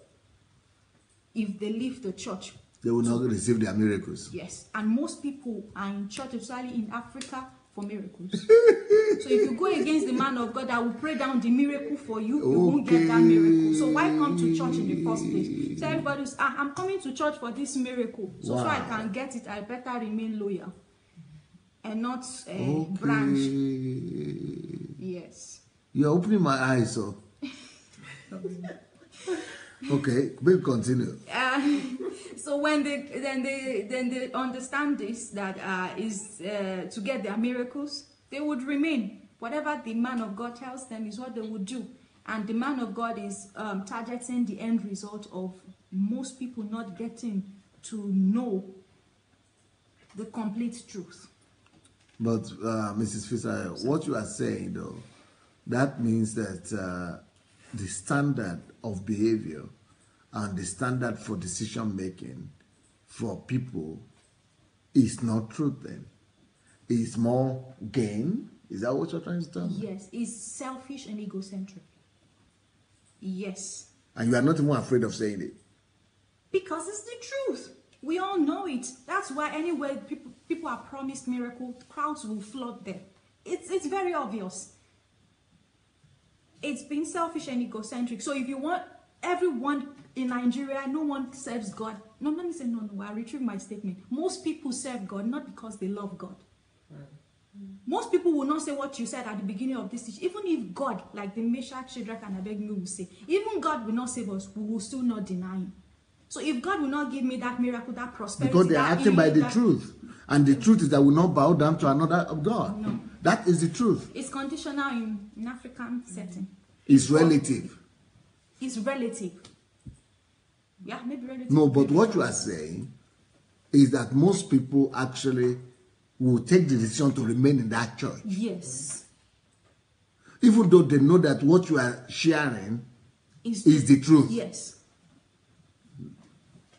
Speaker 14: if they leave the church.
Speaker 1: They will not receive their miracles.
Speaker 14: Yes, and most people are in church, especially in Africa, for miracles. So if you go against the man of God that will pray down the miracle for you, you won't get that miracle. So why come to church in the first place? So everybody's, I'm coming to church for this miracle. So, so I can get it, I better remain loyal and not branch. Yes.
Speaker 1: You're opening my eyes, so. Okay, we'll continue.
Speaker 14: So when they understand this, that is to get their miracles, they would remain. Whatever the man of God tells them is what they would do. And the man of God is targeting the end result of most people not getting to know the complete truth.
Speaker 1: But Mrs. Fisher, what you are saying though, that means that the standard of behavior and the standard for decision making for people is not truth then. It's more gain. Is that what you're trying to tell me?
Speaker 14: Yes, it's selfish and egocentric. Yes.
Speaker 1: And you are not even afraid of saying it?
Speaker 14: Because it's the truth. We all know it. That's why anywhere people are promised miracles, crowds will flood there. It's very obvious. It's being selfish and egocentric. So if you want everyone in Nigeria, no one serves God. No, let me say no, I retrieve my statement. Most people serve God not because they love God. Most people will not say what you said at the beginning of this teaching. Even if God, like the Meshach, Shadrach, and Abednego will say, even God will not save us, we will still not deny him. So if God will not give me that miracle, that prosperity,
Speaker 1: because they are acting by the truth. And the truth is that we will not bow down to another of God.
Speaker 14: No.
Speaker 1: That is the truth.
Speaker 14: It's conditional in African setting.
Speaker 1: It's relative.
Speaker 14: It's relative. Yeah, maybe relative.
Speaker 1: No, but what you are saying is that most people actually will take the decision to remain in that church.
Speaker 14: Yes.
Speaker 1: Even though they know that what you are sharing is the truth.
Speaker 14: Yes.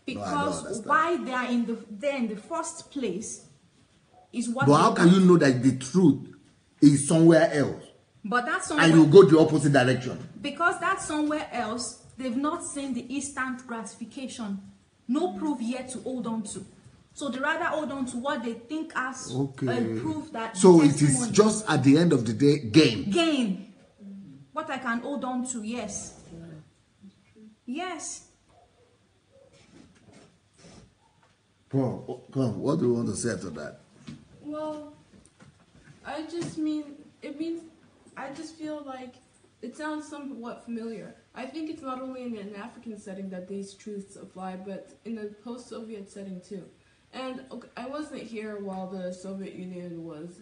Speaker 14: Because why they are in the first place is what.
Speaker 1: But how can you know that the truth is somewhere else?
Speaker 14: But that's somewhere.
Speaker 1: And you go the opposite direction.
Speaker 14: Because that's somewhere else, they've not seen the instant gratification. No proof yet to hold on to. So they rather hold on to what they think as a proof that.
Speaker 1: So it is just at the end of the day gain.
Speaker 14: Gain. What I can hold on to, yes. Yes.
Speaker 1: Paul, come, what do you want to say to that?
Speaker 6: Well, I just feel like it sounds somewhat familiar. I think it's not only in an African setting that these truths apply, but in the post-Soviet setting too. And I wasn't here while the Soviet Union was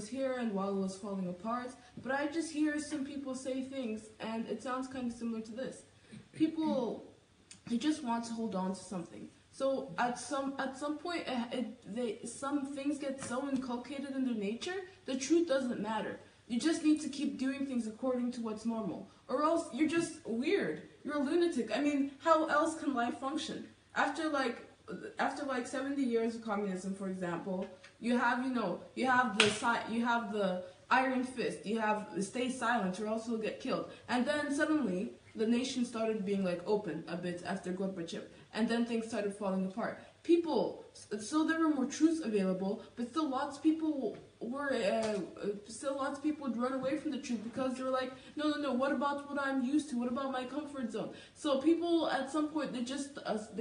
Speaker 6: here and while it was falling apart, but I just hear some people say things, and it sounds kind of similar to this. People, they just want to hold on to something. So at some point, some things get so inculcated in their nature, the truth doesn't matter. You just need to keep doing things according to what's normal, or else you're just weird. You're a lunatic. I mean, how else can life function? After like 70 years of communism, for example, you have the iron fist. You have stay silent or else you'll get killed. And then suddenly the nation started being like open a bit after Gorbachev. And then things started falling apart. So there were more truths available, but still lots of people would run away from the truth because they were like, no, what about what I'm used to? What about my comfort zone? So people at some point, they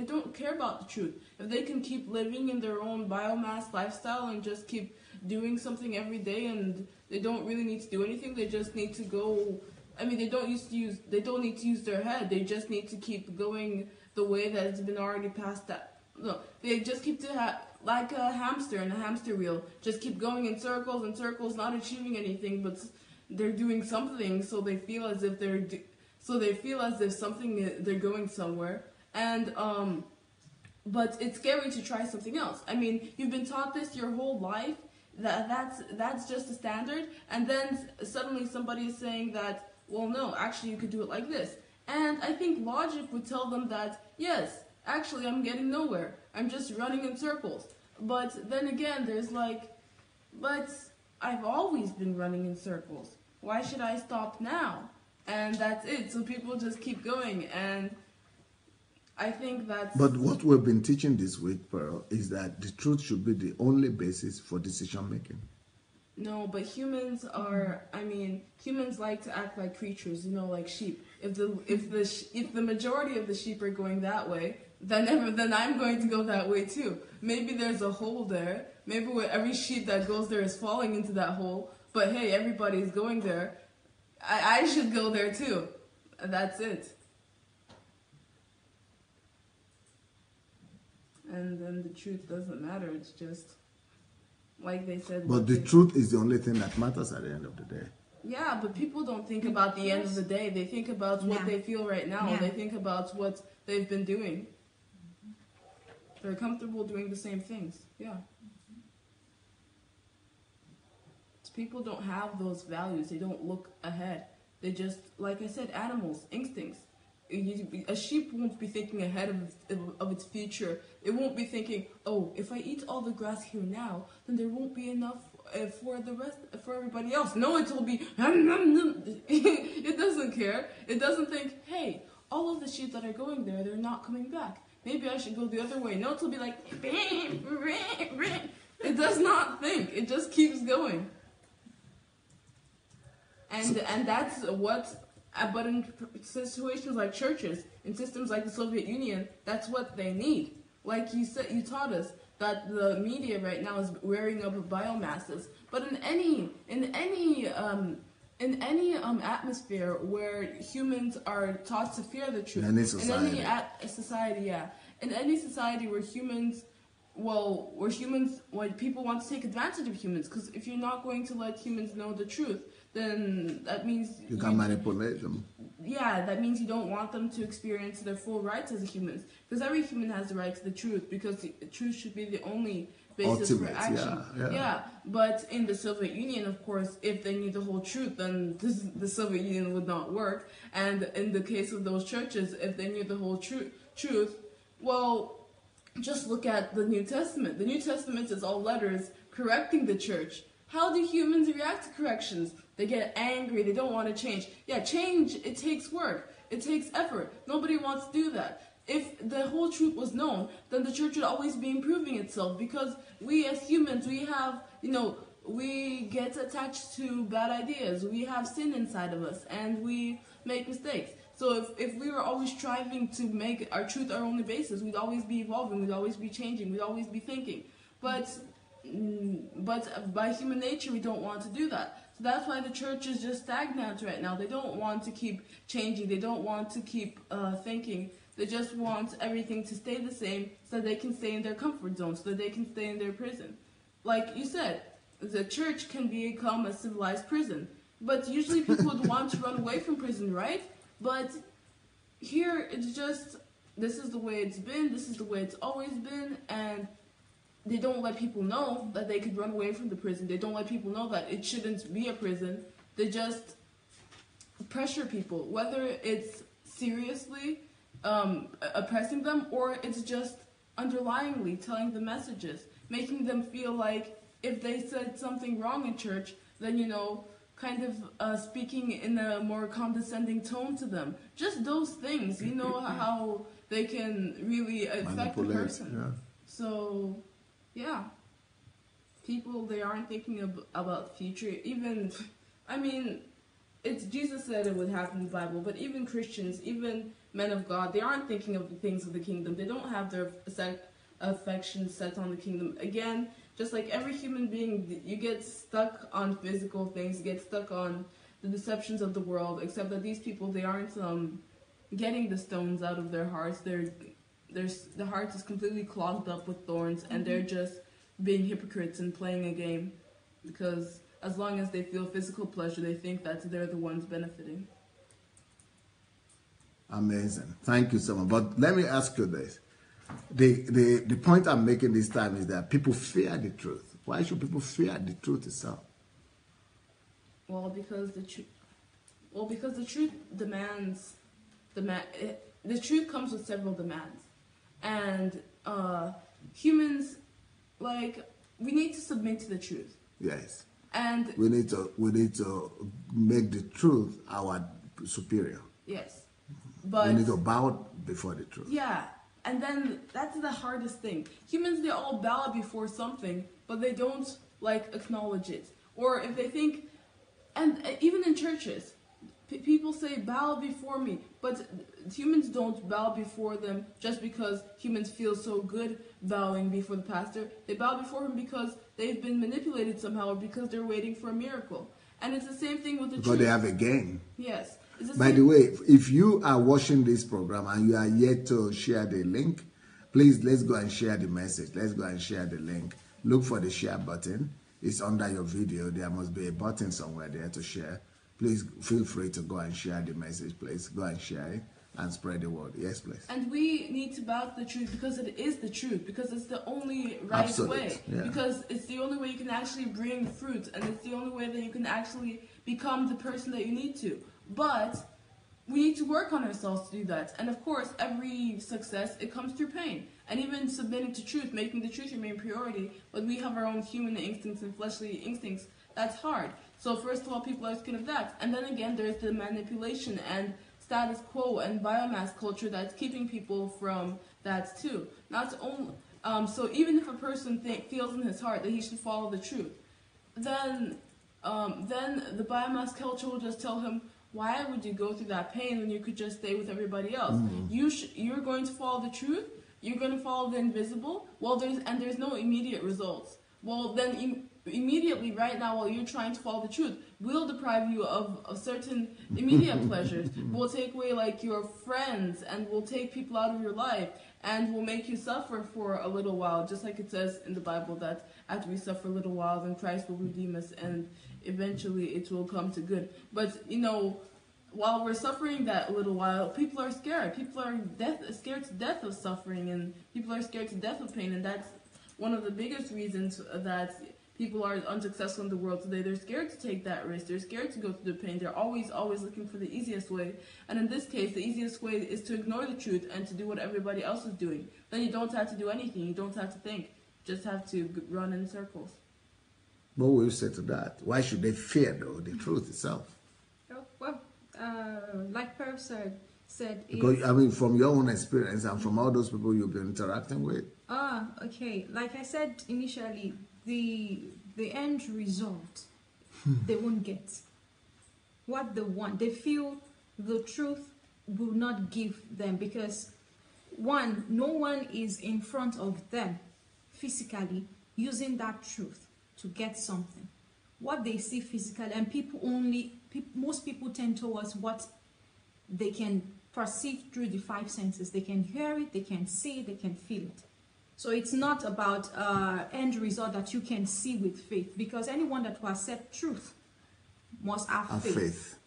Speaker 6: don't care about the truth. If they can keep living in their own biomass lifestyle and just keep doing something every day and they don't really need to do anything, they just need to go, they don't need to use their head, they just need to keep going the way that it's been already passed that. No, they just keep to like a hamster in a hamster wheel, just keep going in circles and circles, not achieving anything, but they're doing something, so they feel as if they're they're going somewhere. And but it's scary to try something else. I mean, you've been taught this your whole life, that's just the standard, and then suddenly somebody is saying that, well, no, actually you could do it like this. And I think logic would tell them that, yes, actually I'm getting nowhere. I'm just running in circles. But then again, there's like, but I've always been running in circles. Why should I stop now? And that's it. So people just keep going, and I think that's...
Speaker 1: But what we've been teaching this week, Pearl, is that the truth should be the only basis for decision making.
Speaker 6: No, but humans are, I mean, humans like to act like creatures, you know, like sheep. If the majority of the sheep are going that way, then I'm going to go that way too. Maybe there's a hole there. Maybe every sheep that goes there is falling into that hole. But hey, everybody's going there. I should go there too. That's it. And then the truth doesn't matter. It's just, like they said.
Speaker 1: But the truth is the only thing that matters at the end of the day.
Speaker 6: Yeah, but people don't think about the end of the day. They think about what they feel right now.
Speaker 14: Yeah.
Speaker 6: They think about what they've been doing. They're comfortable doing the same things. Yeah. People don't have those values. They don't look ahead. They just, like I said, animals, instincts. A sheep won't be thinking ahead of its future. It won't be thinking, oh, if I eat all the grass here now, then there won't be enough for everybody else. No, it will be, it doesn't care. It doesn't think, hey, all of the sheep that are going there, they're not coming back. Maybe I should go the other way. No, it will be like, it does not think. It just keeps going. And that's what, but in situations like churches, in systems like the Soviet Union, that's what they need. Like you said, you taught us that the media right now is wearing up biomasses. But in any atmosphere where humans are taught to fear the truth,
Speaker 1: in any society,
Speaker 6: in any society where humans. When people want to take advantage of humans, because if you're not going to let humans know the truth, then that means
Speaker 1: you can manipulate them.
Speaker 6: Yeah, that means you don't want them to experience their full rights as humans, because every human has the right to the truth, because the truth should be the only basis for action. Yeah. But in the Soviet Union, of course, if they knew the whole truth, then the Soviet Union would not work. And in the case of those churches, if they knew the whole truth, well, just look at the New Testament. The New Testament is all letters correcting the church. How do humans react to corrections? They get angry. They don't want to change. Yeah, change, it takes work. It takes effort. Nobody wants to do that. If the whole truth was known, then the church would always be improving itself, because we as humans, we have, we get attached to bad ideas. We have sin inside of us, and we make mistakes. So if we were always striving to make our truth our only basis, we'd always be evolving, we'd always be changing, we'd always be thinking. But by human nature, we don't want to do that. So that's why the church is just stagnant right now. They don't want to keep changing. They don't want to keep thinking. They just want everything to stay the same so that they can stay in their comfort zone, so that they can stay in their prison. Like you said, the church can become a civilized prison. But usually people would want to run away from prison, right? But here, it's just, this is the way it's been, this is the way it's always been, and they don't let people know that they could run away from the prison. They don't let people know that it shouldn't be a prison. They just pressure people, whether it's seriously oppressing them, or it's just underlyingly telling them messages, making them feel like if they said something wrong in church, then, kind of speaking in a more condescending tone to them. Just those things, how they can really affect the person.
Speaker 1: Yeah.
Speaker 6: So, yeah. People, they aren't thinking about future. Even, it's Jesus said it would happen in the Bible, but even Christians, even men of God, they aren't thinking of the things of the kingdom. They don't have their affections set on the kingdom. Again, just like every human being, you get stuck on physical things, you get stuck on the deceptions of the world, except that these people, they aren't getting the stones out of their hearts. the heart is completely clogged up with thorns, and they're just being hypocrites and playing a game, because as long as they feel physical pleasure, they think that they're the ones benefiting.
Speaker 1: Amazing. Thank you so much. But let me ask you this. The point I'm making this time is that people fear the truth. Why should people fear the truth itself?
Speaker 6: Well, because the truth demands the truth comes with several demands, and humans, like, we need to submit to the truth.
Speaker 1: Yes.
Speaker 6: And
Speaker 1: we need to make the truth our superior.
Speaker 6: Yes. But
Speaker 1: we need to bow before the truth.
Speaker 6: Yeah. And then that's the hardest thing. Humans, they all bow before something, but they don't, like, acknowledge it. Or if they think, and even in churches, people say, bow before me, but humans don't bow before them just because humans feel so good bowing before the pastor. They bow before him because they've been manipulated somehow, or because they're waiting for a miracle. And it's the same thing with the
Speaker 1: because
Speaker 6: truth.
Speaker 1: they have a gain.
Speaker 6: Yes.
Speaker 1: By the way, if you are watching this program and you are yet to share the link, please, let's go and share the message. Let's go and share the link. Look for the share button. It's under your video. There must be a button somewhere there to share. Please feel free to go and share the message. Please go and share it and spread the word. Yes, please.
Speaker 6: And we need to bow to the truth because it is the truth, because it's the only right way.
Speaker 1: Yeah.
Speaker 6: Because it's the only way you can actually bring fruit, and it's the only way that you can actually become the person that you need to. But we need to work on ourselves to do that. And of course, every success, it comes through pain. And even submitting to truth, making the truth your main priority, but we have our own human instincts and fleshly instincts, that's hard. So first of all, people are scared of that. And then again, there's the manipulation and status quo and biomass culture that's keeping people from that too. Not only, so even if a person feels in his heart that he should follow the truth, then the biomass culture will just tell him, why would you go through that pain when you could just stay with everybody else? You're going to follow the truth. You're going to follow the invisible. Well, there's no immediate results. Well, then immediately, right now, while you're trying to follow the truth, we'll deprive you of certain immediate pleasures. We'll take away, like, your friends, and we'll take people out of your life, and we'll make you suffer for a little while, just like it says in the Bible that after we suffer a little while, then Christ will redeem us, and eventually it will come to good. But, you know, while we're suffering that little while, people are scared. People are scared to death of suffering, and people are scared to death of pain, and that's one of the biggest reasons that people are unsuccessful in the world today. They're scared to take that risk. They're scared to go through the pain. They're always looking for the easiest way. And in this case, the easiest way is to ignore the truth and to do what everybody else is doing. Then you don't have to do anything. You don't have to think. You just have to run in circles.
Speaker 1: What will you say to that? Why should they fear, though, the truth itself?
Speaker 14: Oh, well, like Perv said
Speaker 1: because, I mean, from your own experience and from all those people you've been interacting with.
Speaker 14: Okay. Like I said initially, the end result, they won't get. What they want, they feel the truth will not give them, because one, no one is in front of them physically using that truth to get something. What they see physically, and most people tend towards what they can perceive through the five senses. They can hear it, they can see it, they can feel it. So it's not about end result that you can see with faith, because anyone that will accept truth must have faith.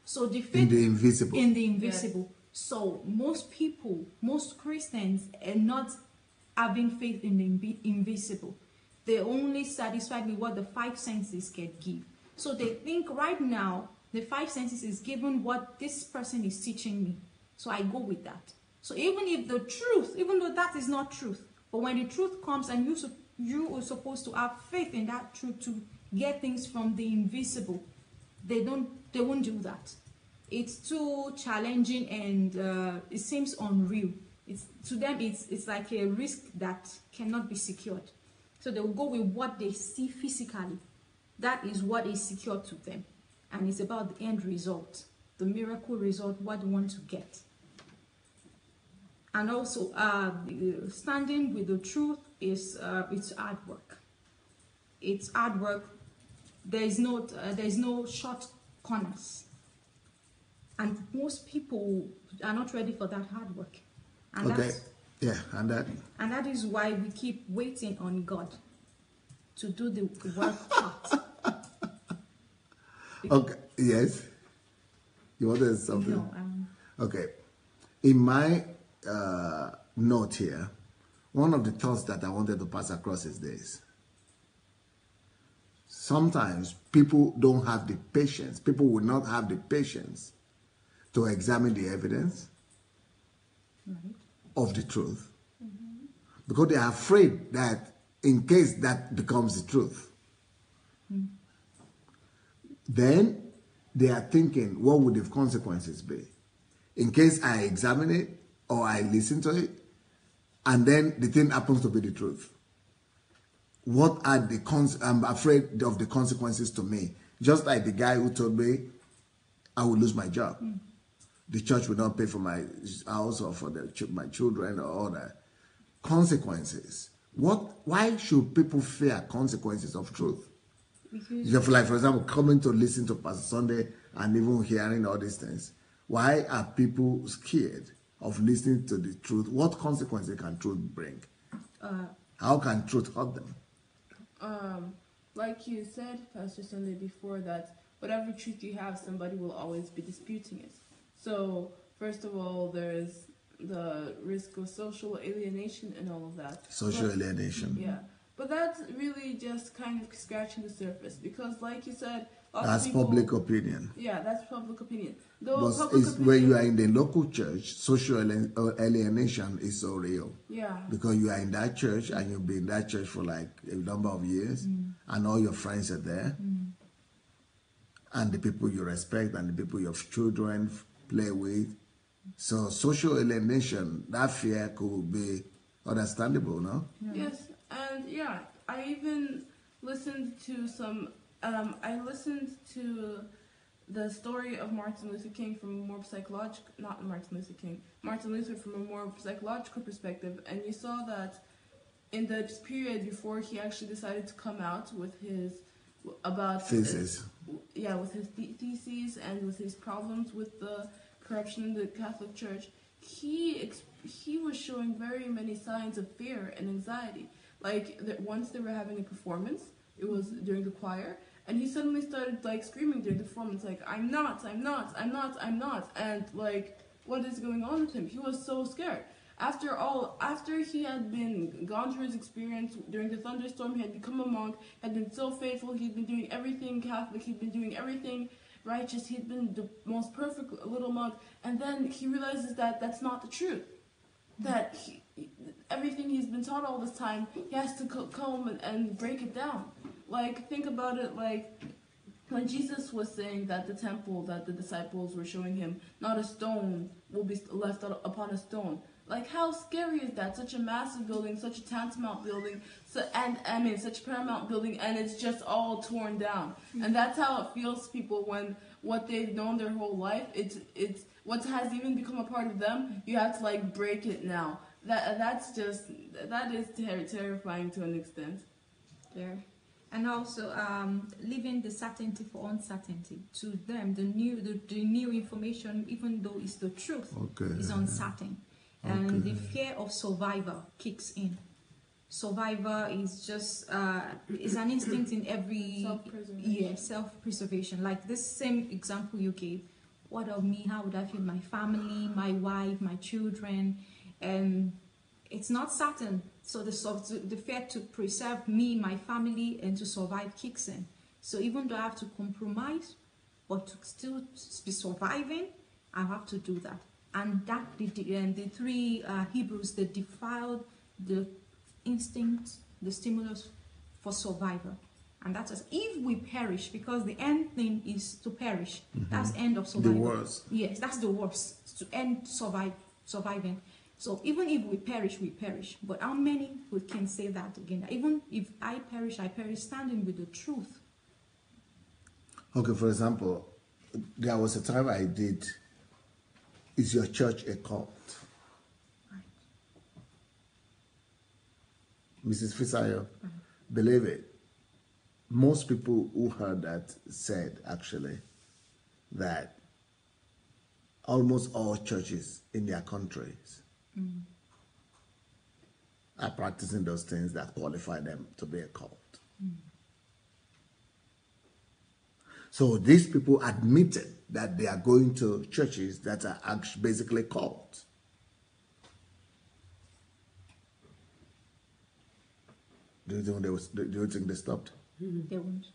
Speaker 14: So the faith
Speaker 1: in the invisible.
Speaker 14: In the invisible. Yes. So most people, most Christians are not having faith in the invisible. They're only satisfied with what the five senses can give. So they think right now the five senses is given what this person is teaching me. So I go with that. So even if the truth, even though that is not truth, but when the truth comes and you are supposed to have faith in that truth to get things from the invisible, they won't do that. It's too challenging, and it seems unreal. To them, it's like a risk that cannot be secured. So they will go with what they see physically. That is what is secure to them. And it's about the end result, the miracle result, what they want to get. And also, standing with the truth is it's hard work. It's hard work. There's no short corners, and most people are not ready for that hard work. And
Speaker 1: okay, Yeah, and that.
Speaker 14: And that is why we keep waiting on God to do the work part.
Speaker 1: Okay, yes. You want to say something?
Speaker 14: No,
Speaker 1: okay. In my note here, one of the thoughts that I wanted to pass across is this. Sometimes people don't have the patience. People will not have the patience to examine the evidence of the truth because they are afraid that in case that becomes the truth, then they are thinking, what would the consequences be? In case I examine it or I listen to it, and then the thing happens to be the truth. What are the I'm afraid of the consequences to me. Just like the guy who told me I will lose my job. The church will not pay for my house or for my children or all that. Consequences. Why should people fear consequences of truth? Because, like, for example, coming to listen to Pastor Sunday and even hearing all these things. Why are people scared of listening to the truth? What consequences can truth bring? How can truth hurt them?
Speaker 6: Like you said, Pastor Sunday, before, that whatever truth you have, somebody will always be disputing it. So, first of all, there's the risk of social alienation and all of that.
Speaker 1: Social alienation.
Speaker 6: Yeah. But that's really just kind of scratching the surface because, like you said,
Speaker 1: that's public opinion.
Speaker 6: Yeah, that's public opinion.
Speaker 1: But when you are in the local church, social alienation is so real.
Speaker 6: Yeah.
Speaker 1: Because you are in that church and you've been in that church for like a number of years, and all your friends are there, and the people you respect and the people your children play with. So social alienation, that fear could be understandable, no?
Speaker 6: Yes. And yeah, I even listened to the story of Martin Luther King from a more Martin Luther from a more psychological perspective. And you saw that in the period before he actually decided to come out with his, thesis. With his theses and with his problems with the corruption in the Catholic Church, he was showing very many signs of fear and anxiety. Like, once they were having a performance, it was during the choir, and he suddenly started, like, screaming during the performance, like, I'm not, and, like, what is going on with him? He was so scared. After he had gone through his experience during the thunderstorm, he had become a monk, had been so faithful, he'd been doing everything Catholic, he'd been doing everything righteous, he'd been the most perfect little monk, and then he realizes that that's not the truth. That everything he's been taught all this time, he has to come and break it down. Like, think about it, like, when Jesus was saying that the temple that the disciples were showing him, not a stone will be left upon a stone. Like, how scary is that? Such a massive building, such a tantamount building, such a paramount building, and it's just all torn down. And that's how it feels to people when what they've known their whole life, it's what has even become a part of them, you have to, like, break it now. That is terrifying to an extent.
Speaker 14: Yeah. And also leaving the certainty for uncertainty. To them, the new information, even though it's the truth, is uncertain. And the fear of survival kicks in. Survivor is just is an instinct in every self-preservation. Like this same example you gave. What of me? How would I feel? My family, my wife, my children, and it's not certain. So the fear to preserve me, my family, and to survive kicks in. So even though I have to compromise, but to still be surviving, I have to do that. And that the three Hebrews, they defiled the instinct, the stimulus for survival. And that's as if we perish, because the end thing is to perish. That's end of survival.
Speaker 1: The worst.
Speaker 14: Yes, that's the worst, to end surviving. So even if we perish, we perish. But how many who can say that again? Even if I perish standing with the truth.
Speaker 1: Okay, for example, there was a time I did, is your church a cult?
Speaker 14: Right.
Speaker 1: Mrs. Fisayo, believe it. Most people who heard that said, actually, that almost all churches in their countries are practicing those things that qualify them to be a cult. So these people admitted that they are going to churches that are actually basically cults. Do you think they stopped?
Speaker 14: They won't.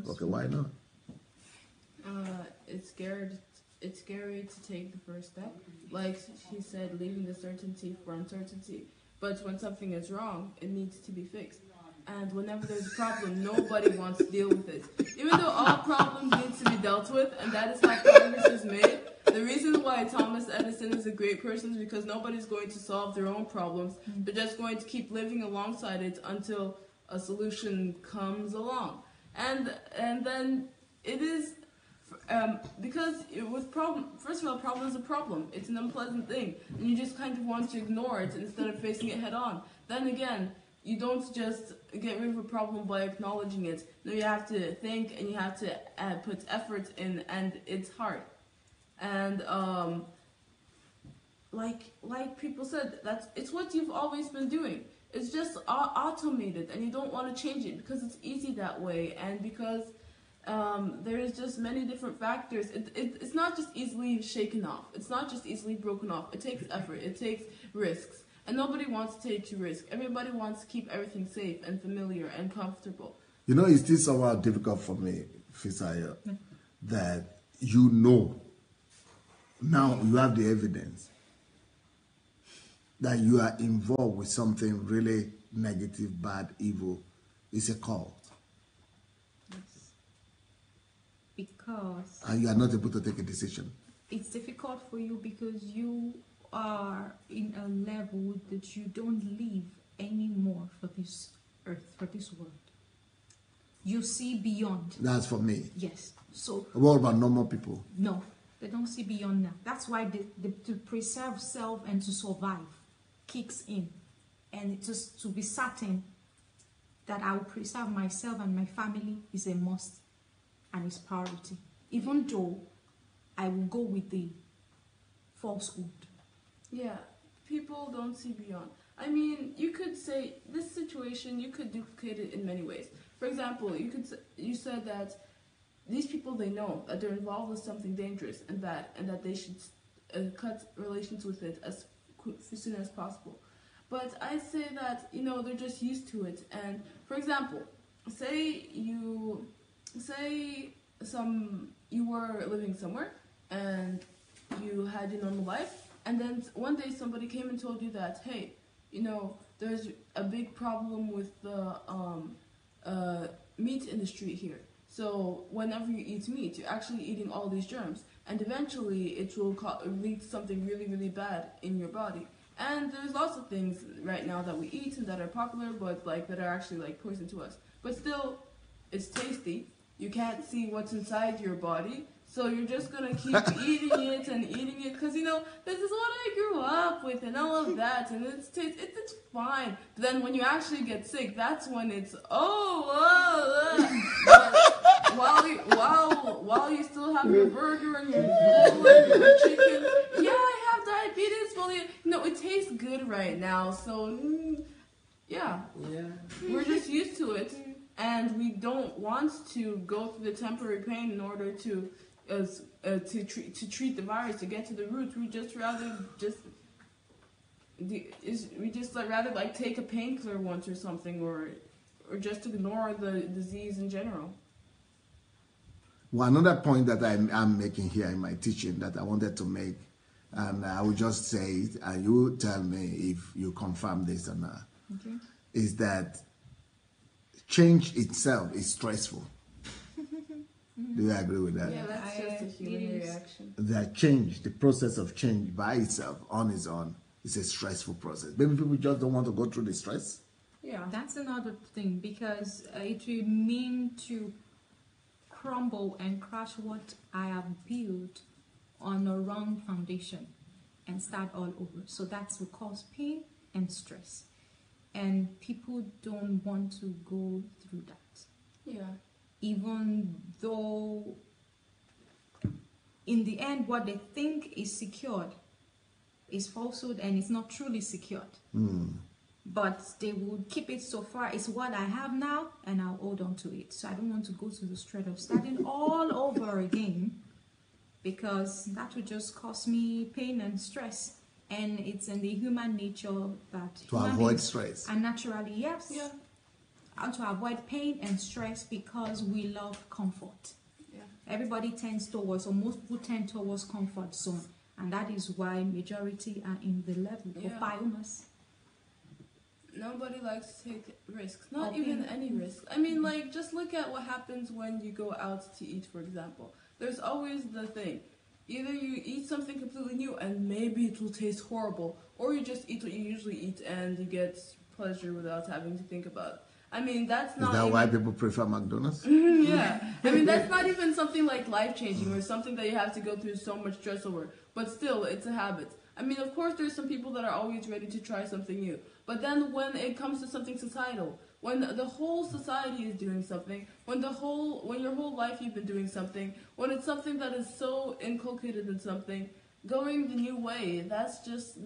Speaker 1: Okay, why not?
Speaker 6: It's scary to take the first step. Like she said, leaving the certainty for uncertainty. But when something is wrong, it needs to be fixed. And whenever there's a problem, nobody wants to deal with it. Even though all problems need to be dealt with, and that is how progress is made. The reason why Thomas Edison is a great person is because nobody's going to solve their own problems. They're just going to keep living alongside it until a solution comes along. And then it is, because with first of all, problem is a problem. It's an unpleasant thing. And you just kind of want to ignore it instead of facing it head on. Then again, you don't just get rid of a problem by acknowledging it. No, you have to think and you have to put effort in, and it's hard. And like people said, it's what you've always been doing. It's just automated, and you don't want to change it because it's easy that way, and because there's just many different factors. It's not just easily shaken off. It's not just easily broken off. It takes effort. It takes risks. And nobody wants to take risk. Everybody wants to keep everything safe and familiar and comfortable.
Speaker 1: You know, it's still somehow difficult for me, Fisayo, that you know, now you have the evidence that you are involved with something really negative, bad, evil. It's a cult.
Speaker 14: Yes. Because...
Speaker 1: And you are not able to take a decision.
Speaker 14: It's difficult for you because you are in a level that you don't live anymore for this earth, for this world. You see beyond.
Speaker 1: That's for me.
Speaker 14: Yes. So
Speaker 1: what about normal people?
Speaker 14: No, they don't see beyond that. That's why to preserve self and to survive kicks in, and just to be certain that I will preserve myself and my family is a must and is priority, even though I will go with the falsehood.
Speaker 6: Yeah, people don't see beyond. I mean, you could say this situation, you could duplicate it in many ways. For example, you said that these people, they know that they're involved with something dangerous and bad, and that they should cut relations with it as soon as possible. But I say that, you know, they're just used to it. And for example, say you were living somewhere and you had your normal life. And then one day somebody came and told you that, hey, you know, there's a big problem with the meat industry here. So whenever you eat meat, you're actually eating all these germs. And eventually it will lead to something really, really bad in your body. And there's lots of things right now that we eat and that are popular, but that are actually poison to us. But still, it's tasty. You can't see what's inside your body. So you're just going to keep eating it and eating it because, you know, this is what I grew up with and all of that. And it's fine. But then when you actually get sick, that's when it's, while you still have your burger and your bowl and your chicken, yeah, I have diabetes. Well, you know, it tastes good right now. So, yeah, we're just used to it. And we don't want to go through the temporary pain in order to treat the virus, to get to the root. We just rather take a painkiller once or something, or just ignore the disease in general.
Speaker 1: Well, another point that I'm making here in my teaching that I wanted to make, and I will just say it, and you tell me if you confirm this or not,
Speaker 14: okay,
Speaker 1: is that change itself is stressful. Do you agree with that?
Speaker 6: Yeah, that's just a human reaction.
Speaker 1: That change, the process of change by itself, on its own, is a stressful process. Maybe people just don't want to go through the stress.
Speaker 14: Yeah, that's another thing, because it will mean to crumble and crash what I have built on a wrong foundation and start all over. So that will cause pain and stress. And people don't want to go through that.
Speaker 6: Yeah.
Speaker 14: Even though in the end what they think is secured is falsehood and it's not truly secured. but they will keep it so far. It's what I have now, and I'll hold on to it. So I don't want to go to the straight of starting all over again, because that would just cause me pain and stress. And it's in the human nature that
Speaker 1: to avoid stress.
Speaker 14: And naturally, yes.
Speaker 6: Yeah.
Speaker 14: And to avoid pain and stress, because we love comfort.
Speaker 6: Yeah.
Speaker 14: Everybody tends towards, or most people tend towards comfort zone. And that is why majority are in the level of biomass.
Speaker 6: Nobody likes to take risks, not even any risk. I mean, like, just look at what happens when you go out to eat, for example. There's always the thing. Either you eat something completely new and maybe it will taste horrible, or you just eat what you usually eat and you get pleasure without having to think about it. I mean, that's not...
Speaker 1: Is that why people prefer McDonald's?
Speaker 6: Yeah. I mean, that's not even something like life-changing or something that you have to go through so much stress over. But still, it's a habit. I mean, of course, there's some people that are always ready to try something new. But then when it comes to something societal, when the whole society is doing something, when your whole life you've been doing something, when it's something that is so inculcated in something, going the new way, that's just,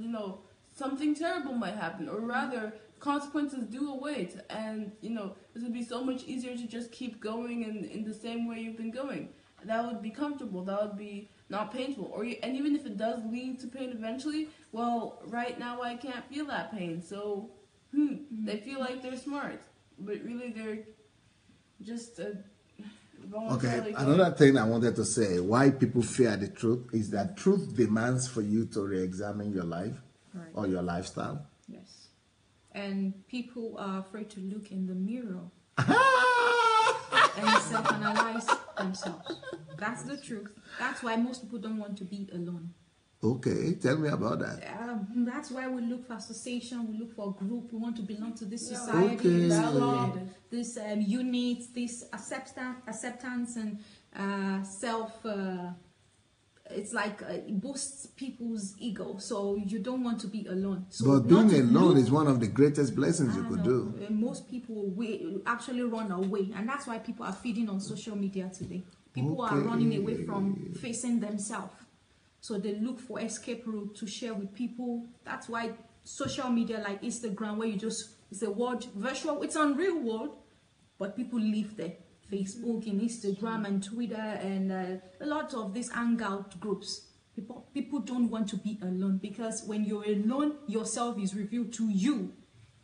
Speaker 6: something terrible might happen. Or rather, consequences do await. And, it would be so much easier to just keep going in the same way you've been going. That would be comfortable. That would be not painful. And even if it does lead to pain eventually, well, right now I can't feel that pain. So, they feel like they're smart. But really they're just
Speaker 1: Okay, another thing I wanted to say, why people fear the truth, is that truth demands for you to re-examine your life or your lifestyle.
Speaker 14: Yes. And people are afraid to look in the mirror and self-analyze themselves. That's the truth. That's why most people don't want to be alone.
Speaker 1: Okay, tell me about that.
Speaker 14: That's why we look for association, we look for a group, we want to belong to this society, this club, this unit, this acceptance and self, it's like it boosts people's ego, so you don't want to be alone. So
Speaker 1: but being alone is one of the greatest blessings you could do.
Speaker 14: Most people will actually run away, and that's why people are feeding on social media today. People are running away from facing themselves. So they look for escape route to share with people. That's why social media like Instagram, where it's a world virtual, it's on real world, but people live there. Facebook and Instagram and Twitter and a lot of these hangout groups. People don't want to be alone, because when you're alone, yourself is revealed to you.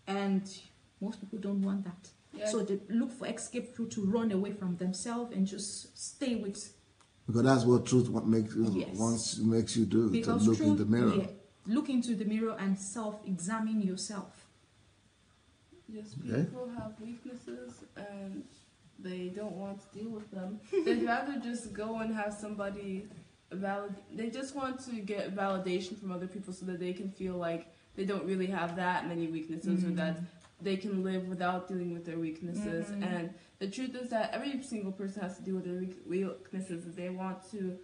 Speaker 14: And most people don't want that. Yeah. So they look for escape route to run away from themselves and just stay with.
Speaker 1: Because that's what truth makes you do, because to look in the mirror. Yeah,
Speaker 14: look into the mirror and self-examine yourself.
Speaker 6: Yes, people have weaknesses and they don't want to deal with them. They'd rather just go and have somebody they just want to get validation from other people so that they can feel like they don't really have that many weaknesses, or that they can live without dealing with their weaknesses. And the truth is that every single person has to deal with their weaknesses if they want to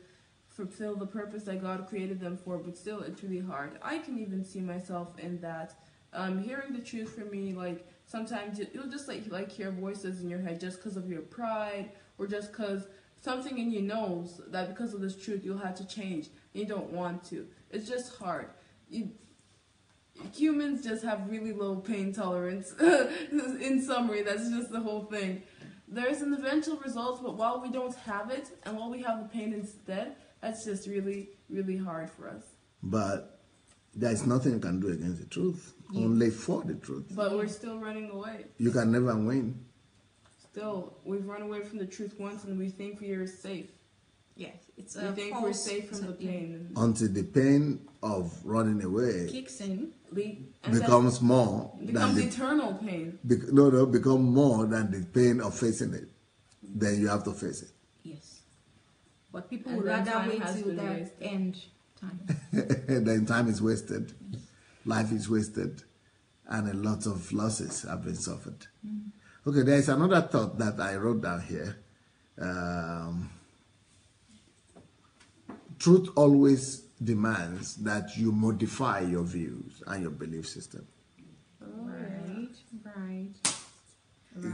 Speaker 6: fulfill the purpose that God created them for, but still it's really hard. I can even see myself in that. Hearing the truth for me, like, sometimes you'll just like hear voices in your head just because of your pride, or just because something in you knows that because of this truth you'll have to change and you don't want to. It's just hard. Humans just have really low pain tolerance. In summary, that's just the whole thing. There's an eventual result, but while we don't have it, and while we have the pain instead, that's just really, really hard for us.
Speaker 1: But there is nothing you can do against the truth, only for the truth.
Speaker 6: But we're still running away.
Speaker 1: You can never win.
Speaker 6: Still, we've run away from the truth once, and we think we are safe.
Speaker 14: Yes, it's
Speaker 6: we think we're safe from the pain.
Speaker 1: Until the pain of running away
Speaker 14: kicks in,
Speaker 1: becomes more.
Speaker 6: Becomes eternal pain.
Speaker 1: Become more than the pain of facing it. Then you have to face it.
Speaker 14: Yes. But people would rather wait till that end time.
Speaker 1: Then time is wasted. Life is wasted. And a lot of losses have been suffered. Okay, there is another thought that I wrote down here. Truth always demands that you modify your views and your belief system.
Speaker 14: Right.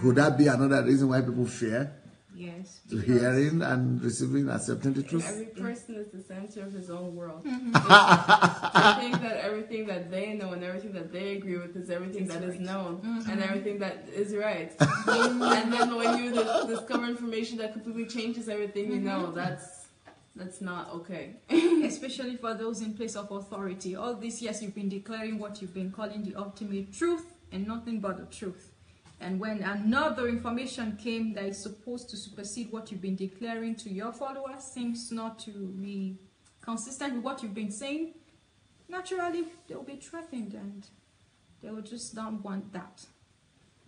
Speaker 1: Could that be another reason why people fear?
Speaker 14: Yes.
Speaker 1: To hearing and receiving, accepting the truth.
Speaker 6: Every person is the center of his own world. I think that everything that they know and everything that they agree with is everything that is known and everything that is right. And then when you discover information that completely changes everything you know, that's not okay.
Speaker 14: Especially for those in place of authority. All these years you've been declaring what you've been calling the ultimate truth and nothing but the truth. And when another information came that is supposed to supersede what you've been declaring to your followers, seems not to be consistent with what you've been saying, naturally they'll be threatened and they will just not want that.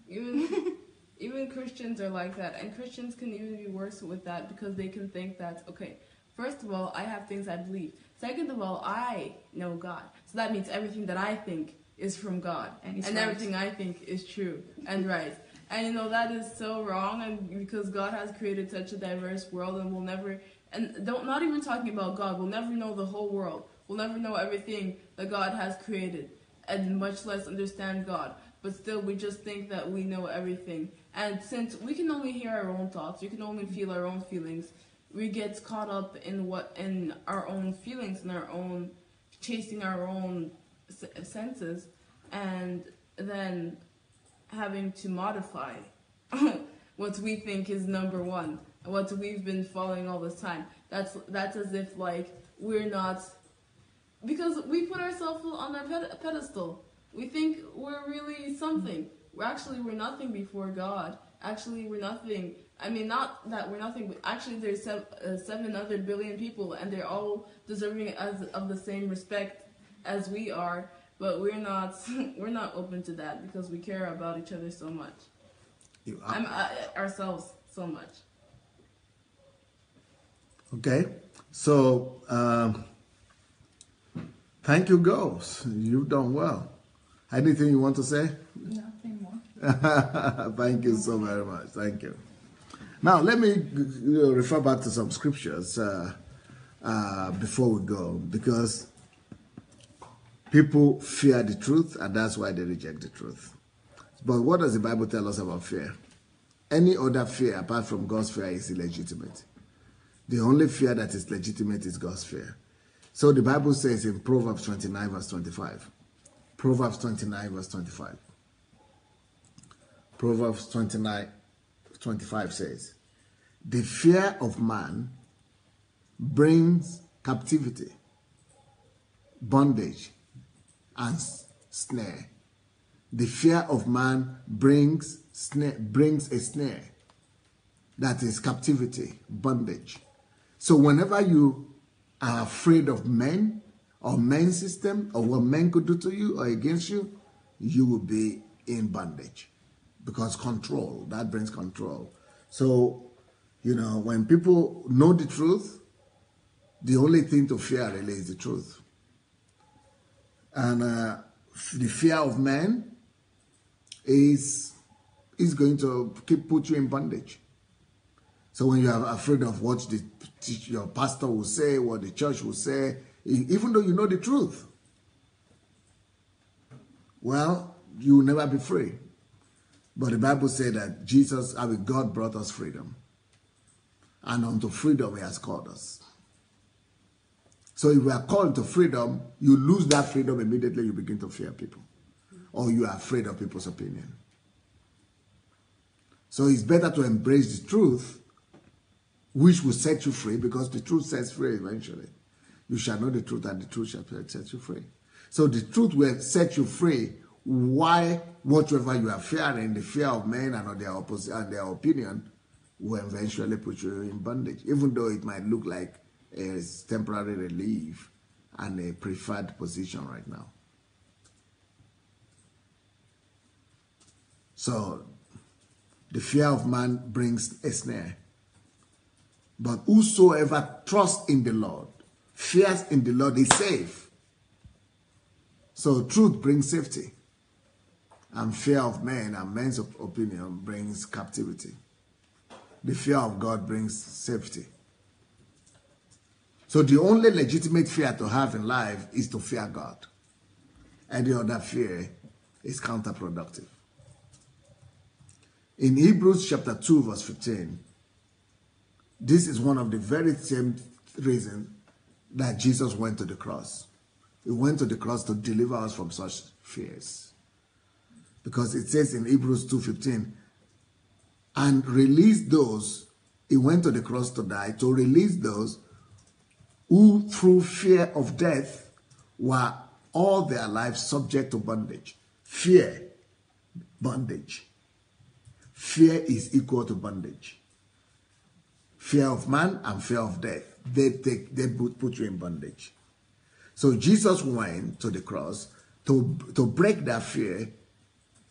Speaker 6: Even Christians are like that, and Christians can even be worse with that because they can think that, okay, first of all, I have things I believe. Second of all, I know God. So that means everything that I think is from God. And everything I think is true and right. And that is so wrong, and because God has created such a diverse world, and we'll never, not even talking about God, we'll never know the whole world. We'll never know everything that God has created, and much less understand God. But still, we just think that we know everything. And since we can only hear our own thoughts, we can only feel our own feelings, we get caught up in our own feelings and our own chasing our own senses, and then having to modify what we think is number one, what we've been following all this time. That's as if we're not, because we put ourselves on a pedestal. We think we're really something. We're nothing before God. Actually, we're nothing. I mean, not that we're nothing, but actually there's 7 other billion people, and they're all deserving of the same respect as we are, but we're not open to that because we care about each other so much. Ourselves so much.
Speaker 1: Okay, so thank you, girls. You've done well. Anything you want to say?
Speaker 14: Nothing more.
Speaker 1: Thank you so very much. Thank you. Now, let me refer back to some scriptures before we go, because people fear the truth, and that's why they reject the truth. But what does the Bible tell us about fear? Any other fear apart from God's fear is illegitimate. The only fear that is legitimate is God's fear. So the Bible says in Proverbs 29, verse 25. Proverbs 29, verse 25. Proverbs 29, 25 says, "The fear of man brings captivity, bondage, and snare." The fear of man brings a snare. That is captivity, bondage. So whenever you are afraid of men or men's system or what men could do to you or against you, you will be in bondage. Because control, that brings control. So, when people know the truth, the only thing to fear really is the truth. And the fear of man is going to put you in bondage. So when you are afraid of what your pastor will say, what the church will say, even though you know the truth, well, you will never be free. But the Bible said that God brought us freedom. And unto freedom he has called us. So if we are called to freedom, you lose that freedom immediately, you begin to fear people. Or you are afraid of people's opinion. So it's better to embrace the truth, which will set you free, because the truth sets free eventually. You shall know the truth, and the truth shall set you free. So the truth will set you free. Why whatever you are fearing, the fear of men and their opinion, will eventually put you in bondage, even though it might look like a temporary relief and a preferred position right now. So the fear of man brings a snare. But whosoever trusts in the Lord, fears in the Lord, is safe. So truth brings safety. And fear of men and men's opinion brings captivity. The fear of God brings safety. So the only legitimate fear to have in life is to fear God. Any other fear is counterproductive. In Hebrews chapter 2, verse 15, This is one of the very same reasons that Jesus went to the cross. He went to the cross to deliver us from such fears. Because it says in Hebrews 2:15, and release those, he went to the cross to die, to release those who through fear of death were all their lives subject to bondage. Fear, bondage. Fear is equal to bondage. Fear of man and fear of death. They put you in bondage. So Jesus went to the cross to break that fear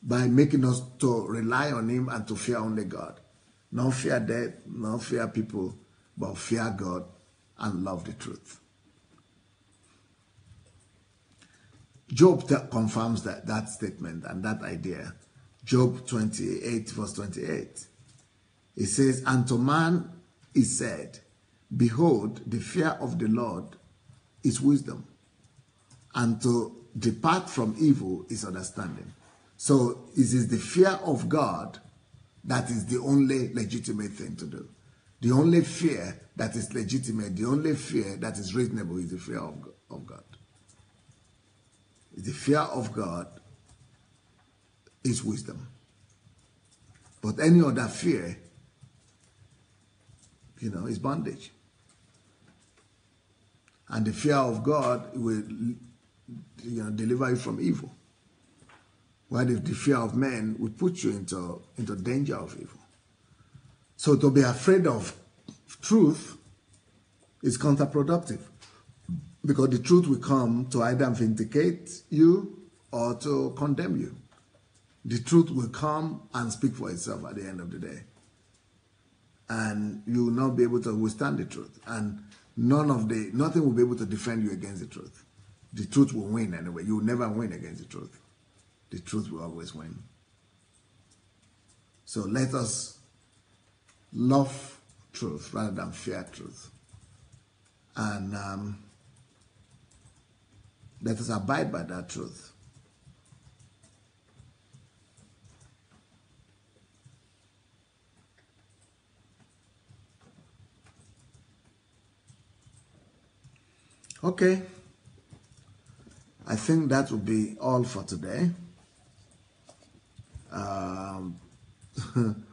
Speaker 1: by making us to rely on him and to fear only God. Not fear death, not fear people, but fear God and love the truth. Job confirms that statement and that idea. Job 28 verse 28. It says, and to man is said, behold, the fear of the Lord is wisdom, and to depart from evil is understanding. So it is the fear of God that is the only legitimate thing to do. The only fear that is legitimate, the only fear that is reasonable is the fear of God. The fear of God is wisdom. But any other fear, is bondage. And the fear of God will deliver you from evil. While the fear of men will put you into danger of evil. So to be afraid of truth is counterproductive. Because the truth will come to either vindicate you or to condemn you. The truth will come and speak for itself at the end of the day. And you will not be able to withstand the truth. And nothing will be able to defend you against the truth. The truth will win anyway. You will never win against the truth. The truth will always win. So let us love truth rather than fear truth. And let us abide by that truth. Okay. I think that will be all for today.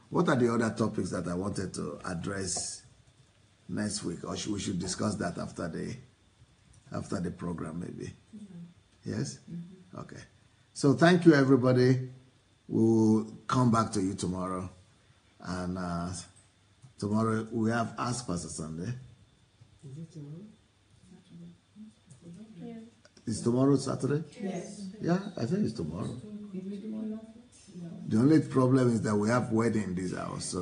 Speaker 1: What are the other topics that I wanted to address next week? Or we should discuss that after the program maybe? Yes? Okay. So thank you, everybody. We'll come back to you tomorrow. And tomorrow we have Ask Pastor Sunday.
Speaker 10: Is it tomorrow?
Speaker 14: Yeah.
Speaker 1: Is tomorrow Saturday?
Speaker 10: Yes.
Speaker 1: Yeah, I think it's tomorrow. The only problem is that we have wedding in this house, so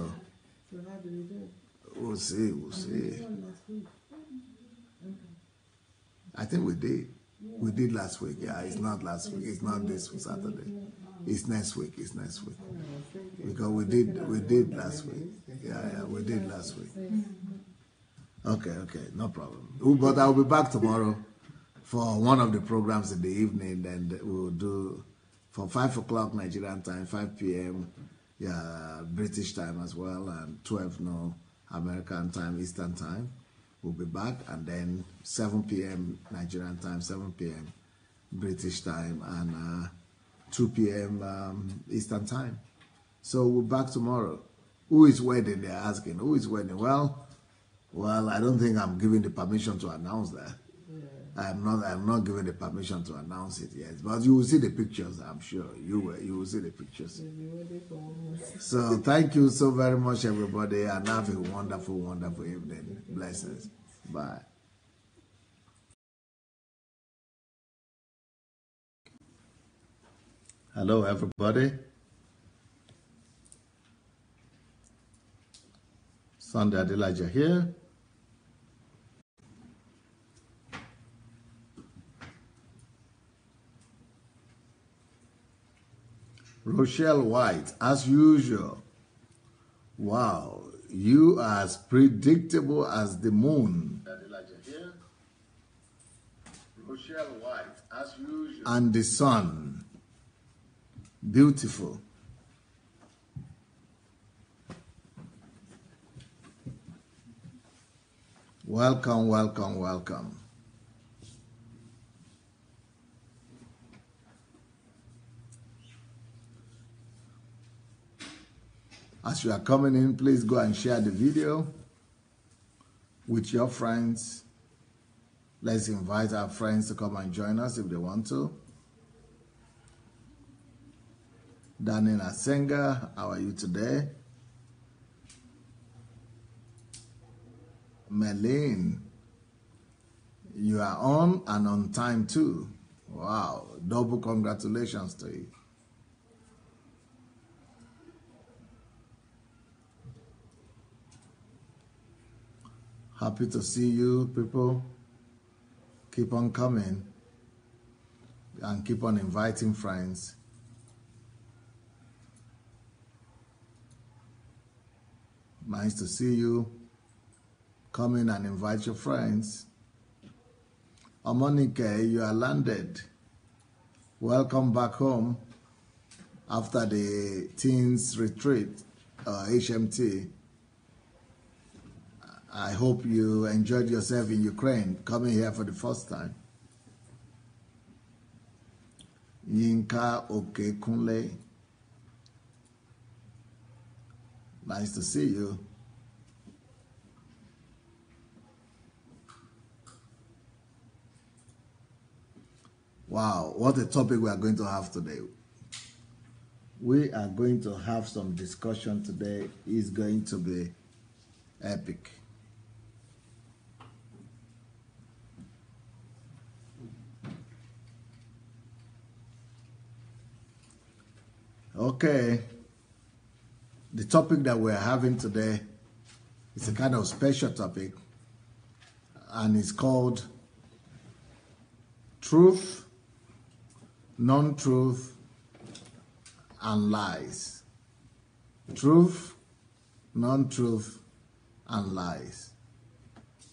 Speaker 10: how do we do it?
Speaker 1: we'll see. I think we did. We did last week. Yeah, it's not last week. It's not this Saturday. It's next week. Because we did last week. Yeah, we did last week. Okay, no problem. But I'll be back tomorrow for one of the programs in the evening. Then we'll do from 5 o'clock Nigerian time, 5 p.m. British time as well, and 12 no American time, Eastern time. We'll be back, and then 7 p.m. Nigerian time, 7 p.m. British time, and 2 p.m. Eastern time. So we're back tomorrow. Who is wedding? They're asking. Who is wedding? Well, I don't think I'm giving the permission to announce that. I'm not giving the permission to announce it yet, but you will see the pictures. I'm sure you will see the pictures. So thank you so very much, everybody, and have a wonderful, wonderful evening. Blessings. Bye. Hello, everybody. Sunday Adelaja here. Rochelle White, as usual. Wow, you are as predictable as the moon. Rochelle White, as usual. And the sun. Beautiful. Welcome, welcome, welcome. As you are coming in, please go and share the video with your friends. Let's invite our friends to come and join us if they want to. Daniel Asenga, how are you today? Melene, you are on and on time too. Wow, double congratulations to you. Happy to see you, people. Keep on coming and keep on inviting friends. Nice to see you. Come in and invite your friends. Omonike, you are landed. Welcome back home after the teens retreat, HMT. I hope you enjoyed yourself in Ukraine, coming here for the first time. Yinka Okekunle, nice to see you. Wow, what a topic we are going to have today. We are going to have some discussion today. It's going to be epic. Okay, the topic that we're having today is a kind of special topic, and it's called truth, non-truth, and lies. Truth, non-truth, and lies.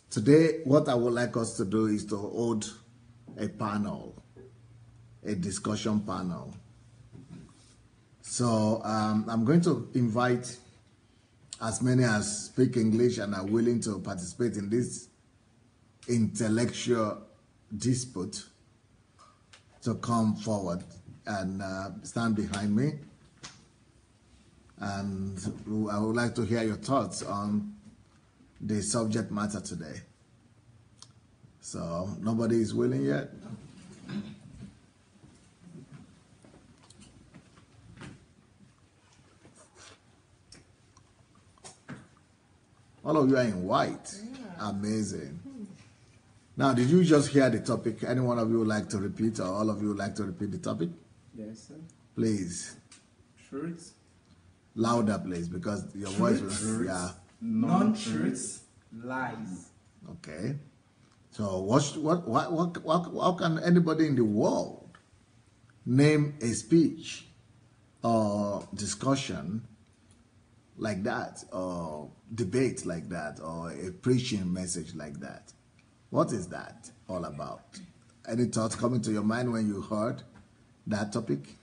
Speaker 1: Today, what I would like us to do is to hold a panel, a discussion panel. So I'm going to invite as many as speak English and are willing to participate in this intellectual dispute to come forward and stand behind me. And I would like to hear your thoughts on the subject matter today. So nobody is willing yet? All of you are in white. Yeah. Amazing. Now, did you just hear the topic? Any one of you would like to repeat, or all of you would like to repeat the topic?
Speaker 15: Yes, sir.
Speaker 1: Please.
Speaker 15: Truth.
Speaker 1: Louder, please, because your voice was...
Speaker 15: Truth.
Speaker 1: Yeah.
Speaker 15: Non-truths. Lies.
Speaker 1: Okay. So how can anybody in the world name a speech or discussion like that, or debate like that, or a preaching message like that? What is that all about? Any thoughts coming to your mind when you heard that topic?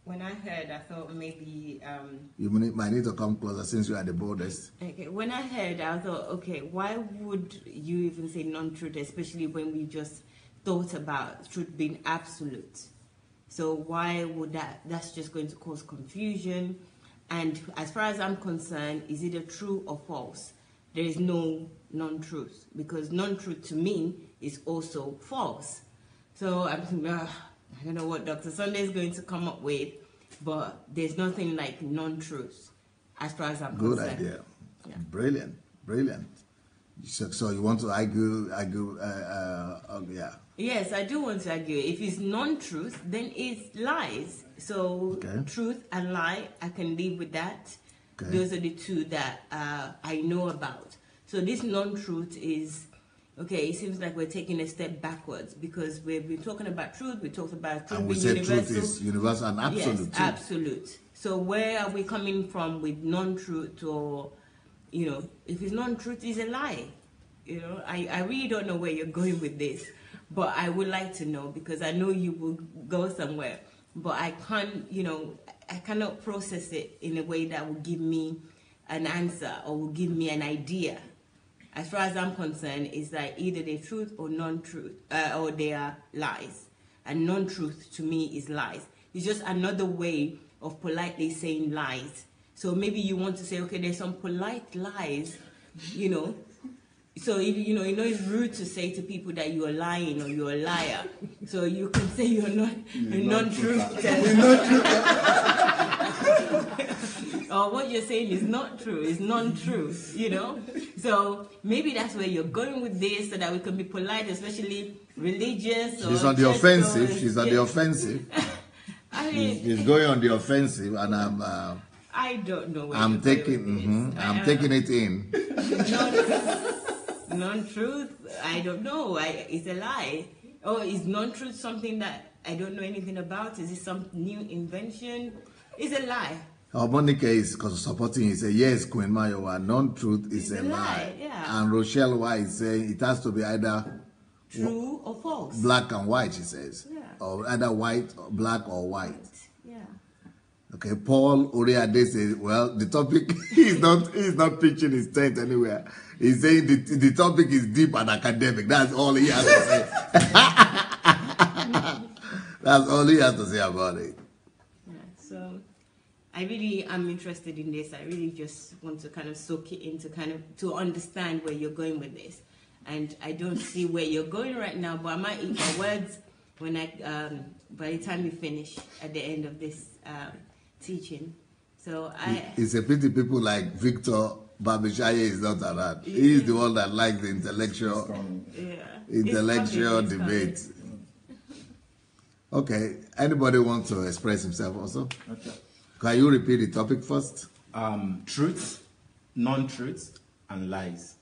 Speaker 11: When I heard, I thought maybe...
Speaker 1: you might need to come closer since you are the boldest.
Speaker 11: Okay, when I heard, I thought, okay, why would you even say non-truth, especially when we just thought about truth being absolute? So why would that's just going to cause confusion? And as far as I'm concerned, is it a true or false? There is no non-truth, because non-truth to me is also false. So I'm thinking, I don't know what Dr. Sunday is going to come up with, but there's nothing like non-truth as far as I'm concerned.
Speaker 1: Good idea. Yeah. Brilliant, brilliant. So you want to argue, yeah.
Speaker 11: Yes, I do want to argue. If it's non-truth, then it's lies. So truth and lie, I can live with that. Okay. Those are the two that I know about. So this non-truth is, okay, it seems like we're taking a step backwards, because we've been talking about truth, we talked about truth
Speaker 1: and we said universal. Truth is universal and absolute.
Speaker 11: Yes, absolute. So where are we coming from with non-truth, or, you know, if it's non-truth, it's a lie. You know, I really don't know where you're going with this, but I would like to know, because I know you will go somewhere, but I can't, you know, I cannot process it in a way that will give me an answer or will give me an idea. as far as I'm concerned, is like either they're truth or non-truth, or they are lies. And non-truth to me is lies. It's just another way of politely saying lies. So maybe you want to say, okay, there's some polite lies, you know. So you know it's rude to say to people that you are lying or you're a liar. So you can say you're not a non-truth. Or what you're saying is not true, is non-truth, you know? So maybe that's where you're going with this, so that we can be polite, especially religious.
Speaker 1: She's on the offensive. She's on the offensive.
Speaker 11: I mean,
Speaker 1: she's going on the offensive, and I'm.
Speaker 11: I don't know.
Speaker 1: I'm taking. I'm taking it in.
Speaker 11: Non-truth. I don't know. It's a lie. Or is non-truth something that I don't know anything about? Is it some new invention? It's a lie.
Speaker 1: Monica is supporting. He said, yes, Queen Mayowa, non-truth is a lie.
Speaker 11: Yeah.
Speaker 1: And Rochelle White is saying it has to be either
Speaker 11: true or false.
Speaker 1: Black and white, she says.
Speaker 11: Yeah.
Speaker 1: Or either white, or black or white.
Speaker 11: Yeah.
Speaker 1: Okay, Paul Oriade says, well, the topic he's not pitching his tent anywhere. He's saying the topic is deep and academic. That's all he has to say. That's all he has to say about it.
Speaker 11: Yeah, so I really am interested in this. I really just want to kind of soak it into to understand where you're going with this. And I don't see where you're going right now, but I might eat my words when by the time we finish at the end of this teaching. So
Speaker 1: it's a pity people like Victor Babishaye is not around. Yeah. He is the one that likes the intellectual debate. Okay, anybody want to express himself also? Okay. Can you repeat the topic first?
Speaker 15: Truth, non-truth, and lies.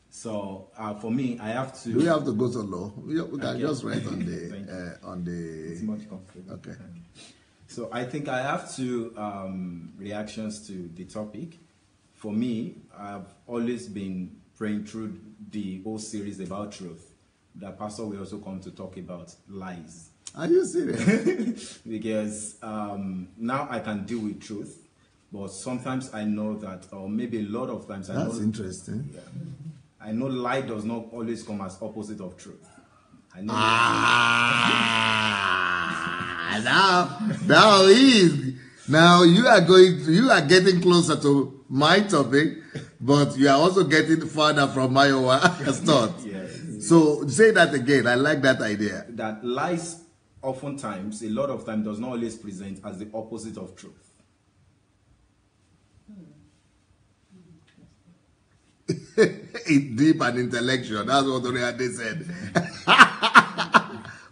Speaker 15: So for me, I have to.
Speaker 1: Do we have to go so low? We can just write on the
Speaker 15: It's much comfortable.
Speaker 1: Okay.
Speaker 15: So I think I have two reactions to the topic. For me, I've always been praying through the whole series about truth. The pastor will also come to talk about lies.
Speaker 1: Are you serious?
Speaker 15: Because now I can deal with truth, but sometimes I know that, or maybe a lot of times I know.
Speaker 1: That's interesting.
Speaker 15: Yeah, I know lie does not always come as opposite of truth. I know.
Speaker 1: Now you are getting closer to my topic, but you are also getting further from my thought.
Speaker 15: Yes.
Speaker 1: So say that again. I like that idea.
Speaker 15: That lies oftentimes, a lot of time, does not always present as the opposite of truth.
Speaker 1: It's deep and intellectual. That's what Oriade said.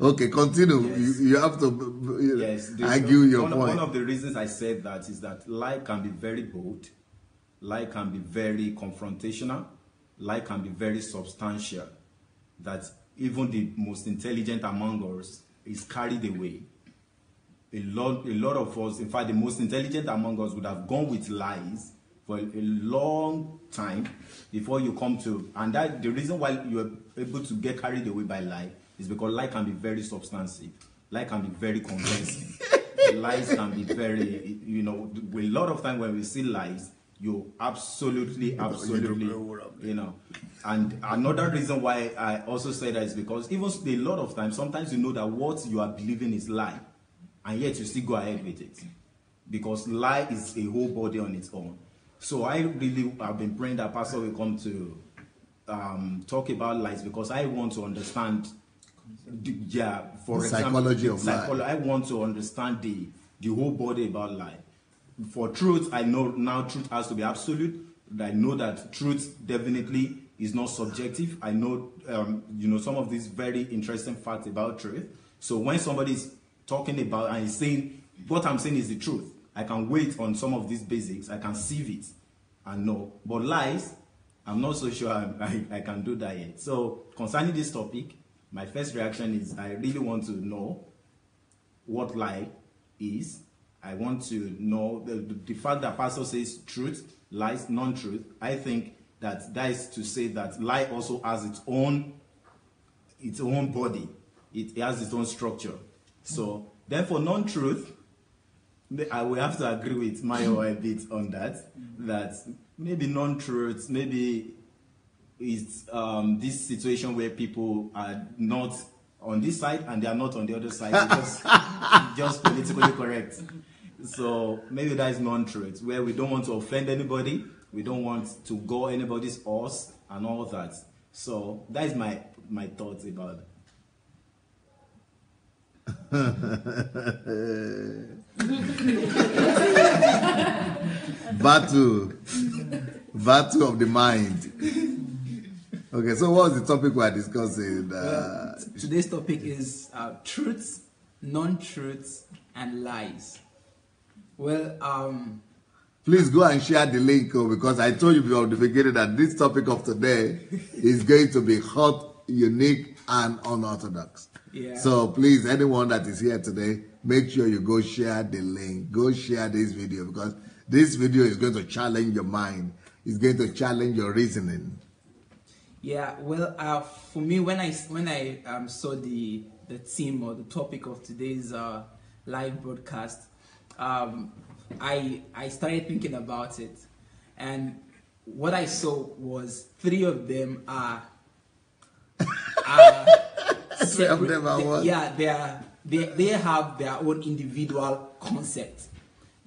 Speaker 1: Okay, continue. Yes. You have to argue your point.
Speaker 15: One of the reasons I said that is that lie can be very bold, lie can be very confrontational, lie can be very substantial, that even the most intelligent among us is carried away. A lot of us, in fact, the most intelligent among us would have gone with lies for a long time before you come to, and that the reason why you are able to get carried away by lie is because lie can be very substantive, lie can be very convincing. Lies can be very, a lot of time when we see lies, you absolutely, And another reason why I also say that is because even a lot of times, sometimes you know that what you are believing is lie, and yet you still go ahead with it. Because lie is a whole body on its own. So I really have been praying that Pastor will come to talk about lies, because I want to understand
Speaker 1: psychology of lie.
Speaker 15: I want to understand the whole body about lie. For truth, I know now truth has to be absolute. I know that truth definitely is not subjective. I know, some of these very interesting facts about truth. So when somebody is talking about and is saying, what I'm saying is the truth, I can wait on some of these basics. I can sieve it and know. But lies, I'm not so sure I can do that yet. So concerning this topic, my first reaction is I really want to know what lie is. I want to know the fact that Pastor says truth, lies, non-truth. I think that is to say that lie also has its own body. It has its own structure. So then for non-truth, I will have to agree with Mayo a bit on that. That maybe non-truth, maybe is this situation where people are not on this side and they are not on the other side because just politically correct. So maybe that is non-truth, where we don't want to offend anybody, we don't want to go anybody's horse and all that. So that is my thoughts about it.
Speaker 1: Battle of the mind. Okay, so what was the topic we are discussing?
Speaker 16: Today's topic is truths, non-truths, and lies. Well,
Speaker 1: please go and share the link because I told you from the beginning that this topic of today is going to be hot, unique, and unorthodox.
Speaker 16: Yeah.
Speaker 1: So please, anyone that is here today, make sure you go share the link. Go share this video because this video is going to challenge your mind. It's going to challenge your reasoning.
Speaker 16: Yeah, well, for me, when I saw the theme or the topic of today's live broadcast, I started thinking about it, and what I saw was 3 of them are
Speaker 1: 3 of them are what?
Speaker 16: Yeah, they have their own individual concept.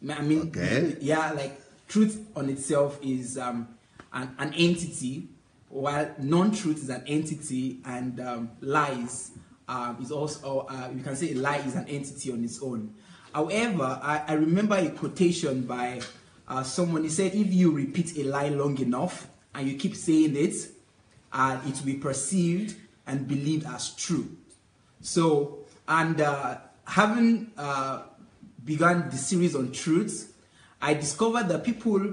Speaker 16: I mean,
Speaker 1: okay.
Speaker 16: Yeah, like truth on itself is an entity, while non-truth is an entity, and lies is also, you can say a lie is an entity on its own. However, I remember a quotation by someone. He said, if you repeat a lie long enough and you keep saying it, it will be perceived and believed as true. So, and having begun the series on truths, I discovered that people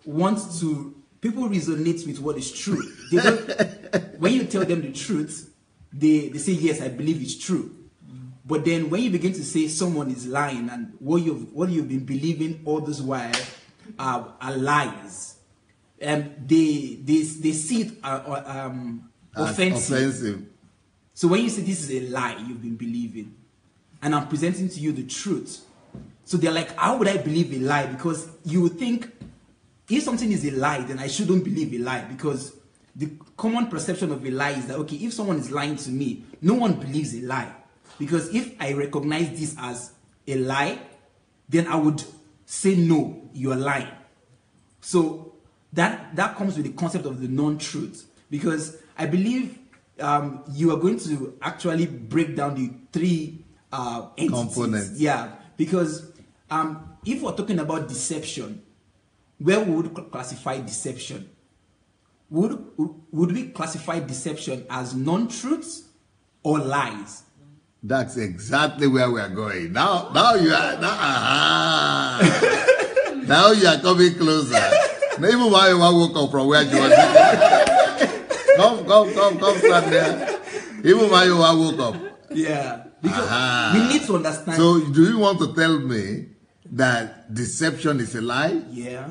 Speaker 16: resonate with what is true. They don't, when you tell them the truth, they say, yes, I believe it's true. But then when you begin to say someone is lying and what you've been believing all this while are lies, they see it offensive. So when you say this is a lie you've been believing, and I'm presenting to you the truth, so they're like, how would I believe a lie? Because you would think if something is a lie, then I shouldn't believe a lie, because the common perception of a lie is that, okay, if someone is lying to me, no one believes a lie. Because if I recognize this as a lie, then I would say, no, you are lying. So that comes with the concept of the non-truth. Because I believe you are going to actually break down the 3 entities.
Speaker 1: Components.
Speaker 16: Yeah, because if we're talking about deception, where would we classify deception? Would we classify deception as non-truths or lies?
Speaker 1: That's exactly where we are going. Now you are now you are coming closer. Even while you woke up from where you were come stand there. Even while you woke up.
Speaker 16: Yeah. Because we need to understand.
Speaker 1: So do you want to tell me that deception is a lie?
Speaker 16: Yeah.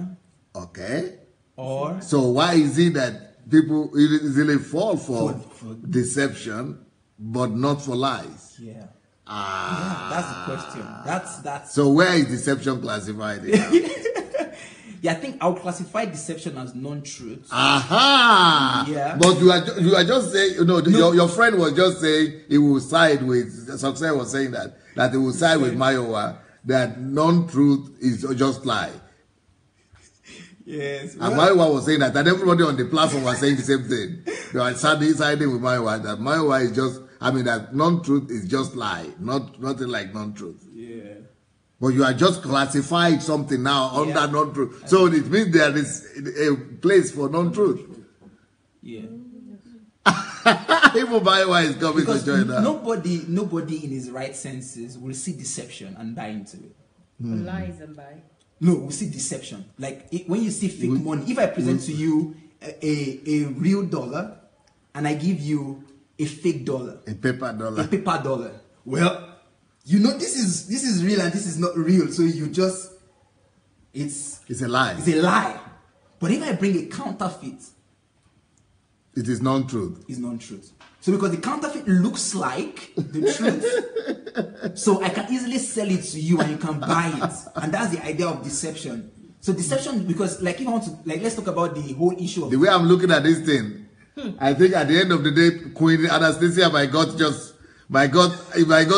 Speaker 1: Okay.
Speaker 16: Or
Speaker 1: so why is it that people easily fall for deception but not for lies?
Speaker 16: Yeah. Yeah, that's the question. That's.
Speaker 1: So where is deception classified?
Speaker 16: Yeah, I think I'll classify deception as non-truth.
Speaker 1: Aha!
Speaker 16: Yeah.
Speaker 1: But you are just saying, your friend was just saying he will side with, Success was saying that he will side with Mayowa, that non-truth is just lie.
Speaker 16: Yes.
Speaker 1: And Mayowa was saying that, and everybody on the platform was saying the same thing. They were siding with Mayowa, that Mayowa is just, that non-truth is just lie, nothing like non-truth.
Speaker 16: Yeah.
Speaker 1: But you are just classifying something now under non-truth. So it means there is a place for non-truth.
Speaker 16: Yeah.
Speaker 1: Even Mayowa is coming to join us.
Speaker 16: Nobody in his right senses will see deception and buy into it.
Speaker 17: Lies and buy.
Speaker 16: No, we see deception. Like when you see fake money, if I present to you a real dollar and I give you a fake dollar,
Speaker 1: a paper dollar,
Speaker 16: well, you know this is real and this is not real, so you just it's
Speaker 1: a lie.
Speaker 16: It's a lie. But if I bring a counterfeit,
Speaker 1: it is non-truth.
Speaker 16: It's non-truth. So because the counterfeit looks like the truth, so I can easily sell it to you and you can buy it. And that's the idea of deception. So deception, because like if I want to, like, let's talk about the whole issue of
Speaker 1: the way I'm looking at this thing, I think at the end of the day, Queen Anastasia, if I got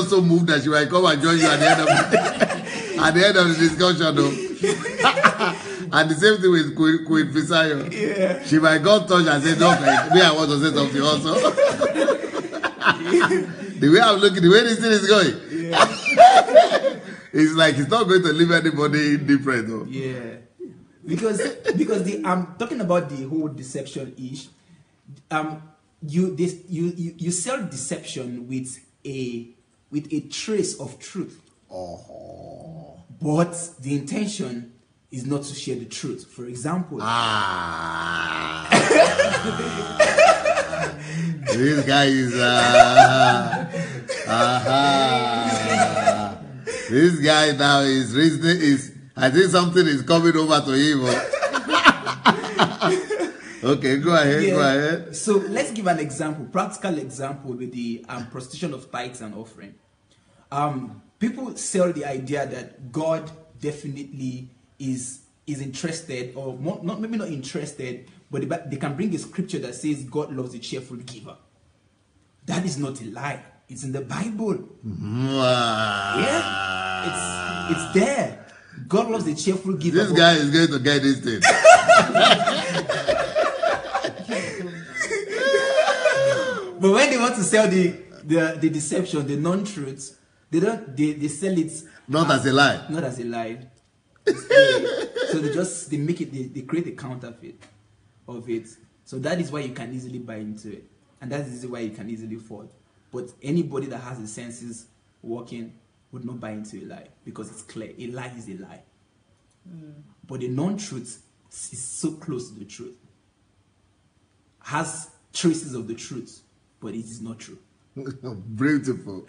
Speaker 1: so moved that she might come and join you at the end of the day, at the end of the discussion, though. And the same thing with Queen Fisayo. Yeah. She might got touched and said, "No, me, I want to say something also." The way I'm looking, the way this thing is going, it's like it's not going to leave anybody indifferent, though.
Speaker 16: Yeah, because I'm talking about the whole deception ish. You sell deception with a trace of truth.
Speaker 1: Oh.
Speaker 16: But the intention is not to share the truth. For example,
Speaker 1: this guy is this guy now is reasoning. I think something is coming over to him. Okay, go ahead.
Speaker 16: So let's give an example, practical example with the prostitution of tithes and offering. People sell the idea that God definitely is interested, or maybe not interested, but they can bring a scripture that says God loves a cheerful giver. That is not a lie. It's in the Bible. Yeah, it's there. God loves a cheerful giver.
Speaker 1: This guy is going to get this thing.
Speaker 16: But when they want to sell the deception, the non-truths, they sell it
Speaker 1: not as a lie.
Speaker 16: Not as a lie. So they make it, they create a counterfeit of it. So that is why you can easily buy into it. And that is why you can easily fall. But anybody that has the senses working would not buy into a lie, because it's clear. A lie is a lie. But the non-truth is so close to the truth. Has traces of the truth, but it is not true.
Speaker 1: Beautiful.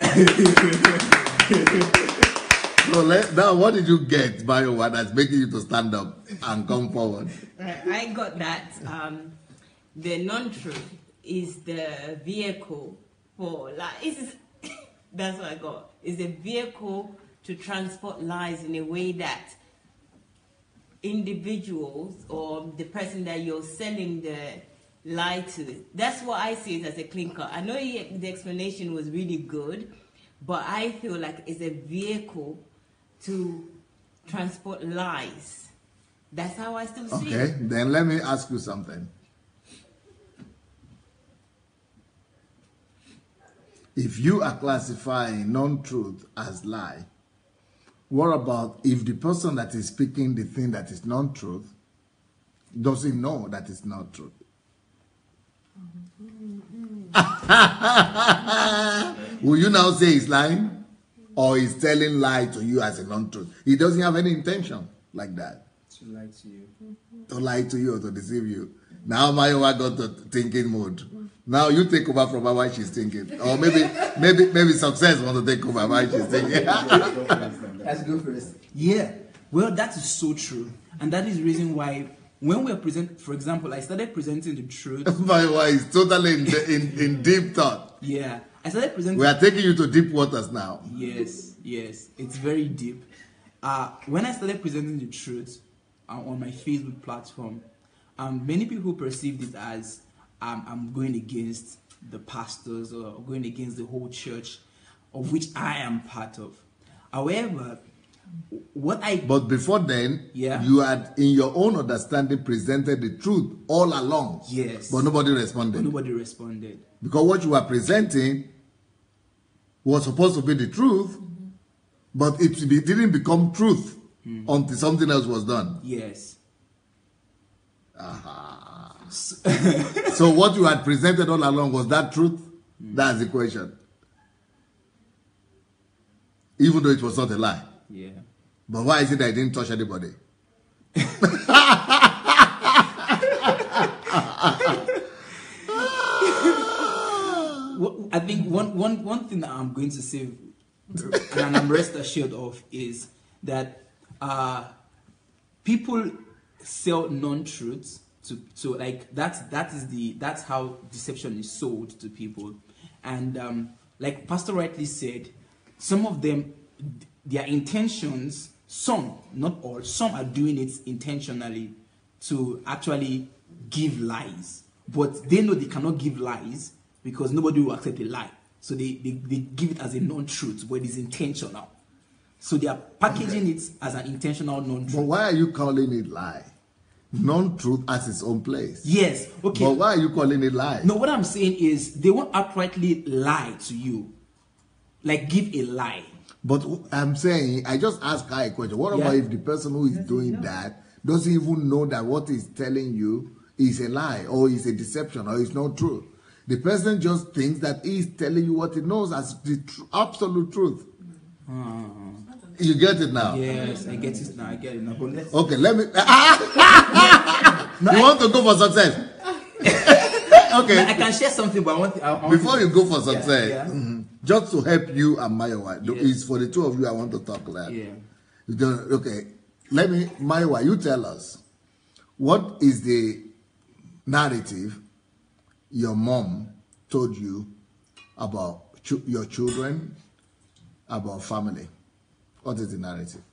Speaker 1: So now, what did you get, Bayo, that's making you to stand up and come forward?
Speaker 11: I got that the non-truth is the vehicle for lies. That's what I got. It's a vehicle to transport lies in a way that individuals or the person that you're selling the lie to. That's what I see it as a clinker. I know the explanation was really good, but I feel like it's a vehicle to transport lies. That's how I still see it.
Speaker 1: Okay, then let me ask you something. If you are classifying non-truth as lie, what about if the person that is speaking the thing that is non-truth doesn't know that it's not truth? Will you now say he's lying? Or he's telling lie to you as a non-truth? He doesn't have any intention like that.
Speaker 16: To lie to you.
Speaker 1: To lie to you or to deceive you. Now Mayowa got to thinking mode. Now you take over from her while she's thinking. Or maybe success wants to take over while she's thinking.
Speaker 16: Let's go first. Yeah. Well, that is so true. And that is the reason why when we are presenting, for example, I started presenting the truth.
Speaker 1: Mayowa is totally in deep thought.
Speaker 16: Yeah. I started presenting.
Speaker 1: We are taking you to deep waters now.
Speaker 16: Yes. It's very deep. When I started presenting the truth on my Facebook platform, many people perceived it as I'm going against the pastors or going against the whole church, of which I am part of. However, But before then, you had, in your own understanding, presented the truth all along. Yes.
Speaker 1: But nobody responded. Because what you were presenting was supposed to be the truth, but it didn't become truth until something else was done.
Speaker 16: Yes.
Speaker 1: So what you had presented all along, was that truth? That's the question. Even though it was not a lie.
Speaker 16: Yeah.
Speaker 1: But why is it that I didn't touch anybody?
Speaker 16: I think one thing that I'm going to say, and I'm rest assured of, is that people sell non-truths to like that's how deception is sold to people, and like Pastor rightly said, some of them, their intentions, some, not all, some are doing it intentionally to actually give lies. but they know they cannot give lies because nobody will accept a lie. So they give it as a non-truth, but it is intentional. So they are packaging it as an intentional non-truth.
Speaker 1: But why are you calling it lie? Non-truth has its own place.
Speaker 16: Yes, okay.
Speaker 1: But why are you calling it lie?
Speaker 16: No, what I'm saying is they won't outrightly lie to you. Like give a lie.
Speaker 1: But I'm saying, I just asked her a question. What about if the person who is doing that doesn't even know that what he's telling you is a lie or is a deception or is not true? The person just thinks that he's telling you what he knows as the absolute truth. You get it now?
Speaker 16: Yes, I get it now. I get it now. But
Speaker 1: okay, let me. You want to go for success? Okay.
Speaker 16: I can share something, but I want
Speaker 1: before you go for success, just to help you and Maiwa, it's for the two of you I want to talk about.
Speaker 16: Yeah.
Speaker 1: Okay, let me, Maiwa, you tell us, what is the narrative your mom told you about your children, about family? What is the narrative?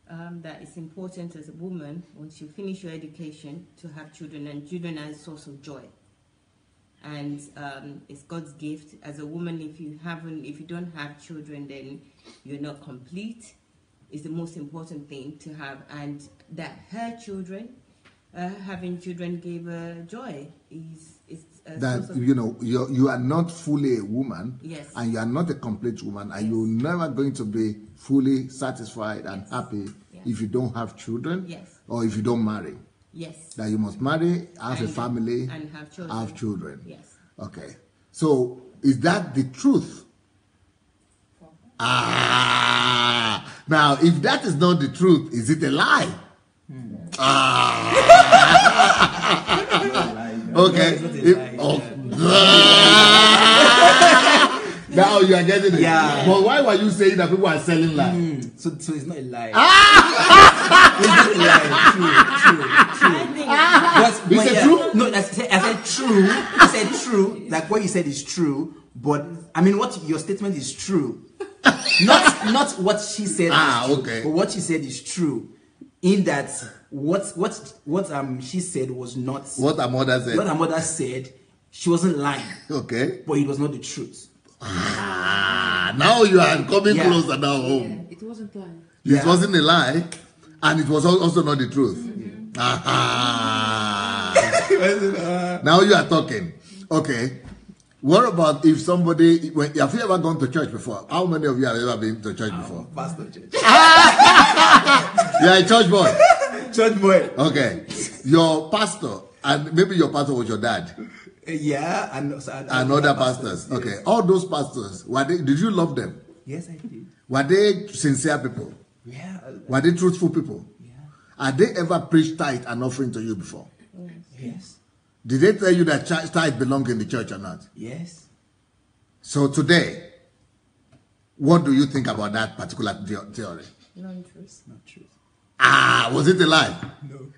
Speaker 11: That it's important as a woman, once you finish your education, to have children, and children are a source of joy. And it's God's gift. As a woman, if you don't have children, then you're not complete. It's the most important thing to have, and that her children, having children, gave her joy.
Speaker 1: That you are not fully a woman,
Speaker 11: yes,
Speaker 1: and you are not a complete woman, and you're never going to be fully satisfied and happy if you don't have children,
Speaker 11: yes,
Speaker 1: or if you don't marry.
Speaker 11: Yes.
Speaker 1: That you must marry, have a family,
Speaker 11: and
Speaker 1: have children.
Speaker 11: Yes.
Speaker 1: Okay. So is that the truth? Now, if that is not the truth, is it a lie? Okay. Now you are getting it.
Speaker 16: Yeah.
Speaker 1: But why were you saying that people are selling lies?
Speaker 16: So it's not a lie.
Speaker 1: It's
Speaker 16: not a lie. True.
Speaker 1: You said true?
Speaker 16: No, I said true. I said true. Like what you said is true. But I mean, what your statement is true. Not what she said. Is true,
Speaker 1: okay.
Speaker 16: But what she said is true. In that what she said was not
Speaker 1: what her mother said.
Speaker 16: What her mother said, she wasn't lying.
Speaker 1: Okay.
Speaker 16: But it was not the truth.
Speaker 1: Now you are coming closer now home.
Speaker 17: It wasn't a lie.
Speaker 1: It wasn't a lie, and it was also not the truth. Now you are talking. Okay. What about if somebody, have you ever gone to church before? How many of you have ever been to church before?
Speaker 16: Pastor church.
Speaker 1: You are a church boy.
Speaker 16: Church boy.
Speaker 1: Okay. Your pastor, and maybe your pastor was your dad.
Speaker 16: Yeah, and
Speaker 1: other pastors. Okay. Yes. All those pastors, did you love them?
Speaker 16: Yes, I did.
Speaker 1: Were they sincere people?
Speaker 16: Yeah.
Speaker 1: Were they truthful people?
Speaker 16: Yeah.
Speaker 1: Had they ever preached tithe and offering to you before?
Speaker 16: Yes.
Speaker 1: Did they tell you that tithe belongs in the church or not?
Speaker 16: Yes.
Speaker 1: So today, what do you think about that particular theory?
Speaker 11: Non-truth.
Speaker 16: Not truth.
Speaker 1: Was it a lie?
Speaker 16: No.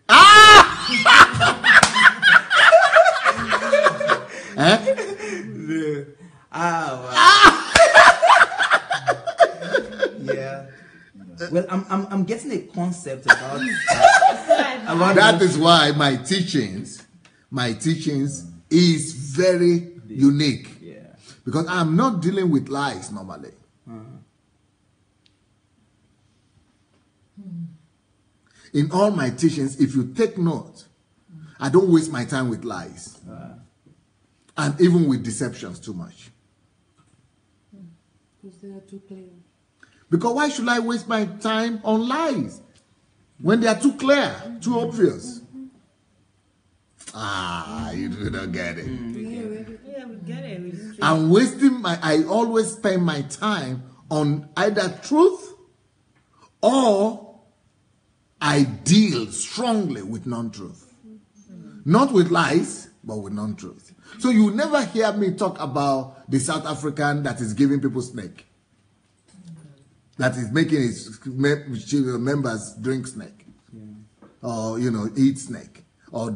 Speaker 16: Yeah. Well, I'm getting a concept about
Speaker 1: that is why my teachings is very unique.
Speaker 16: Yeah.
Speaker 1: Because I'm not dealing with lies normally. In all my teachings, if you take note, I don't waste my time with lies. And even with deceptions too much.
Speaker 17: Because they are too clear.
Speaker 1: Because why should I waste my time on lies? When they are too clear, too obvious. You do not get it.
Speaker 11: Yeah, we get it.
Speaker 1: I'm wasting I always spend my time on either truth or I deal strongly with non-truth. Not with lies, but with non-truth. So you never hear me talk about the South African that is giving people snake. That is making his members drink snake. Or, eat snake. Or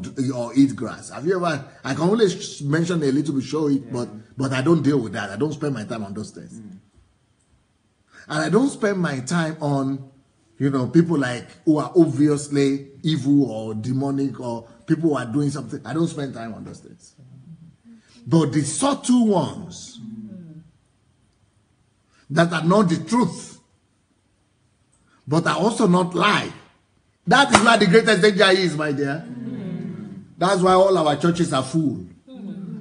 Speaker 1: eat grass. Have you ever, I can only mention a little bit, show it, but I don't deal with that. I don't spend my time on those things. And I don't spend my time on, people who are obviously evil or demonic or people who are doing something. I don't spend time on those things. But the subtle ones that are not the truth, but are also not lie. That is where the greatest danger is, my dear. That's why all our churches are full.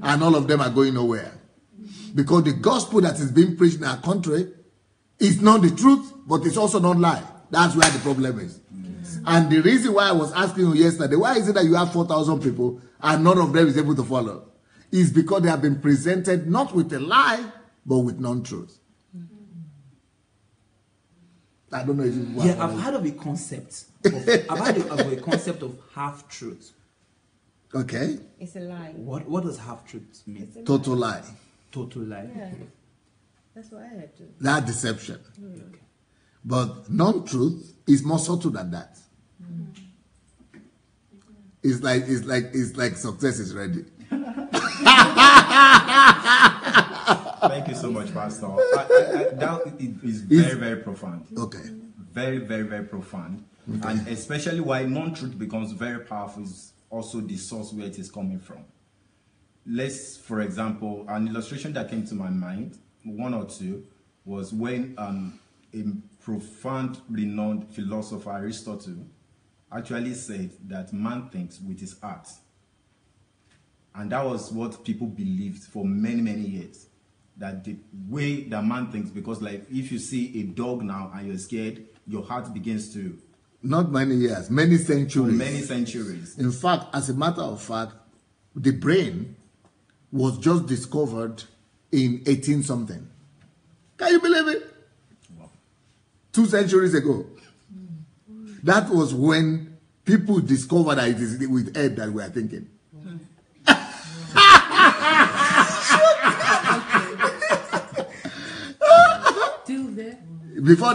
Speaker 1: And all of them are going nowhere. Because the gospel that is being preached in our country is not the truth, but it's also not lie. That's where the problem is. And the reason why I was asking you yesterday, why is it that you have 4,000 people and none of them is able to follow? Is because they have been presented not with a lie, but with non-truth. I don't know if you...
Speaker 16: Yeah, I've heard of a concept. I've heard of a concept of half-truth.
Speaker 1: Okay.
Speaker 17: It's a lie.
Speaker 16: What does half-truth mean?
Speaker 1: Total lie.
Speaker 16: Total lie.
Speaker 17: Yeah. That's what I had to.
Speaker 1: That deception. Okay. But non-truth is more subtle than that. It's like success is ready.
Speaker 15: Thank you so much, Pastor. That is very, very profound.
Speaker 1: Okay.
Speaker 15: Very, very, very profound. Okay. And especially why non-truth becomes very powerful is also the source where it is coming from. Let's, for example, an illustration that came to my mind, one or two, was when a profound, renowned philosopher, Aristotle, actually said that man thinks with his heart. And that was what people believed for many, many years. That the way that man thinks, because like if you see a dog now and you're scared, your heart begins to...
Speaker 1: Not many years, many centuries.
Speaker 15: Many centuries.
Speaker 1: In fact, as a matter of fact, the brain was just discovered in 18-something. Can you believe it? Wow. 2 centuries ago. That was when people discovered that it is with head that we are thinking.
Speaker 17: Still there?
Speaker 1: Before